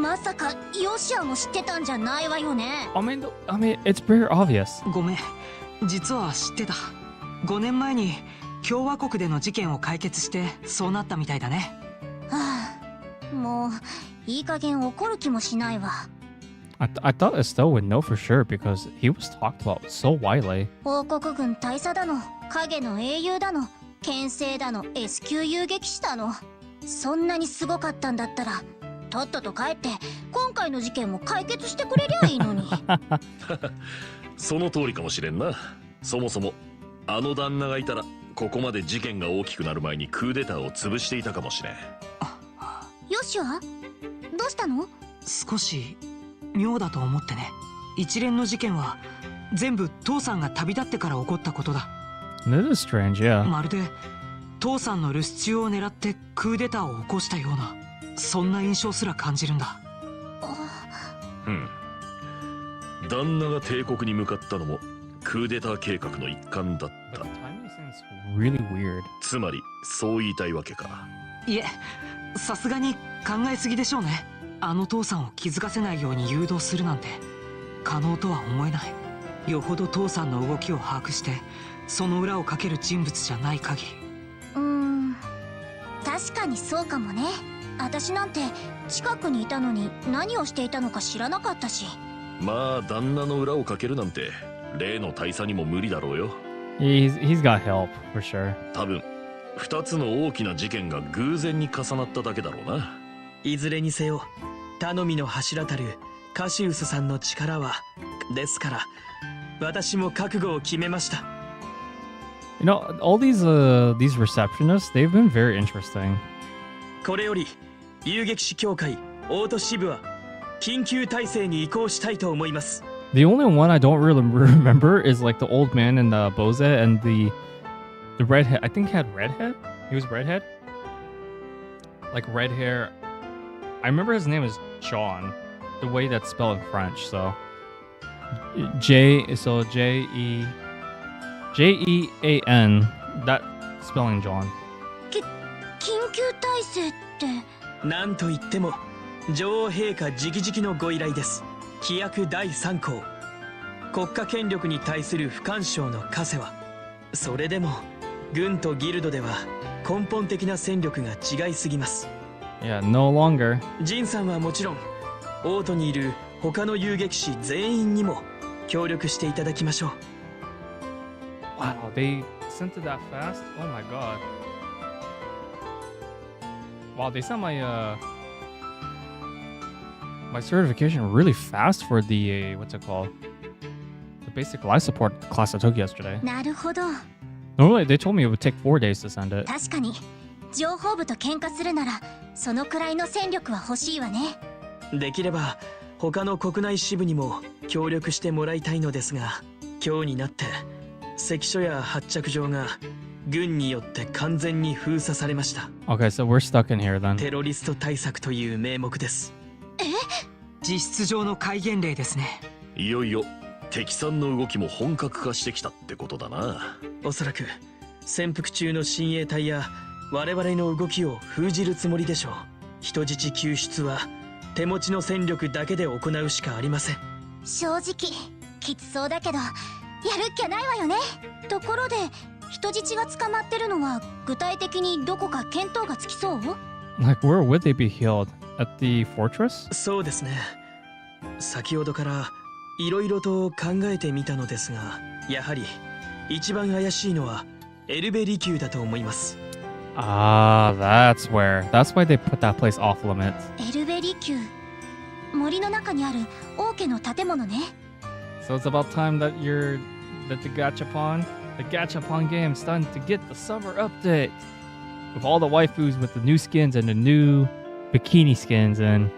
まさかヨシアも知ってたんじゃないわよね。I mean, it's very obvious. ごめん、実は知ってた。5年前に共和国での事件を解決してそうなったみたいだね。はあ、もういい加減怒る気もしないわ。I thought Estelle would know for sure because he was talked about so widely. 王国軍大佐だの、影の英雄だの、剣聖だの、S 級遊撃士だの。そんなにすごかったんだったらとっとと帰って今回の事件も解決してくれりゃいいのに。その通りかもしれんな。そもそもあの旦那がいたらここまで事件が大きくなる前にクーデターを潰していたかもしれん。ヨシはどうしたの？少し妙だと思ってね。一連の事件は全部父さんが旅立ってから起こったことだ。That is strange, yeah. まるで父さんの留守中を狙ってクーデターを起こしたような、そんな印象すら感じるんだ。旦那が帝国に向かったのもクーデター計画の一環だった。Really weird. つまりそう言いたいわけか。いえ、さすがに考えすぎでしょうね。あの父さんを気づかせないように誘導するなんて可能とは思えない。よほど父さんの動きを把握してその裏をかける人物じゃない限り。確かにそうかもね。私なんて近くにいたのに何をしていたのか知らなかったし。まあ旦那の裏をかけるなんて例の大佐にも無理だろうよ。He's got help for sure. 多分2つの大きな事件が偶然に重なっただけだろうな。いずれにせよ頼みの柱たるカシウスさんの力はですから、私も覚悟を決めました。You know, all these receptionists, they've been very interesting. これより遊撃士協会オート支部は緊急体制に移行したいと思います。The only one I don't really remember is like the old man in the Bose and the redhead. I think he had redhead. He was redhead. Like red hair. I remember his name is John. The way that's spelled in French. So Jean. That spelling John. 緊急体制って。なんといっても女王陛下直々のご依頼です。規約第3項、国家権力に対する不干渉の課せは。それでも軍とギルドでは根本的な戦力が違いすぎます。Yeah, no longer. ジンさんはもちろんオートにいる他の遊撃士全員にも協力していただきましょう。Wow, they sent it that fast? Oh my god. Wow, they sent my certification really fast for the what's it called? The basic life support class I took yesterday. なるほど。Normally they told me it would take 4 days to send it. 確かに情報部と喧嘩するならそのくらいの戦力は欲しいわね。できれば他の国内支部にも協力してもらいたいのですが、今日になって関所や発着場が軍によって完全に封鎖されました。Okay, so we're stuck in here then. テロリスト対策という名目です。実質上の戒厳令ですね。いよいよ敵さんの動きも本格化してきたってことだな。おそらく潜伏中の親衛隊や我々の動きを封じるつもりでしょう。人質救出は手持ちの戦力だけで行うしかありません。正直きつそうだけどやるっきゃないわよね。ところで人質が捕まってるのは具体的にどこか見当がつきそう？ Like, where would they be held? At the fortress? そうですね。先ほどからいろいろと考えてみたのですが、やはり一番怪しいのはエルベリ宮だと思います。Ah, that's why they put that place off limits. エルベリ宮、森の中にある王家の建物ね。So it's about time that the gachapon game is starting to get the summer update. With all the waifus with the new skins and the new bikini skins and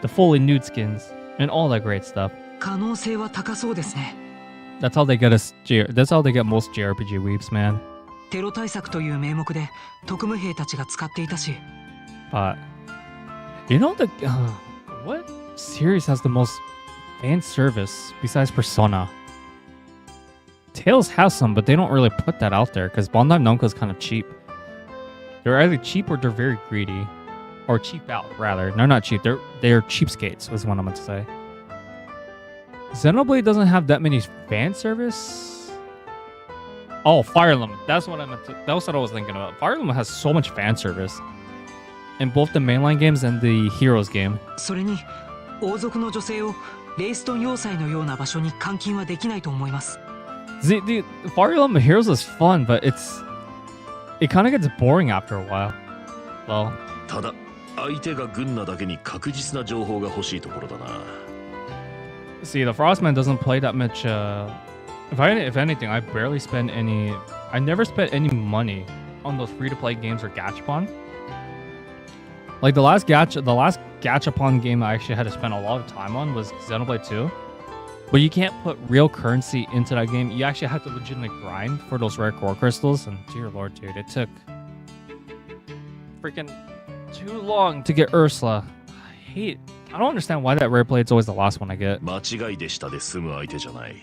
the fully nude skins and all that great stuff. 可能性は高そうですね。That's how they get most JRPG weeps, man. テロ対策という名目で特務兵たちが使っていたし。But you know what series has the most fan service besides Persona? Tales has some, but they don't really put that out there because Bandai Namco is kind of cheap. They're either cheap or they're very greedy, or cheap out rather. They're not cheap. They're cheapskates. Was what I meant to say. Xenoblade doesn't have that many fan service. Oh, Fire Emblem. That's what I meant to. That was what I was thinking about. Fire Emblem has so much fan service in both the mainline games and the Heroes game. それに王族の女性をレイストン要塞のような場所に監禁はできないと思います。The Fire Emblem Heroes is fun, but it kind of gets boring after a while. Well, ただ相手が軍なだけに確実な情報が欲しいところだな。see, the Frostman doesn't play that much. If anything, I barely spend any. I never spent any money on those free-to-play games or gachapon. Like the last gachapon game I actually had to spend a lot of time on was Xenoblade 2. But you can't put real currency into that game. You actually have to legitimately grind for those rare core crystals. And dear lord, dude, it took freaking too long to get Ursula. I don't understand why that rare blade's always the last one I get. 間違いでしたで済む相手じゃない。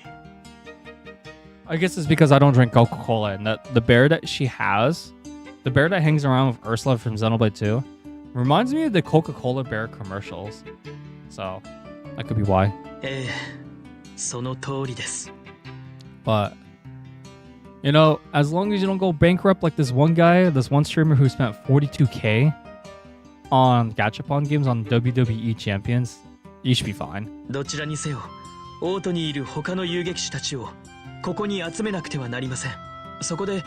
I guess it's because I don't drink Coca-Cola and that the bear that hangs around with Ursula from Xenoblade 2 reminds me of the Coca-Cola bear commercials. So, that could be why. その通りです。 But, you know, as long as you don't go bankrupt like this one streamer who spent 42k on gachapon games on WWE Champions, you should be fine. どちらにせよ、オートにいる他の遊撃手たちをここに集めなくてはなりません。そこで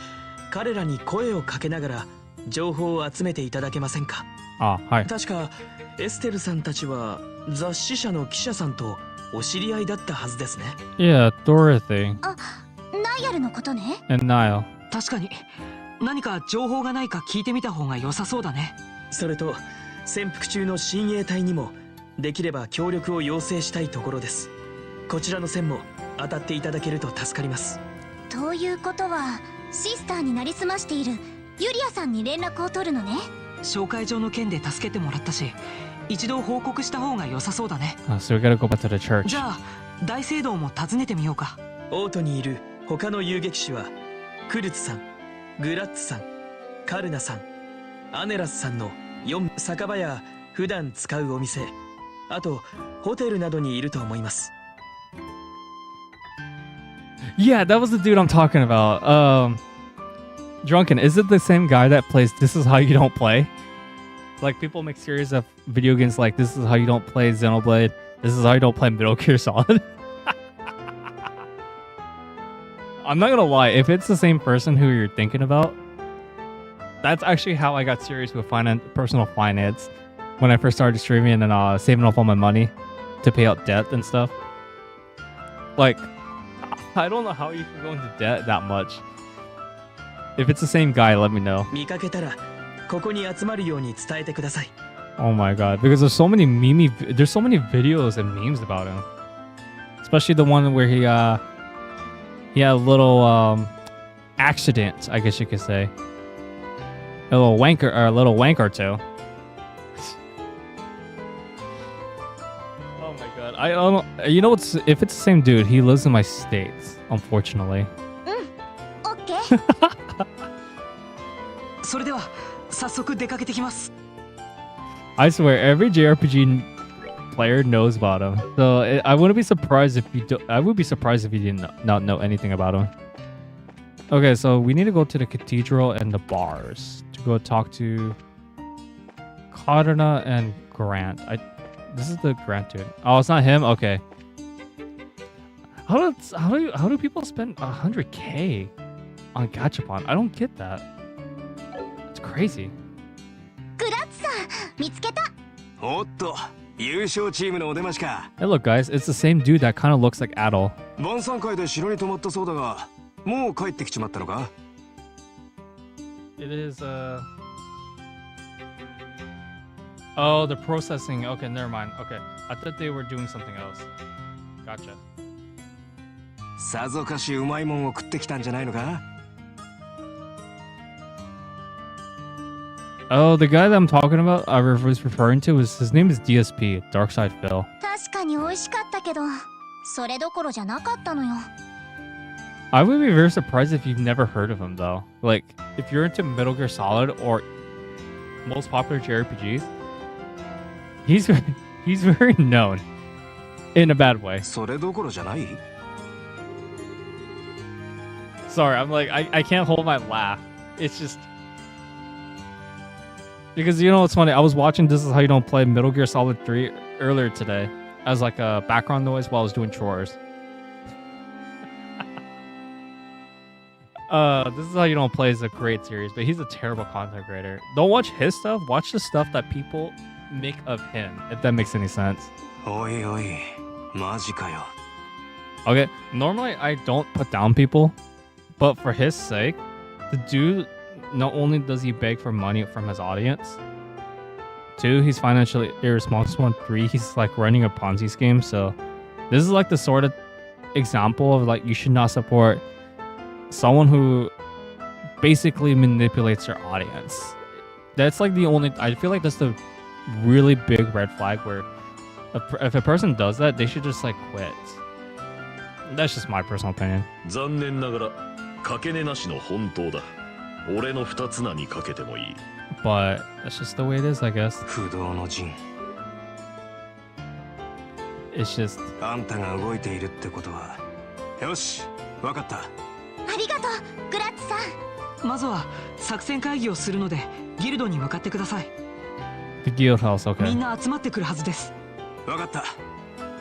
彼らに声をかけながら情報を集めていただけませんか？あ、はい。確かエステルさんたちは雑誌社の記者さんとお知り合いだったはずですね。Yeah, Dorothy. あ、ナイアルのことね。And Niall. 確かに何か情報がないか聞いてみた方が良さそうだね。それと潜伏中の親衛隊にもできれば協力を要請したいところです。こちらの線も当たっていただけると助かります。ということはシスターになりすましているユリアさんに連絡を取るのね。紹介状の件で助けてもらったし、一度報告した方が良さそうだね。So we gotta go back to the church. じゃあ大聖堂も訪ねてみようか。オートにいる他の遊撃手はクルツさん、グラッツさん、カルナさん、アネラスさんの4酒場や普段使うお店、あとホテルなどにいると思います。Yeah, that was the dude I'm talking about. Drunken, is it the same guy that plays This Is How You Don't Play? Like, people make series of video games like This Is How You Don't Play Xenoblade, This Is How You Don't Play Metal Gear Solid. I'm not gonna lie, if it's the same person who you're thinking about, that's actually how I got serious with personal finance when I first started streaming and saving up all my money to pay out debt and stuff. Like, I don't know how you can go into debt that much. If it's the same guy, let me know. 見かけたらここに集まるように伝えてください。 Oh my god, because there's so many videos and memes about him. Especially the one where he had a little accident, I guess you could say. A little wank or two. Oh my god. I don't know. You know what's, if it's the same dude, he lives in my states, unfortunately. OK それでは早速出かけてきます。 I swear, every JRPG player knows about him. So I wouldn't be surprised if you do. I would be surprised if you didn't not know anything about him. Okay, so we need to go to the cathedral and the bars to go talk to Karna and Grant. This is the Grant dude. Oh, it's not him. Okay. How do people spend 100K on gachapon? I don't get that. It's crazy. Hey, look, guys, it's the same dude that kind of looks like Adol. It is oh, the processing. Okay, never mind. Okay, I thought they were doing something else. Gotcha. Oh, the guy that I'm talking about, I was referring to, his name is DSP, Darkside Phil. I would be very surprised if you've never heard of him, though. Like, if you're into Metal Gear Solid or most popular JRPGs, he's very known in a bad way. Sorry, I'm like, I can't hold my laugh. It's just because, you know what's funny? I was watching This Is How You Don't Play Metal Gear Solid 3 earlier today as like a background noise while I was doing chores. This Is How You Don't Play is a great series, but he's a terrible content creator. Don't watch his stuff. Watch the stuff that people make of him, if that makes any sense. Okay, normally I don't put down people, but for his sake, the dude, not only does he beg for money from his audience, 2, he's financially irresponsible, and 3, he's like running a Ponzi scheme. So this is like the sort of example of like, you should not support someone who basically manipulates their audience. That's like the only, I feel like that's the really big red flag where if a person does that, they should just like quit. That's just my personal opinion. But that's just the way it is, I guess. It's just... あんたが動いているってことは。よし、わかった。ありがとう、グラッツさん。まずは作戦会議をするので、ギルドに向かってください。The guild house, okay. みんな集まってくるはずです。わかった。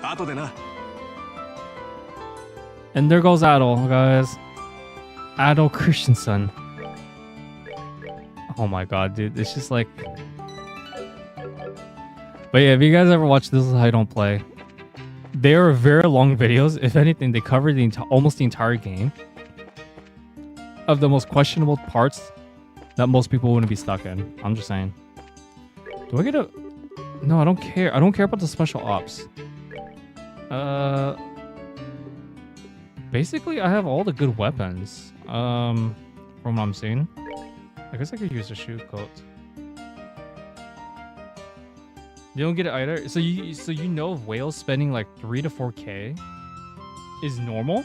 後でな。And there goes Adol, guys. Adol Christensen. Oh my god, dude. It's just like... But yeah, if you guys ever watch This Is How You Don't Play, they are very long videos. If anything, they cover the almost the entire game of the most questionable parts that most people wouldn't be stuck in. I'm just saying. Do I get a... No, I don't care. I don't care about the special ops. Basically, I have all the good weapons. From what I'm seeing. I guess I could use a shoe coat. You don't get it either? So you know if whales spending like 3 to 4K is normal?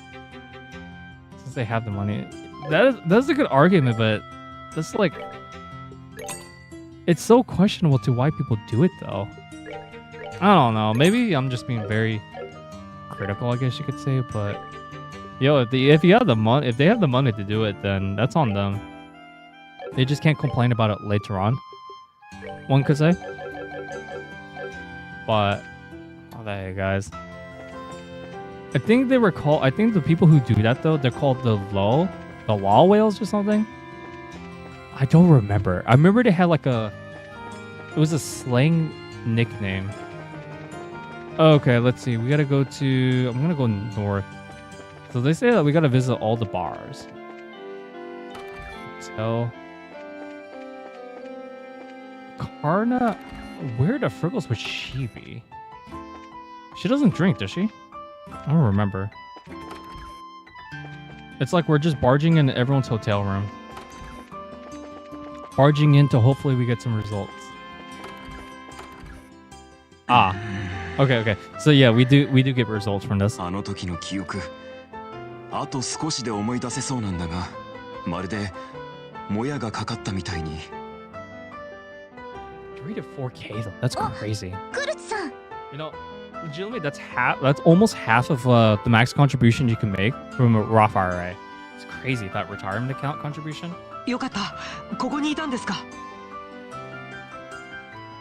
Since they have the money. That's a good argument, but that's like... It's so questionable to why people do it though. I don't know. Maybe I'm just being very critical, I guess you could say, but... Yo, if you have the money, if they have the money to do it, then that's on them. They just can't complain about it later on, one could say. But, oh, there you guys. I think they were called, I think the people who do that though, they're called the law whales or something. I don't remember. I remember they had like it was a slang nickname. Okay, let's see. We gotta go to, I'm gonna go north. So they say that we gotta visit all the bars. So, Karna, where the friggles would she be? She doesn't drink, does she? I don't remember. It's like we're just barging into everyone's hotel room. Barging in to hopefully we get some results. Ah. Okay. So yeah, we do get results from this. あの時の記憶、あと少しで思い出せそうなんだが、まるでもやがかかったみたいに。 3 to 4K though, that's crazy. クルツさん、You know, legitimately, that's half. That's almost half of the max contribution you can make from a Roth IRA. It's crazy that retirement account contribution. よかった。ここにいたんですか。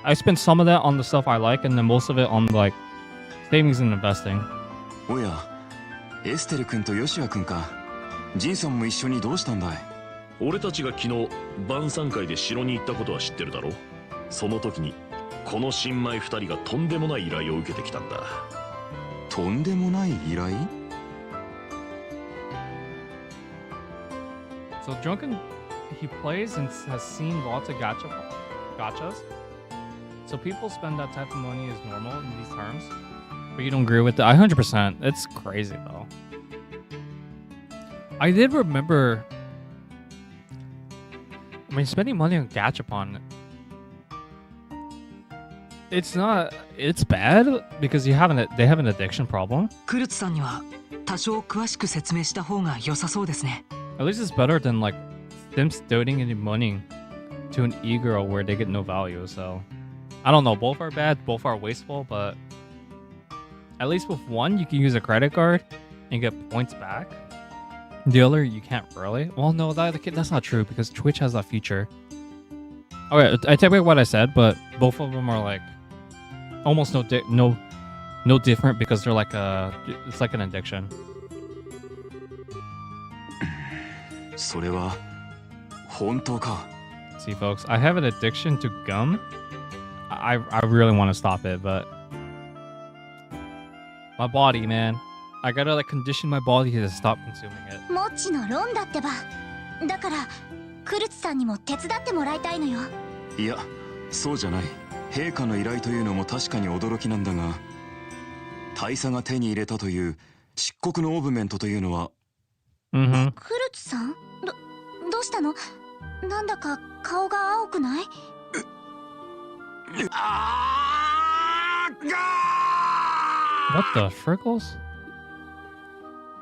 I spent some of that on the stuff I like, and then most of it on like savings and investing. おや、エステル君とヨシア君か。ジンさんも一緒にどうしたんだい。俺たちが昨日晩餐会で城に行ったことは知ってるだろ。その時にこの新米2人がとんでもない依頼を受けてきたんだ。とんでもない依頼？ So Drunken, he plays and has seen lots of gachas. So people spend that type of money as normal in these terms. But you don't agree with it? 100%. It's crazy though. I did remember. I mean, spending money on gachapon. It's not. It's bad because they have an addiction problem. クルツさんには多少詳しく説明した方が良さそうですね。At least it's better than like them donating any money to an e-girl where they get no value. So I don't know. Both are bad. Both are wasteful. But at least with one, you can use a credit card and get points back. The other, you can't really. Well, no, that's not true because Twitch has that feature. Okay, I take back what I said, but both of them are like almost no different because they're like it's like an addiction. それは本当か。 See, folks, I have an addiction to gum. I really want to stop it, but my body, man, I gotta like condition my body to stop consuming it. もちの論だってば。だからクルツさんにも手伝ってもらいたいのよ。いや、そうじゃない。陛下の依頼というのも確かに驚きなんだが、大佐が手に入れたという漆黒のオーブメントというのは、クルツさん？どうしたの？なんだか顔が青くない？ What the frickles?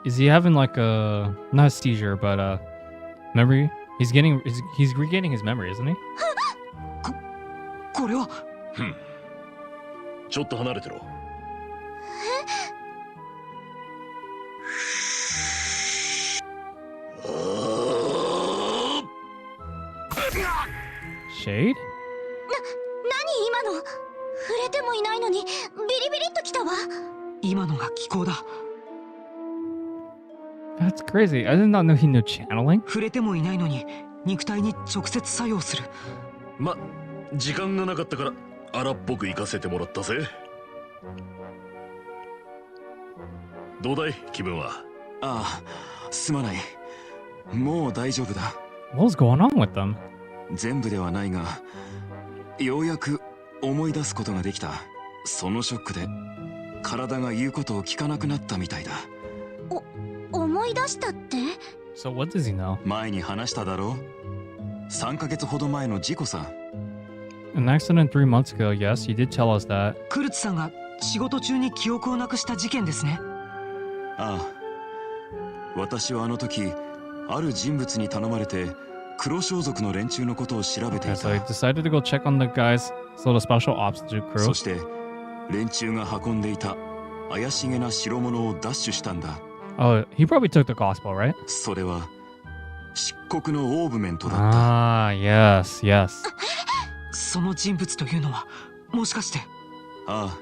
Is he having like a not a seizure, but memory? He's regaining his memory, isn't he? これは。ちょっと離れてろ。Shade? 何今の？触れてもいないのにビリビリっときたわ。今のが気候だ。That's crazy. I did not know he knew channeling. 触れてもいないのに肉体に直接作用する。ま、時間がなかったから荒っぽく行かせてもらったぜ。どうだい気分は？ああ、すまない。もう大丈夫だ。What's going on with them? 全部ではないが、ようやく思い出すことができた。そのショックで体が言うことを聞かなくなったみたいだ。思い出したって？ So what does he know? 前に話しただろう。3ヶ月ほど前の事故さ。An accident 3 months ago. Yes, he did tell us that. クルツさんが仕事中に記憶をなくした事件ですね。ああ、私はあの時ある人物に頼まれて黒装束の連中のことを調べていた。So he decided to go check on the guys, so the special ops crew. そして連中が運んでいた怪しげな代物を奪取したんだ。Oh, he probably took the gospel, right? それは漆黒のオーブメントだった。Ah, yes, yes. その人物というのはもしかして？ああ、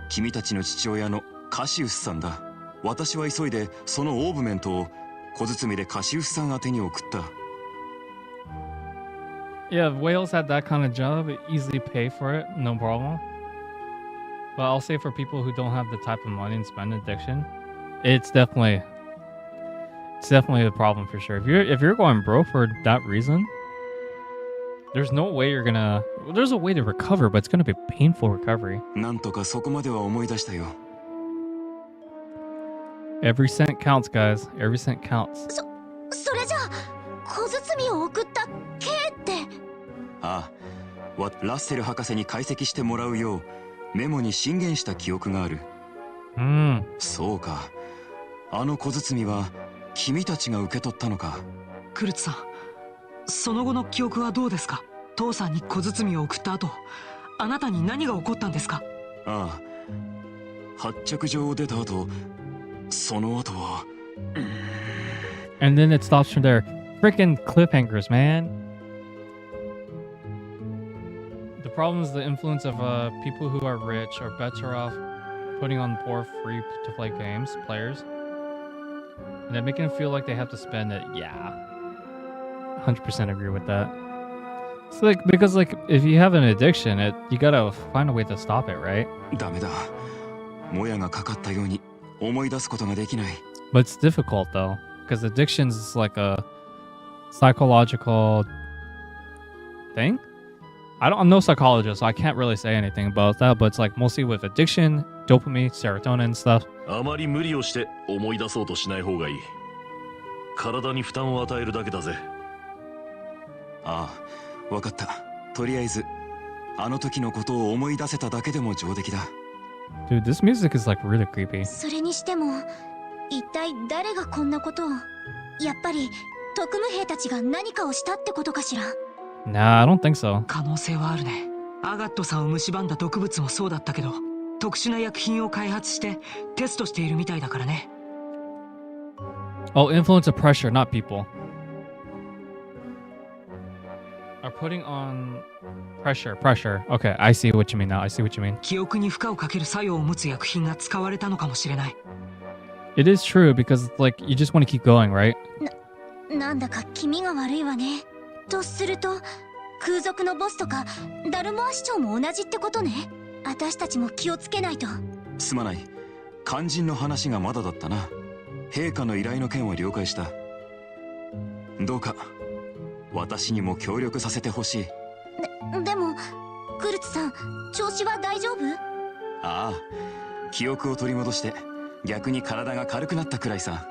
君たちの父親のカシウスさんだ。私は急いでそのオーブメントを小包でカシウスさん宛てに送った。Yeah, if whales had that kind of job, easily pay for it, no problem. But I'll say for people who don't have the type of money and spend addiction, it's definitely a problem for sure. If you're going broke for that reason, there's no way there's a way to recover, but it's gonna be a painful recovery. なんとかそこまでは思い出したよ。Every cent counts, guys. Every cent counts. それじゃあ小包を送った K って？ああ、ラッセル博士に解析してもらうようメモに進言した記憶がある。そうか。あの小包は君たちが受け取ったのか。クルツさん、その後の記憶はどうですか？父さんに小包を送った後、あなたに何が起こったんですか？ああ、発着場を出た後、その後は。And then it stops from there. Freaking cliffhangers, man. The problem is the influence of people who are rich are better off putting on poor free-to-play players. And then making them feel like they have to spend it. Yeah. 100% agree with that. It's like, because like, if you have an addiction, you gotta find a way to stop it, right? ダメだ。もやがかかったように思い出すことができない。But it's difficult though, because addictions is like a psychological thing. I'm no psychologist, so I can't really say anything about that, but it's like mostly with addiction, dopamine, serotonin and stuff. あまり無理をして思い出そうとしない方がいい。体に負担を与えるだけだぜ。ああ、わかった。とりあえず、あの時のことを思い出せただけでも上出来だ。Dude, this music is like really creepy. それにしても、一体誰がこんなことを。やっぱり、特務兵たちが何かをしたってことかしら。Nah, I don't think so. 可能性はあるね。アガットさんを蝕んだ毒物もそうだったけど、特殊な薬品を開発してテストしているみたいだからね。Oh, influence of pressure, not people. Are putting on pressure. Okay, I see what you mean now. I see what you mean. 記憶に負荷をかける作用を持つ薬品が使われたのかもしれない。It is true because like you just want to keep going, right? なんだか気味が悪いわね。とすると、空賊のボスとかダルモア市長も同じってことね。私たちも気をつけないと。すまない。肝心の話がまだだったな。陛下の依頼の件は了解した。どうか私にも協力させてほしい。でもクルツさん、調子は大丈夫？ああ、記憶を取り戻して逆に体が軽くなったくらいさ。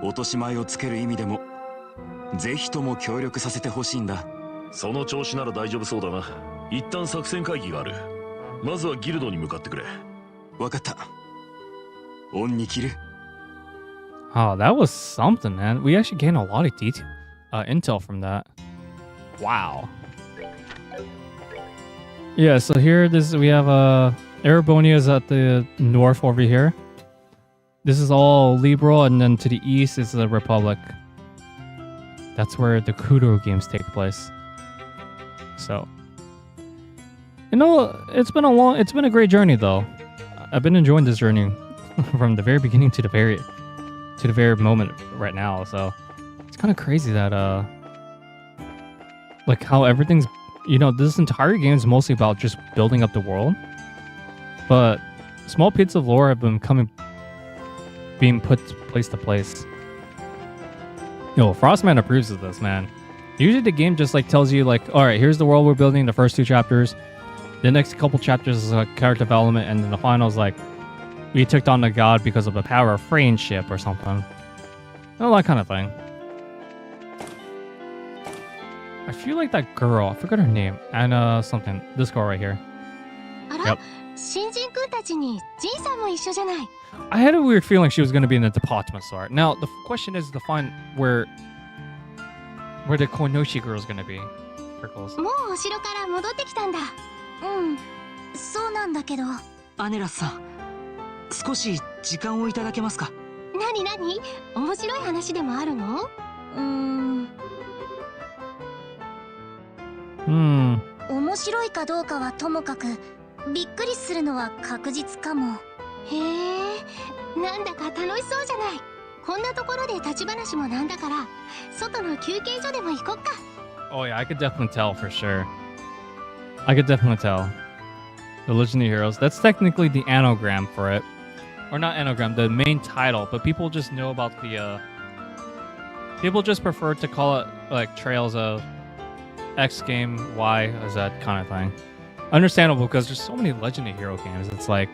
落とし前をつける意味でもぜひとも協力させてほしいんだ。その調子なら大丈夫そうだな。一旦作戦会議がある。まずはギルドに向かってくれ。わかった。恩に切る。Oh, that was something, man. We actually gained a lot of intel from that. Wow. Yeah, so here we have Erebonia is at the north over here. This is all liberal, and then to the east is the Republic. That's where the Kuduro games take place. So, you know, it's been a great journey though. I've been enjoying this journey from the very beginning to the very moment right now. So it's kind of crazy that like how everything's, you know, this entire game is mostly about just building up the world, but small bits of lore have been being place to place. Yo, Frostman approves of this, man. Usually the game just like tells you like, all right, here's the world we're building, the first 2 chapters. The next couple chapters is like character development, and then the final is like, we took on the god because of the power of friendship or something. All that kind of thing. I feel like that girl, I forgot her name, Anna something. This girl right here. Yep. I had a weird feeling she was going to be in the department store. Now, the question is to find where the Konoshi girl is going to be. Prickles. もうお城から戻ってきたんだ。うん、そうなんだけど。アネラスさん、少し時間をいただけますか？何？面白い話でもあるの？面白いかどうかはともかく、びっくりするのは確実かも。へえ、なんだか楽しそうじゃない。こんなところで立ち話もなんだから、外の休憩所でも行こっか。Oh yeah, I could definitely tell for sure. I could definitely tell. The Legendary Heroes. That's technically the anagram for it. Or not anagram, the main title, but people just know about the people just prefer to call it like Trails of X game, Y, as that kind of thing. Understandable because there's so many Legendary Hero games. It's like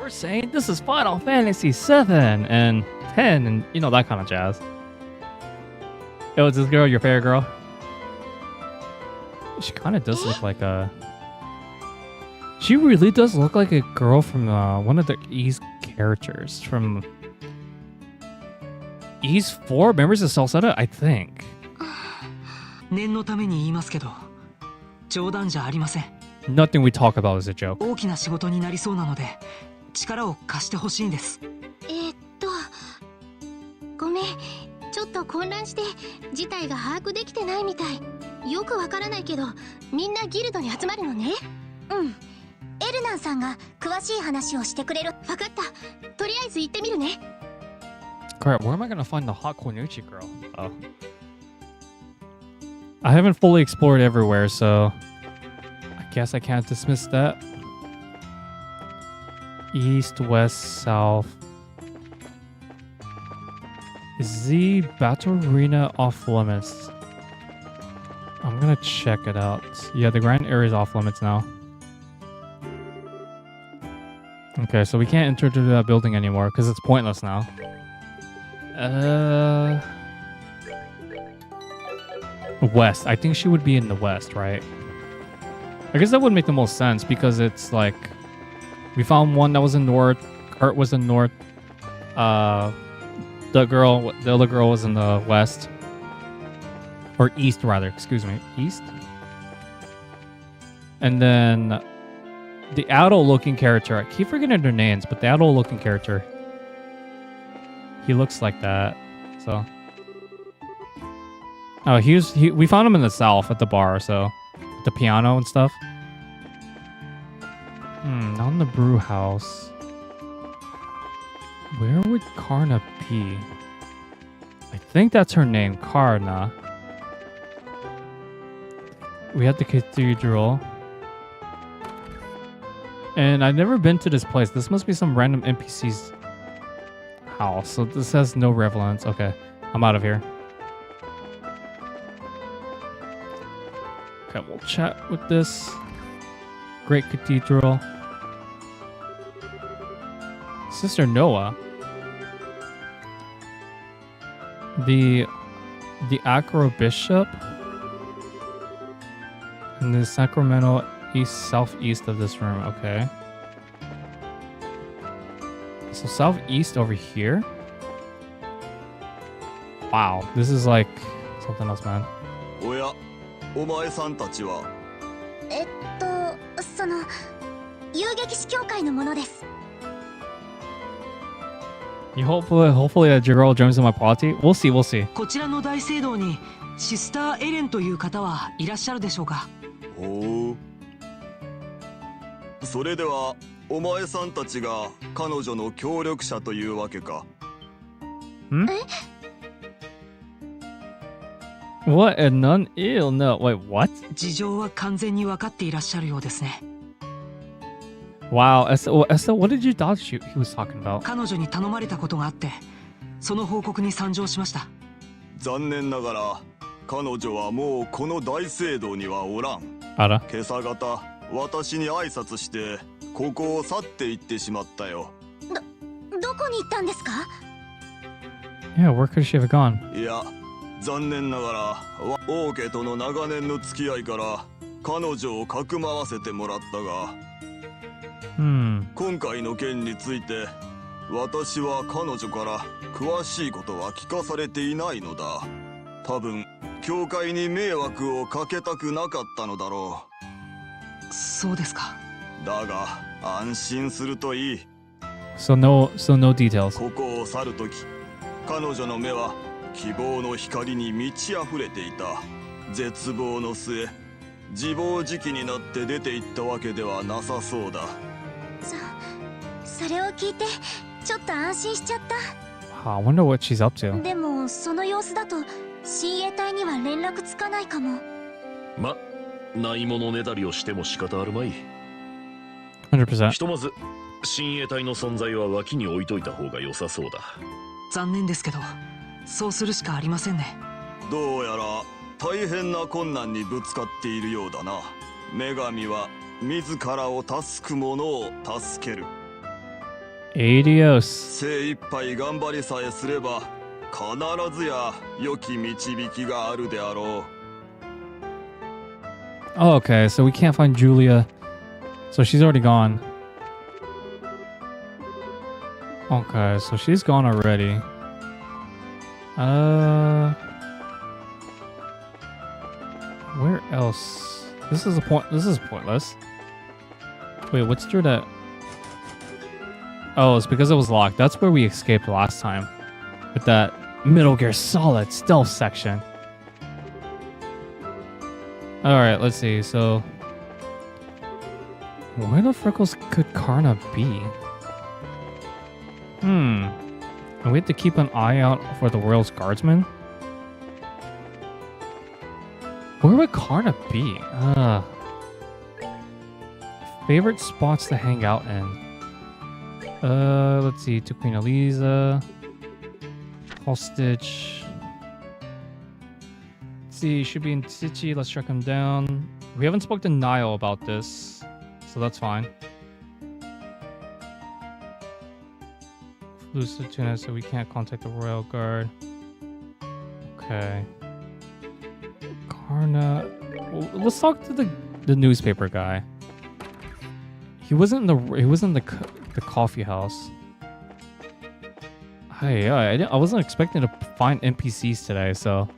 we're saying this is Final Fantasy 7 and 10 and you know that kind of jazz. Yo, is this girl your favorite girl? She kind of does look like a... She really does look like a girl from one of the Ys characters from Ys 4 Members of Salsetta, I think. 念のために言いますけど、冗談じゃありません。Nothing we talk about is a joke. 大きな仕事になりそうなので力を貸してほしいんです。ごめん、ちょっと混乱して事態が把握できてないみたい。よくわからないけど、みんなギルドに集まるのね。うん。エルナンさんが詳しい話をしてくれる。わかった。とりあえず行ってみるね。Crap, where am I gonna find the hot Konuchi girl? Oh. I haven't fully explored everywhere, so I guess I can't dismiss that. East, west, south. Is the battle arena off limits? I'm gonna check it out. Yeah, the grand area is off limits now. Okay, so we can't enter into that building anymore because it's pointless now. West. I think she would be in the west, right? I guess that would make the most sense because it's like we found one that was in north. Kurt was in north. The other girl was in the west. Or east, rather. Excuse me. East? And then the adult-looking character. I keep forgetting their names, but the adult-looking character. He looks like that. So. Oh, we found him in the south at the bar, so. The piano and stuff. Not in the brew house. Where would Karna be? I think that's her name, Karna. We had the cathedral. And I've never been to this place. This must be some random NPC's house. So this has no relevance. Okay, I'm out of here. Okay, we'll chat with this great cathedral. Sister Noah. The Acro Bishop. In the Sacramento southeast of this room. Okay. So southeast over here. Wow, this is like something else, man. お前さんたちはその遊撃士協会のものです。 Hopefully that girl joins in my party. We'll see, we'll see. こちらの大聖堂にシスターエレンという方はいらっしゃるでしょうか。おお。それではお前さんたちが彼女の協力者というわけか。What? And none? Ew, no. Wait, what? 事情は完全に分かっていらっしゃるようですね。Wow, Estelle, what did you thought he was talking about? 彼女に頼まれたことがあって、その報告に参上しました。残念ながら彼女はもうこの大聖堂にはおらん。あら。今朝方私に挨拶してここを去って行ってしまったよ。どこに行ったんですか？ Yeah, where could she have gone? いや、残念ながら王家との長年の付き合いから彼女をかくまわせてもらったが、今回の件について私は彼女から詳しいことは聞かされていないのだ。多分教会に迷惑をかけたくなかったのだろう。そうですか。だが安心するといい。So no details. ここを去るとき、彼女の目は希望の光に満ち溢れていた。絶望の末、自暴自棄になって出て行ったわけではなさそうだ。それを聞いてちょっと安心しちゃった。I wonder what she's up to. でもその様子だと親衛隊には連絡つかないかも。ま、ないものねだりをしても仕方あるまい。100%。ひとまず親衛隊の存在は脇に置いといた方が良さそうだ。残念ですけど、そうするしかありませんね。どうやら大変な困難にぶつかっているようだな。女神は自らを助く者を助ける。Adios。精一杯頑張りさえすれば必ずや良き導きがあるであろう。Oh, okay, so we can't find Julia. So she's already gone. Okay, so she's gone already. Where else? This is pointless. Wait, what's through that? Oh, it's because it was locked. That's where we escaped last time. With that Metal Gear Solid stealth section. Alright, let's see. So, where the frickles could Karna be? And we have to keep an eye out for the Royals Guardsmen? Where would Karna be? Favorite spots to hang out in. Let's see. To Queen Eliza. Hostage. Let's see. Should be in Sichi. Let's track him down. We haven't spoken to Niall about this, so that's fine. Lucid Tuna, so we can't contact the Royal Guard. Okay. Karna. Let's talk to the newspaper guy. He wasn't in the coffee house. Hey, I wasn't expecting to find NPCs today, so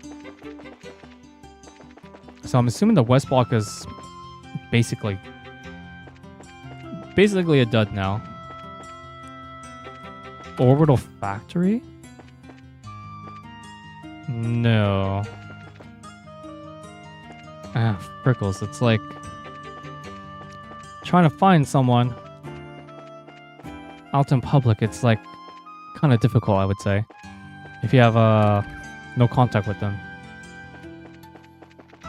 I'm assuming the West Block is basically a dud now. Orbital Factory? No. Ah, frickles. It's like trying to find someone out in public. It's like kind of difficult, I would say, if you have no contact with them.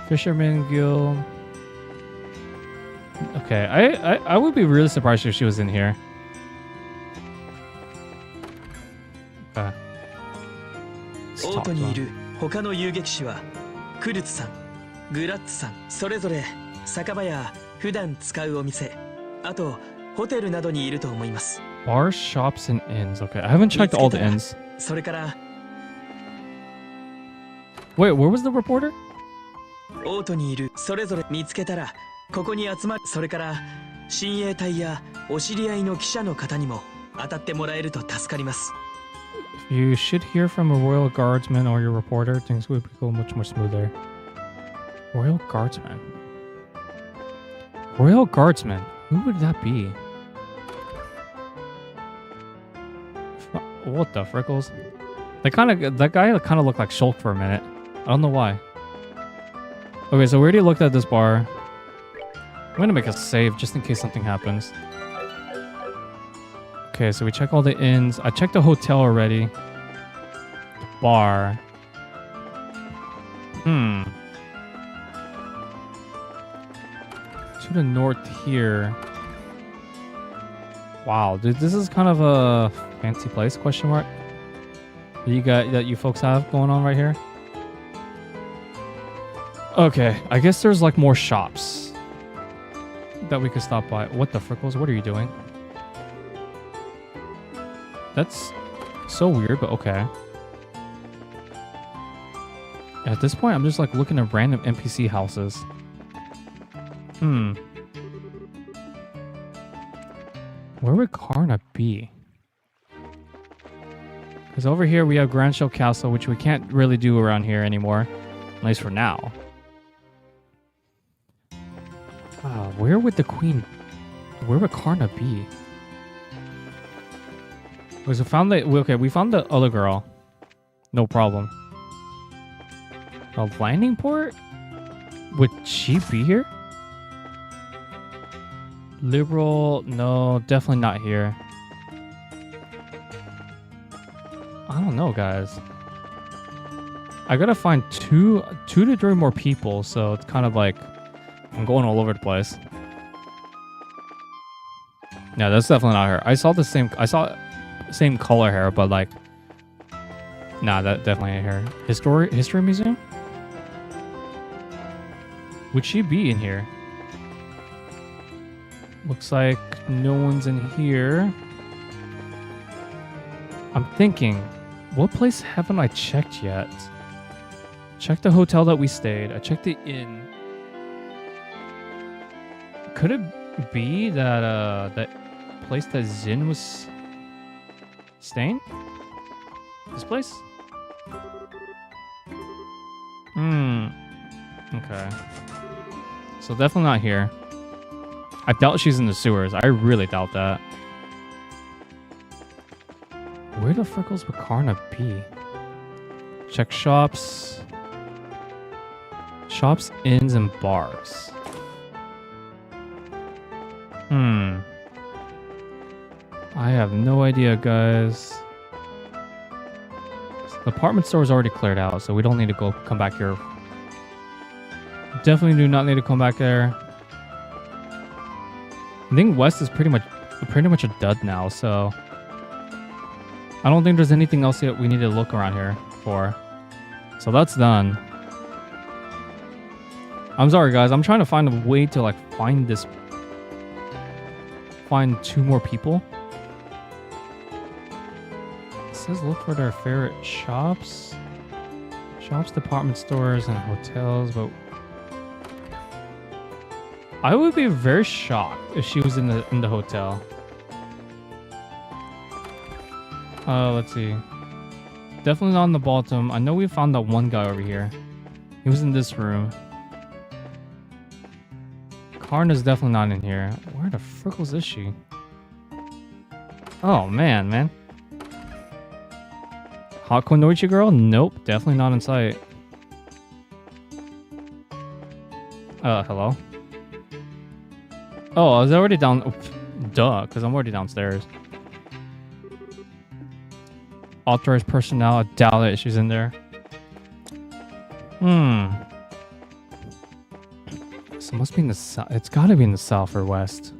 Fisherman Guild. Okay, I would be really surprised if she was in here. Okay. オートにいる他の遊撃士はクルツさん、グラッツさん、それぞれ酒場や普段使うお店、あとホテルなどにいると思います。 Bar, shops, and inns. Okay, I haven't checked all the inns. それから Wait, where was the reporter? オートにいるそれぞれ見つけたらここに集まる。それから親衛隊やお知り合いの記者の方にも当たってもらえると助かります。 You should hear from a royal guardsman or your reporter. Things would go much more smoother. Royal guardsman. Royal guardsman. Who would that be? What the frickles? That guy kind of looked like Shulk for a minute. I don't know why. Okay, so we already looked at this bar. I'm gonna make a save just in case something happens. Okay, so we check all the inns. I checked the hotel already. The bar. To the north here. Wow, dude, this is kind of a fancy place, question mark? That you folks have going on right here? Okay, I guess there's like more shops that we could stop by. What the frickles? What are you doing? That's so weird, but okay. At this point, I'm just like looking at random NPC houses. Where would Karna be? Because over here we have Grand Shell Castle, which we can't really do around here anymore. At least for now. Where would the queen... Where would Karna be? Okay, so we found the other girl. No problem. A landing port? Would she be here? Liberal? No, definitely not here. I don't know, guys. I gotta find two to three more people, so it's kind of like I'm going all over the place. Yeah, that's definitely not her. I saw same color hair, but like, nah, that definitely ain't her. History museum? Would she be in here? Looks like no one's in here. I'm thinking, what place haven't I checked yet? Check the hotel that we stayed. I checked the inn. Could it be that that place that Zin was staying? This place? Okay. So definitely not here. I doubt she's in the sewers. I really doubt that. Where the frickles would Karna be? Check shops. Shops, inns, and bars. I have no idea, guys. The apartment store is already cleared out, so we don't need to come back here. Definitely do not need to come back there. I think West is pretty much a dud now, so I don't think there's anything else that we need to look around here for. So that's done. I'm sorry, guys. I'm trying to find a way to like find 2 more people. It says look for their favorite shops. Shops, department stores, and hotels, but I would be very shocked if she was in the hotel. Let's see. Definitely not on the bottom. I know we found that one guy over here. He was in this room. Karna's definitely not in here. Where the frickles is she? Oh, man. Hot Konoichi girl? Nope, definitely not in sight. Hello? Oh, I was already down. Duh, because I'm already downstairs. Authorized personnel. I doubt it. She's in there. So it must be in the south. It's got to be in the south or west.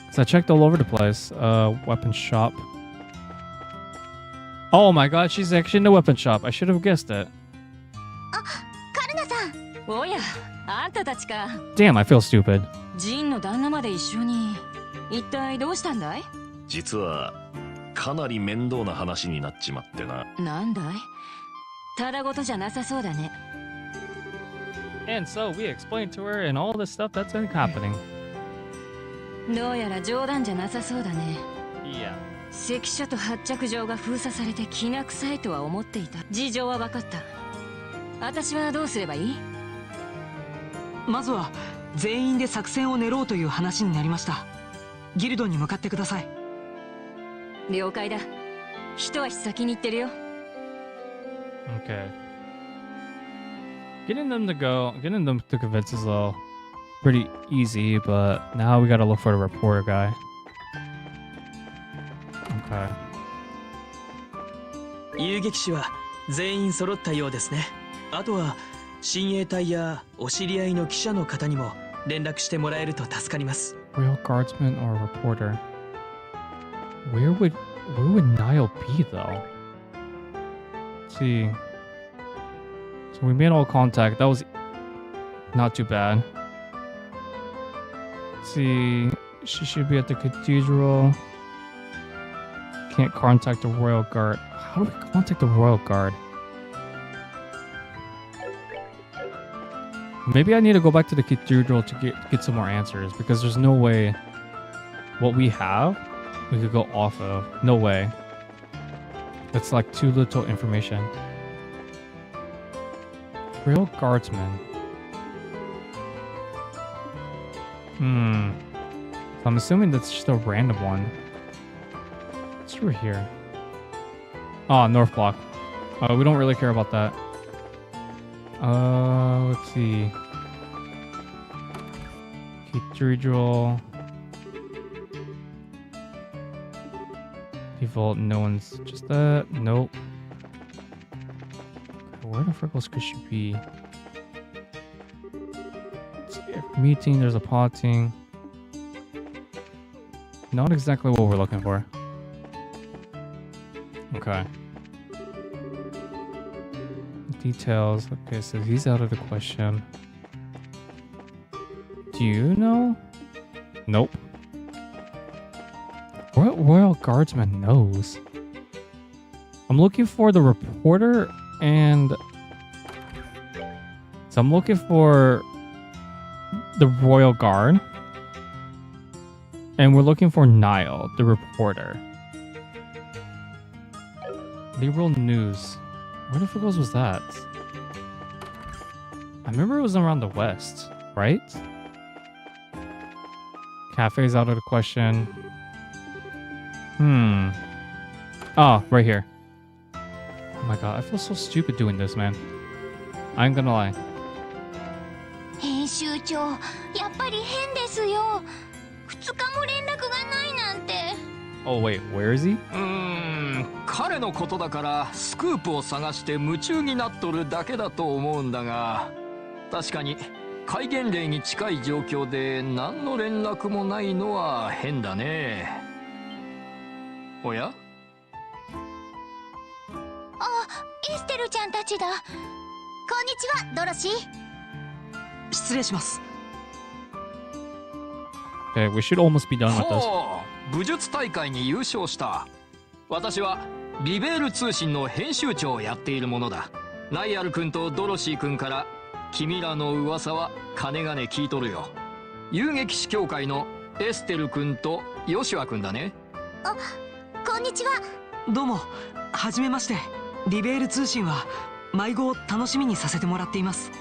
Because I checked all over the place. Weapon shop. Oh my god, she's actually in the weapon shop. I should have guessed it. Damn, I feel stupid. ジンの旦那まで一緒に。一体どうしたんだい？実はかなり面倒な話になっちまってな。なんだい？ただごとじゃなさそうだね。And so we explained to her and all this stuff that's been happening. どうやら冗談じゃなさそうだね。Yeah. 関所と発着場が封鎖されてきな臭いとは思っていた。事情は分かった。私はどうすればいい？まずは全員で作戦を練ろうという話になりました。ギルドに向かってください。了解だ。一足先に行ってるよ。Okay. Getting them to convince is pretty easy, but now we gotta look for the reporter guy. Okay. 遊撃士は全員揃ったようですね。あとは親衛隊やお知り合いの記者の方にも連絡してもらえると助かります。Royal Guardsman or reporter? Where would Niall be though? Let's see. So we made all contact. That was not too bad. Let's see. She should be at the cathedral. Can't contact the Royal Guard. How do we contact the Royal Guard? Maybe I need to go back to the cathedral to get some more answers, because there's no way what we have we could go off of. No way. That's like too little information. Royal Guardsman. So I'm assuming that's just a random one. What's through here? Oh, North Block. We don't really care about that. Let's see. Cathedral. Default, no one's just that. Nope. Where the frickles could she be? Let's see, meeting, there's a potting. Not exactly what we're looking for. Okay. Details. Okay, so he's out of the question. Do you know? Nope. What Royal Guardsman knows? I'm looking for the reporter and... So I'm looking for the Royal Guard. And we're looking for Niall, the reporter. Liberal News. Where the frickles was that? I remember it was around the west, right? Cafe's out of the question. Ah, right here. Oh my god, I feel so stupid doing this, man. I ain't gonna lie. 編集長、やっぱり変ですよ。2日も連絡がないなんて。Oh wait, where is he? 彼のことだからスクープを探して夢中になっとるだけだと思うんだが、確かに戒厳令に近い状況で何の連絡もないのは変だね。おや？あ、エステルちゃんたちだ。こんにちは、ドロシー。失礼します。Okay, we should almost be done with this. 武術大会に優勝した。私はリベール通信の編集長をやっているものだ。ナイアル君とドロシー君から君らの噂は金がね聞いとるよ。遊撃士協会のエステル君とヨシュア君だね。あ、こんにちは。どうも、はじめまして。リベール通信は迷子を楽しみにさせてもらっています。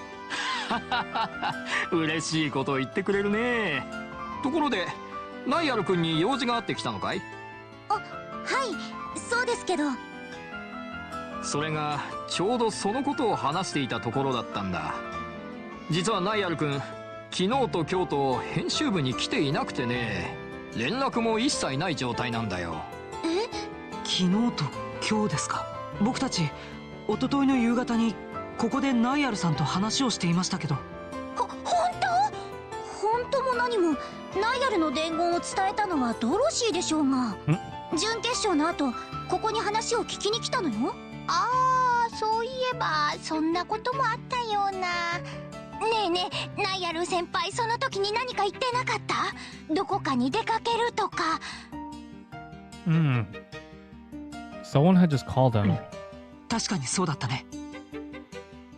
嬉しいことを言ってくれるね。ところでナイアル君に用事があってきたのかい？あ、はい、そうですけど。それがちょうどそのことを話していたところだったんだ。実はナイアル君、昨日と今日と編集部に来ていなくてね、連絡も一切ない状態なんだよ。え？昨日と今日ですか？僕たち一昨日の夕方にここでナイアルさんと話をしていましたけど。本当も何も、ナイアルの伝言を伝えたのはドロシーでしょうが。準決勝の後、ここに話を聞きに来たのよ。ああ、そういえばそんなこともあったような。ねえねえ、ナイアル先輩、その時に何か言ってなかった？どこかに出かけるとか。Someone had just called him. 確かにそうだったね。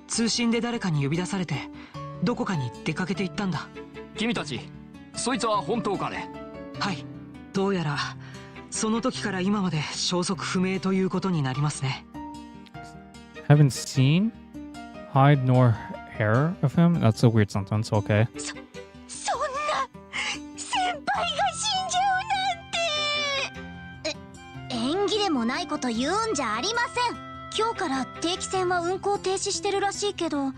通信で誰かに呼び出されてどこかに出かけて行ったんだ。君たち、そいつは本当かね？はい、どうやらその時から今まで消息不明ということになりますね。Haven't seen hide nor hair of him? That's a weird sentence, okay. そんな先輩が死んじゃうなんて。縁起でもないこと言うんじゃありません。今日から定期船は運航停止してるらしいけど、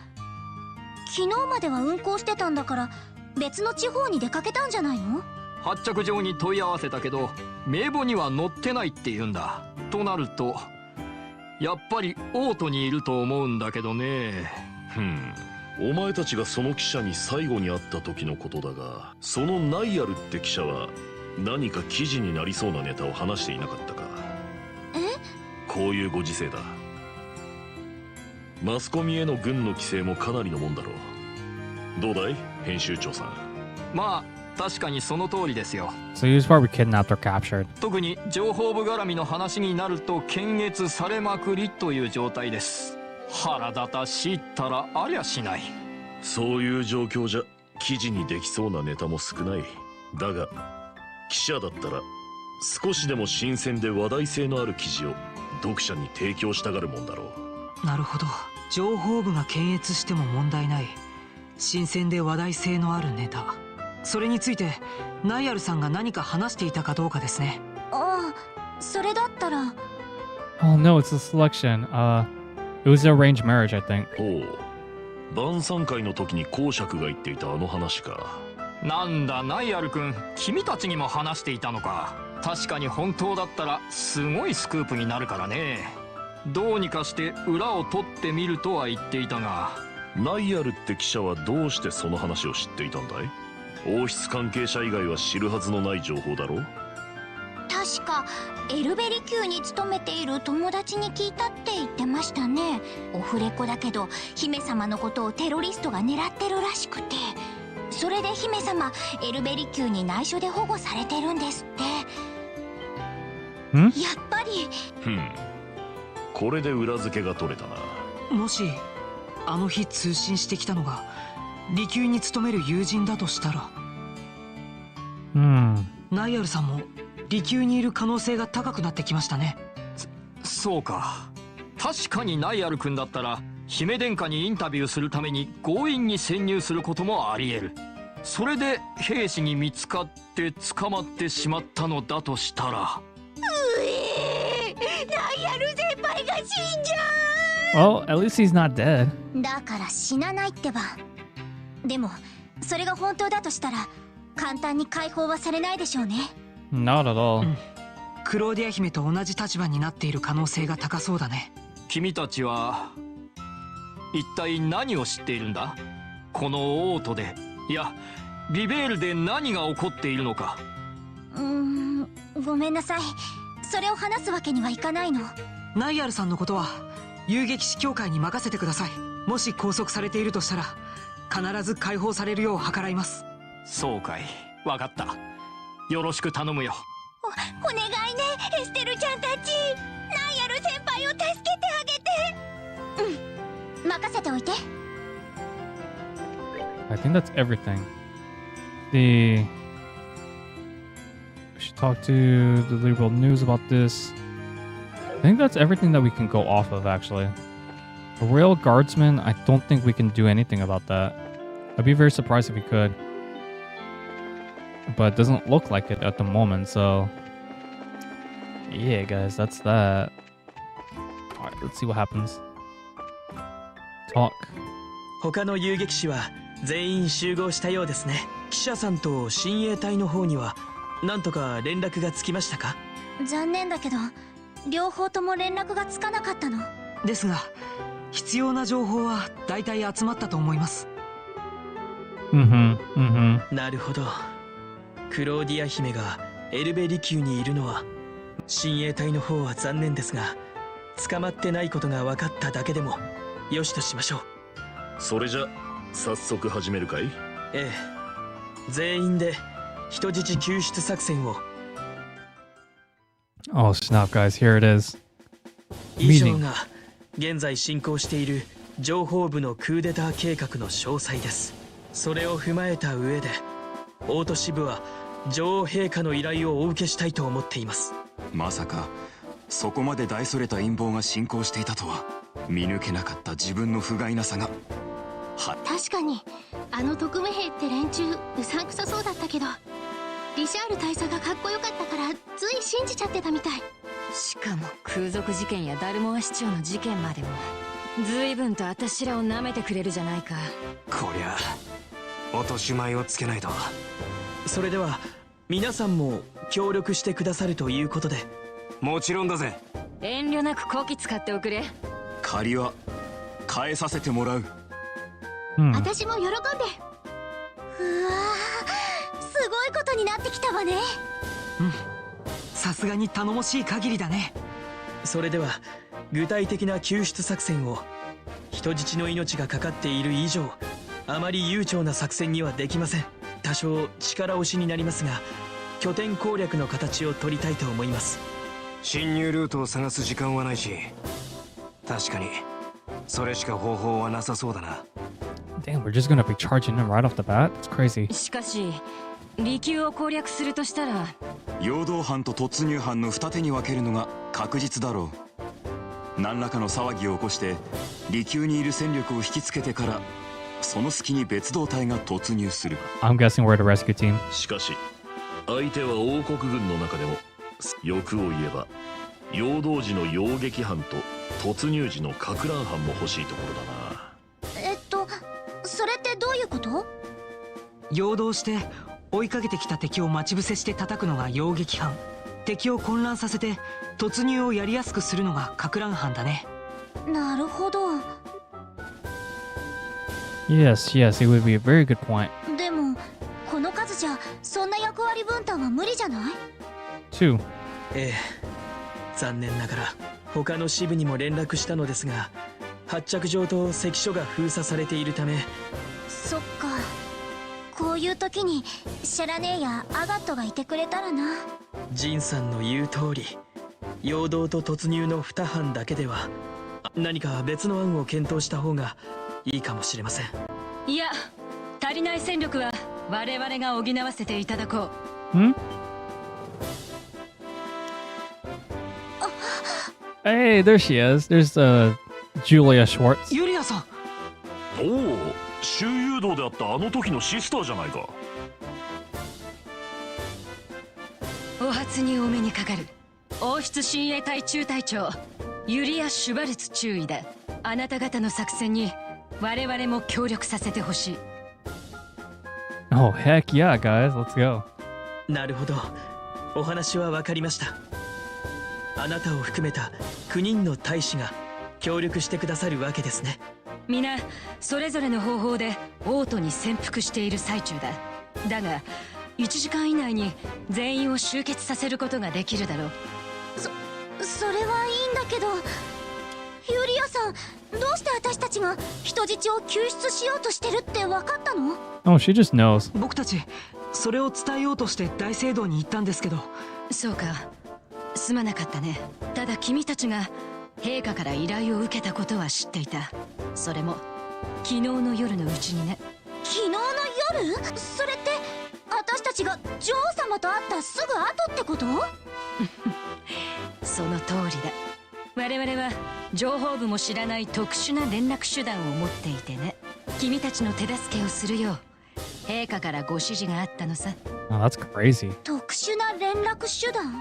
昨日までは運航してたんだから別の地方に出かけたんじゃないの？発着場に問い合わせたけど名簿には載ってないって言うんだ。となるとやっぱりオートにいると思うんだけどね。お前たちがその記者に最後に会った時のことだが、そのナイアルって記者は何か記事になりそうなネタを話していなかったか？こういうご時世だ。マスコミへの軍の規制もかなりのもんだろう。どうだい、編集長さん？まあ確かにその通りですよ。 So he was probably kidnapped or captured. 特に情報部絡みの話になると検閲されまくりという状態です。腹立たしいったらありゃしない。そういう状況じゃ記事にできそうなネタも少ない。だが記者だったら少しでも新鮮で話題性のある記事を読者に提供したがるもんだろう。なるほど、情報部が検閲しても問題ない新鮮で話題性のあるネタ。それについてナイアルさんが何か話していたかどうかですね。ああ、それだったら。 Oh no, it's a selection. It was an arranged marriage, I think. ほう、晩餐会の時に公爵が言っていたあの話か。なんだナイアル君、君たちにも話していたのか。確かに本当だったらすごいスクープになるからね。どうにかして裏を取ってみるとは言っていたが。ナイアルって記者はどうしてその話を知っていたんだい？王室関係者以外は知るはずのない情報だろう。確かエルベリ宮に勤めている友達に聞いたって言ってましたね。オフレコだけど姫様のことをテロリストが狙ってるらしくて、それで姫様エルベリ宮に内緒で保護されてるんですって。やっぱり。これで裏付けが取れたな。もしあの日通信してきたのが離宮に勤める友人だとしたら、ナイアルさんも離宮にいる可能性が高くなってきましたね。そうか、確かにナイアル君だったら姫殿下にインタビューするために強引に潜入することもあり得る。それで兵士に見つかって捕まってしまったのだとしたら。ナイアル先輩が死んじゃう。Well, at least he's not dead. だから死なないってば。でもそれが本当だとしたら簡単に解放はされないでしょうね。Not at all. クローディア姫と同じ立場になっている可能性が高そうだね。君たちは一体何を知っているんだ？このオートで、いやリベールで何が起こっているのか。ごめんなさい。それを話すわけにはいかないの。ナイアルさんのことは遊撃士協会に任せてください。もし拘束されているとしたら必ず解放されるよう計らいます。そうかい、わかった。よろしく頼むよ。お願いね、エステルちゃんたち。ナイアル先輩を助けてあげて。任せておいて。I think that's everything. We should talk to the liberal news about this. I think that's everything that we can go off of, actually. A Royal Guardsman, I don't think we can do anything about that. I'd be very surprised if we could. But it doesn't look like it at the moment, so... Yeah, guys, that's that. Alright, let's see what happens. Talk. 他の遊撃士は全員集合したようですね。記者さんと親衛隊の方にはなんとか連絡がつきましたか？残念だけど両方とも連絡がつかなかったの。ですが必要な情報は大体集まったと思います。なるほど。クローディア姫がエルベリキューにいるのは親衛隊の方は残念ですが、捕まってないことが分かっただけでもよしとしましょう。それじゃ早速始めるかい？ええ、全員で人質救出作戦を。Oh snap, guys, here it is. 以上が現在進行している情報部のクーデター計画の詳細です。それを踏まえた上でオート支部は女王陛下の依頼をお受けしたいと思っています。まさかそこまで大それた陰謀が進行していたとは見抜けなかった自分の不甲斐なさが。確かにあの特務兵って連中うさんくさそうだったけど、リシャール大佐がかっこよかったからつい信じちゃってたみたい。しかも空賊事件やダルモア市長の事件までも随分と私らを舐めてくれるじゃないか。こりゃ落とし前をつけないと。それでは皆さんも協力してくださるということで。もちろんだぜ。遠慮なくこき使っておくれ。借りは返させてもらう。私も喜んで。うわー、すごいことになってきたわね。さすがに頼もしい限りだね。それでは具体的な救出作戦を。人質の命がかかっている以上あまり悠長な作戦にはできません。多少力押しになりますが拠点攻略の形を取りたいと思います。侵入ルートを探す時間はないし、確かにそれしか方法はなさそうだな。Damn, we're just gonna be charging him right off the bat? It's crazy. しかし離宮を攻略するとしたら陽動班と突入班の二手に分けるのが確実だろう。何らかの騒ぎを起こして離宮にいる戦力を引きつけてからその隙に別動隊が突入する。 I'm guessing we're the rescue team. しかし相手は王国軍の中でも欲を言えば陽動時の陽撃班と突入時のかく乱班も欲しいところだな。それってどういうこと？陽動して追いかけてきた敵を待ち伏せして叩くのが陽撃班、敵を混乱させて突入をやりやすくするのがかく乱班だね。なるほど。Yes, it would be a very good point. でもこの数じゃそんな役割分担は無理じゃない？2。ええ、残念ながら他の支部にも連絡したのですが発着場と関所が封鎖されているため。そっか、こういう時にシャラネーやアガットがいてくれたらな。ジンさんの言う通り陽動と突入の2班だけでは何か別の案を検討した方がいいかもしれません。いや、足りない戦力は我々が補わせていただこう。Hey, there she is. There's Julia Schwartz. ユリアさん。おお、周遊誘導であったあの時のシスターじゃないか。お初にお目にかかる王室親衛隊中隊長ユリア・シュバルツ中尉だ。あなた方の作戦に我々も協力させてほしい。Oh, heck yeah, guys. Let's go. なるほど。お話は分かりました。あなたを含めた9人の大使が協力してくださるわけですね。皆それぞれの方法で王都に潜伏している最中だ。だが1時間以内に全員を集結させることができるだろう。それはいいんだけど、ユリアさん、どうして私たちが人質を救出しようとしてるって分かったの？ Oh, she just knows. 僕たちそれを伝えようとして大聖堂に行ったんですけど。そうか、すまなかったね。ただ君たちが陛下から依頼を受けたことは知っていた。それも昨日の夜のうちにね。昨日の夜？それって私たちが女王様と会ったすぐ後ってこと？その通りだ。我々は情報部も知らない特殊な連絡手段を持っていてね。君たちの手助けをするよう陛下からご指示があったのさ。Oh, that's crazy. 特殊な連絡手段？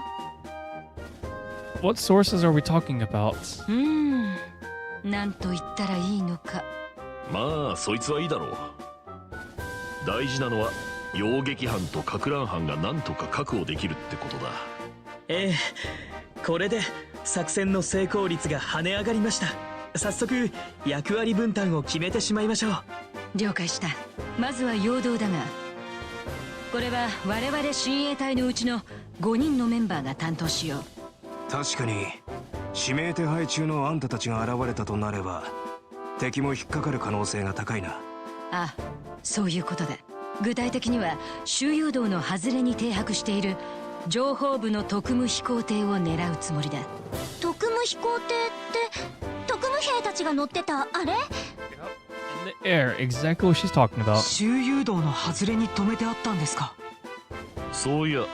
What sources are we talking about? なんと言ったらいいのか。まあそいつはいいだろう。大事なのは擁撃班と撹乱班が何とか確保できるってことだ。ええ、これで作戦の成功率が跳ね上がりました。早速役割分担を決めてしまいましょう。了解した。まずは陽動だが、これは我々親衛隊のうちの5人のメンバーが担当しよう。確かに指名手配中のあんたたちが現れたとなれば敵も引っかかる可能性が高いな。あ、そういうことだ。具体的には周遊道の外れに停泊している情報部の特務飛行艇を狙うつもりだ。特務飛行艇って特務兵たちが乗ってたあれ？ In the air, exactly what she's talking about. 周遊道の外れに止めてあったんですか？そういや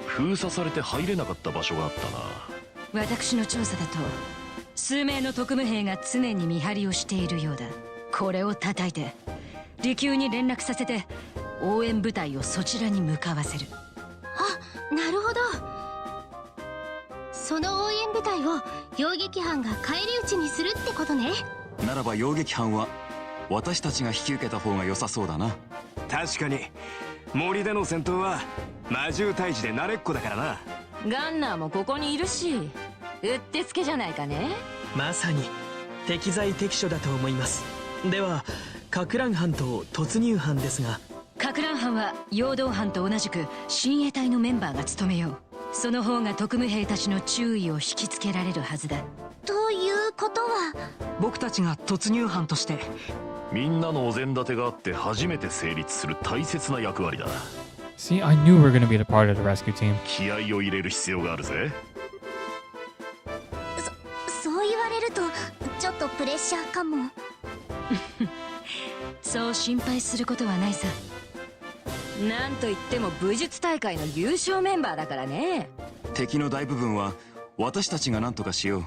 封鎖されて入れなかった場所があったな。私の調査だと数名の特務兵が常に見張りをしているようだ。これを叩いて離宮に連絡させて応援部隊をそちらに向かわせる。あ、なるほど。その応援部隊を擁撃班が返り討ちにするってことね。ならば擁撃班は私たちが引き受けた方が良さそうだな。確かに森での戦闘は魔獣退治で慣れっこだからな。ガンナーもここにいるし、うってつけじゃないかね。まさに適材適所だと思います。では撹乱班と突入班ですが。撹乱班は陽動班と同じく親衛隊のメンバーが務めよう。その方が特務兵たちの注意を引きつけられるはずだ。ということは僕たちが突入班としてみんなのお膳立てがあって初めて成立する大切な役割だ。 See, I knew we were going to be a part of the rescue team. 気合を入れる必要があるぜ。そう言われるとちょっとプレッシャーかも。そう心配することはないさ。なんといっても武術大会の優勝メンバーだからね。敵の大部分は私たちが何とかしよう。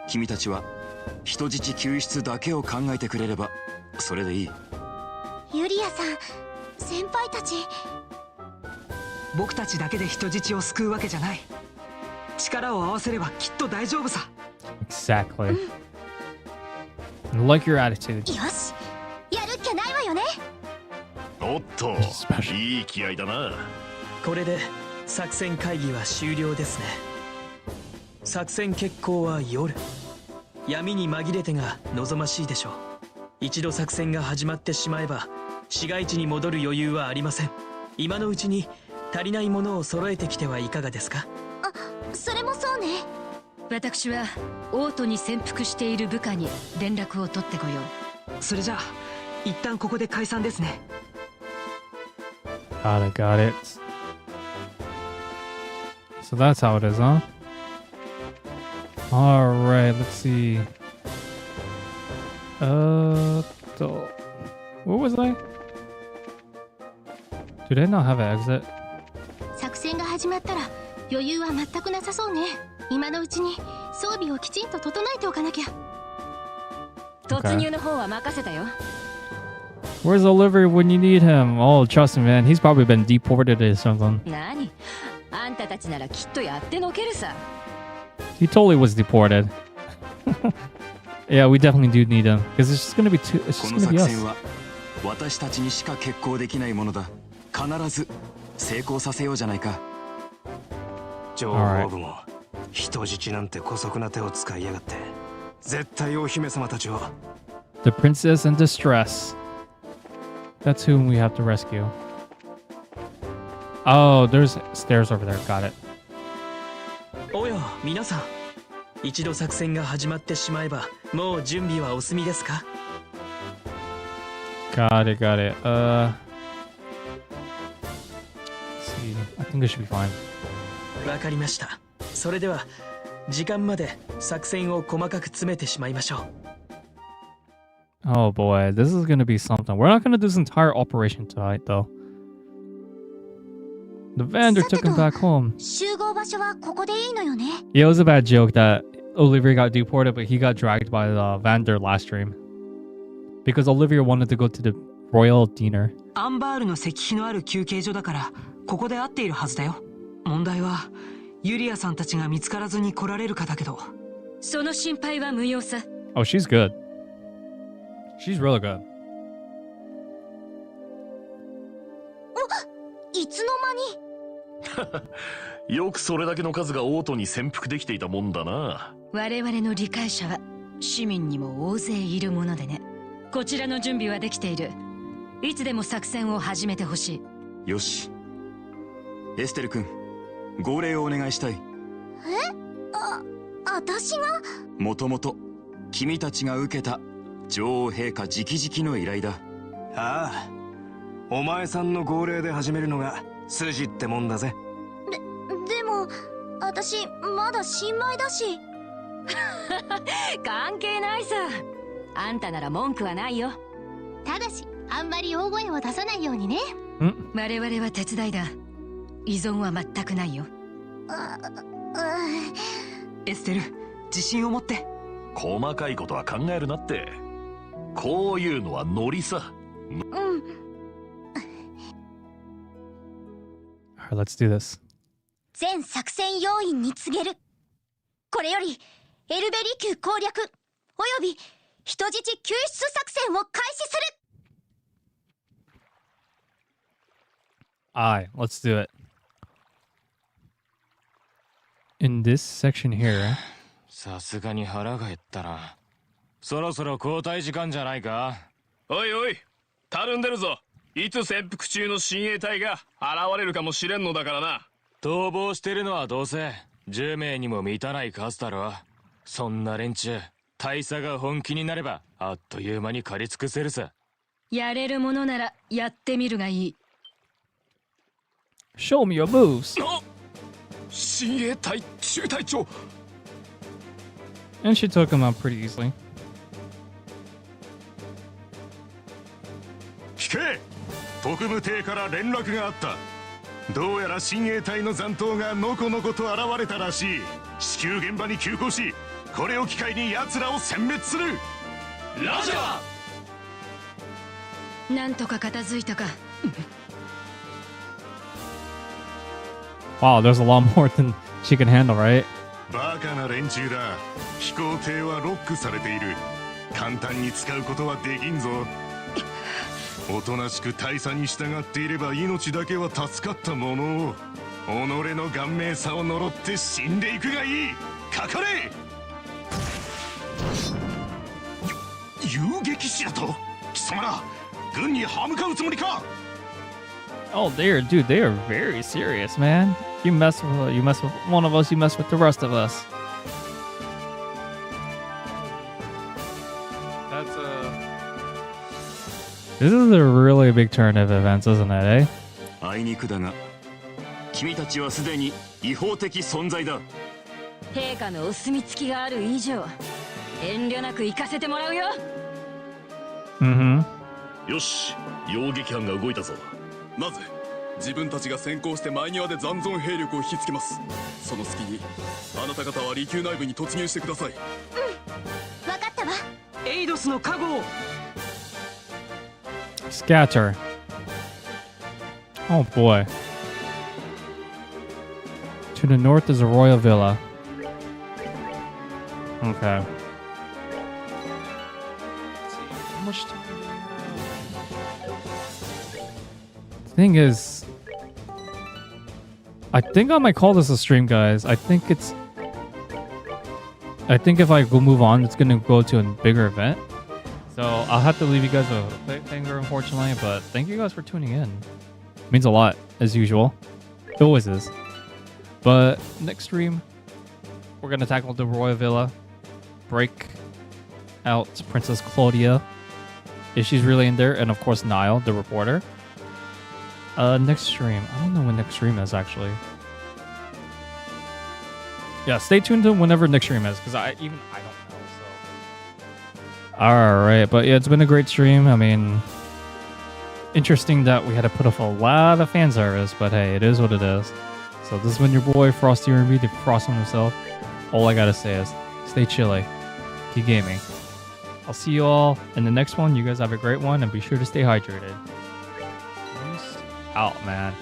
君たちは人質救出だけを考えてくれればそれでいい。ユリアさん、先輩たち。僕たちだけで人質を救うわけじゃない。力を合わせればきっと大丈夫さ。 Exactly. Like your attitude. よし、やるっきゃないわよね。おっと、いい気合だな。これで作戦会議は終了ですね。作戦決行は夜。闇に紛れてが望ましいでしょう。一度作戦が始まってしまえば市街地に戻る余裕はありません。今のうちに足りないものを揃えてきてはいかがですか？あ、それもそうね。私は王都に潜伏している部下に連絡を取ってこよう。それじゃあ一旦ここで解散ですね。Got it. So that's how it is, huh? Alright, let's see. What was I? Do they not have an exit? 作戦が始まったら余裕は全くなさそうね。今のうちに装備をきちんと整えておかなきゃ。突入の方は任せたよ。Where's Olivia when you need him? Oh, trust me, man. He's probably been deported or something. 何あんたたちならきっとやってのけるさ。He totally was deported. Yeah, we definitely do need him because it's just gonna be too. It's just この gonna be 作 us. 戦は私たちにしか決行できないものだ。必ず成功させようじゃないか。情報部も人質なんて姑息な手を使いやがって。絶対お姫様たちを。The princess in distress. That's whom we have to rescue. Oh, there's stairs over there. Got it. おや皆さん、一度作戦が始まってしまえばもう準備はお済みですか？ Got it, got it. Let's see. I think this should be fine. わかりました。それでは時間まで作戦を細かく詰めてしまいましょう。Oh boy, this is gonna be something. We're not gonna do this entire operation tonight, though. The vendor took him back home. 集合場所はここでいいのよね。 Yeah, it was a bad joke that Olivia got deported, but he got dragged by the vendor last stream. Because Olivia wanted to go to the royal dinner. アンバールの石碑のある休憩所だからここで合っているはずだよ。問題はユリアさんたちが見つからずに来られるかだけど。その心配は無用さ。 Oh, she's good. She's really good. いつの間によくそれだけの数が王都に潜伏できていたもんだな。我々の理解者は市民にも大勢いるものでね。こちらの準備はできている。いつでも作戦を始めてほしい。よし。エステル君、号令をお願いしたい。私がもともと君たちが受けた女王陛下直々の依頼だ。ああ、お前さんの号令で始めるのが筋ってもんだぜ。でも私まだ新米だし。関係ないさ。あんたなら文句はないよ。ただしあんまり大声を出さないようにね。我々は手伝いだ。依存は全くないよ。エステル、自信を持って。細かいことは考えるなって。こういうのはノリさ。Alright, let's do this. 全作戦要員に告げる。これよりエルベリ宮攻略および人質救出作戦を開始する。Alright, let's do it. In this section here. さすがに腹が減ったな。そろそろ交代時間じゃないか。おいおい、たるんでるぞ。いつ潜伏中の親衛隊が現れるかもしれんのだからな。逃亡してるのはどうせ10名にも満たない数だろ。そんな連中、大佐が本気になればあっという間に狩り尽くせるさ。やれるものならやってみるがいい。Show me your moves. 親衛隊中隊長。And she took him out pretty easily. 聞け、特務艇から連絡があった。どうやら親衛隊の残党がのこのこと現れたらしい。至急現場に急行し、これを機会に奴らを殲滅する。ラジャー。なんとか片付いたか。Wow, there's a lot more than she can handle, right? バカな連中だ。飛行艇はロックされている。簡単に使うことはできんぞ。おとなしく大佐に従っていれば命だけは助かったものを、己の顔面さを呪って死んでいくがいい。かかれ。遊撃士だと？貴様ら軍に歯向かうつもりか？ Oh, dude, they are very serious, man. You mess with one of us, you mess with the rest of us. This is a really big turn of events, isn't it, eh? あいにくだが、君たちはすでに違法的存在だ。陛下のお墨付きがある以上、遠慮なく行かせてもらうよ。よし、遊撃班が動いたぞ。まず自分たちが先行して前庭で残存兵力を引きつけます。その隙にあなた方は離宮内部に突入してください。分かったわ。エイドスの加護を。Scatter. Oh boy. To the north is a royal villa. Okay. How much time do we have? Thing is, I think I might call this a stream, guys. I think if I go move on, it's gonna go to a bigger event. So I'll have to leave you guys a cliffhanger, unfortunately. But thank you guys for tuning in. It means a lot, as usual. It always is. But next stream, we're gonna tackle the Royal Villa, break out Princess Claudia, if she's really in there, and of course Niall, the reporter. Next stream, I don't know when next stream is actually. Yeah, stay tuned to whenever next stream is, because I don't know. So. All right, but yeah, it's been a great stream. I mean, interesting that we had to put up a lot of fan service, but hey, it is what it is. So this has been your boy Frosty R&B, the Frosty himself. All I gotta say is, stay chilly, keep gaming. I'll see you all in the next one. You guys have a great one, and be sure to stay hydrated. Peace out, man.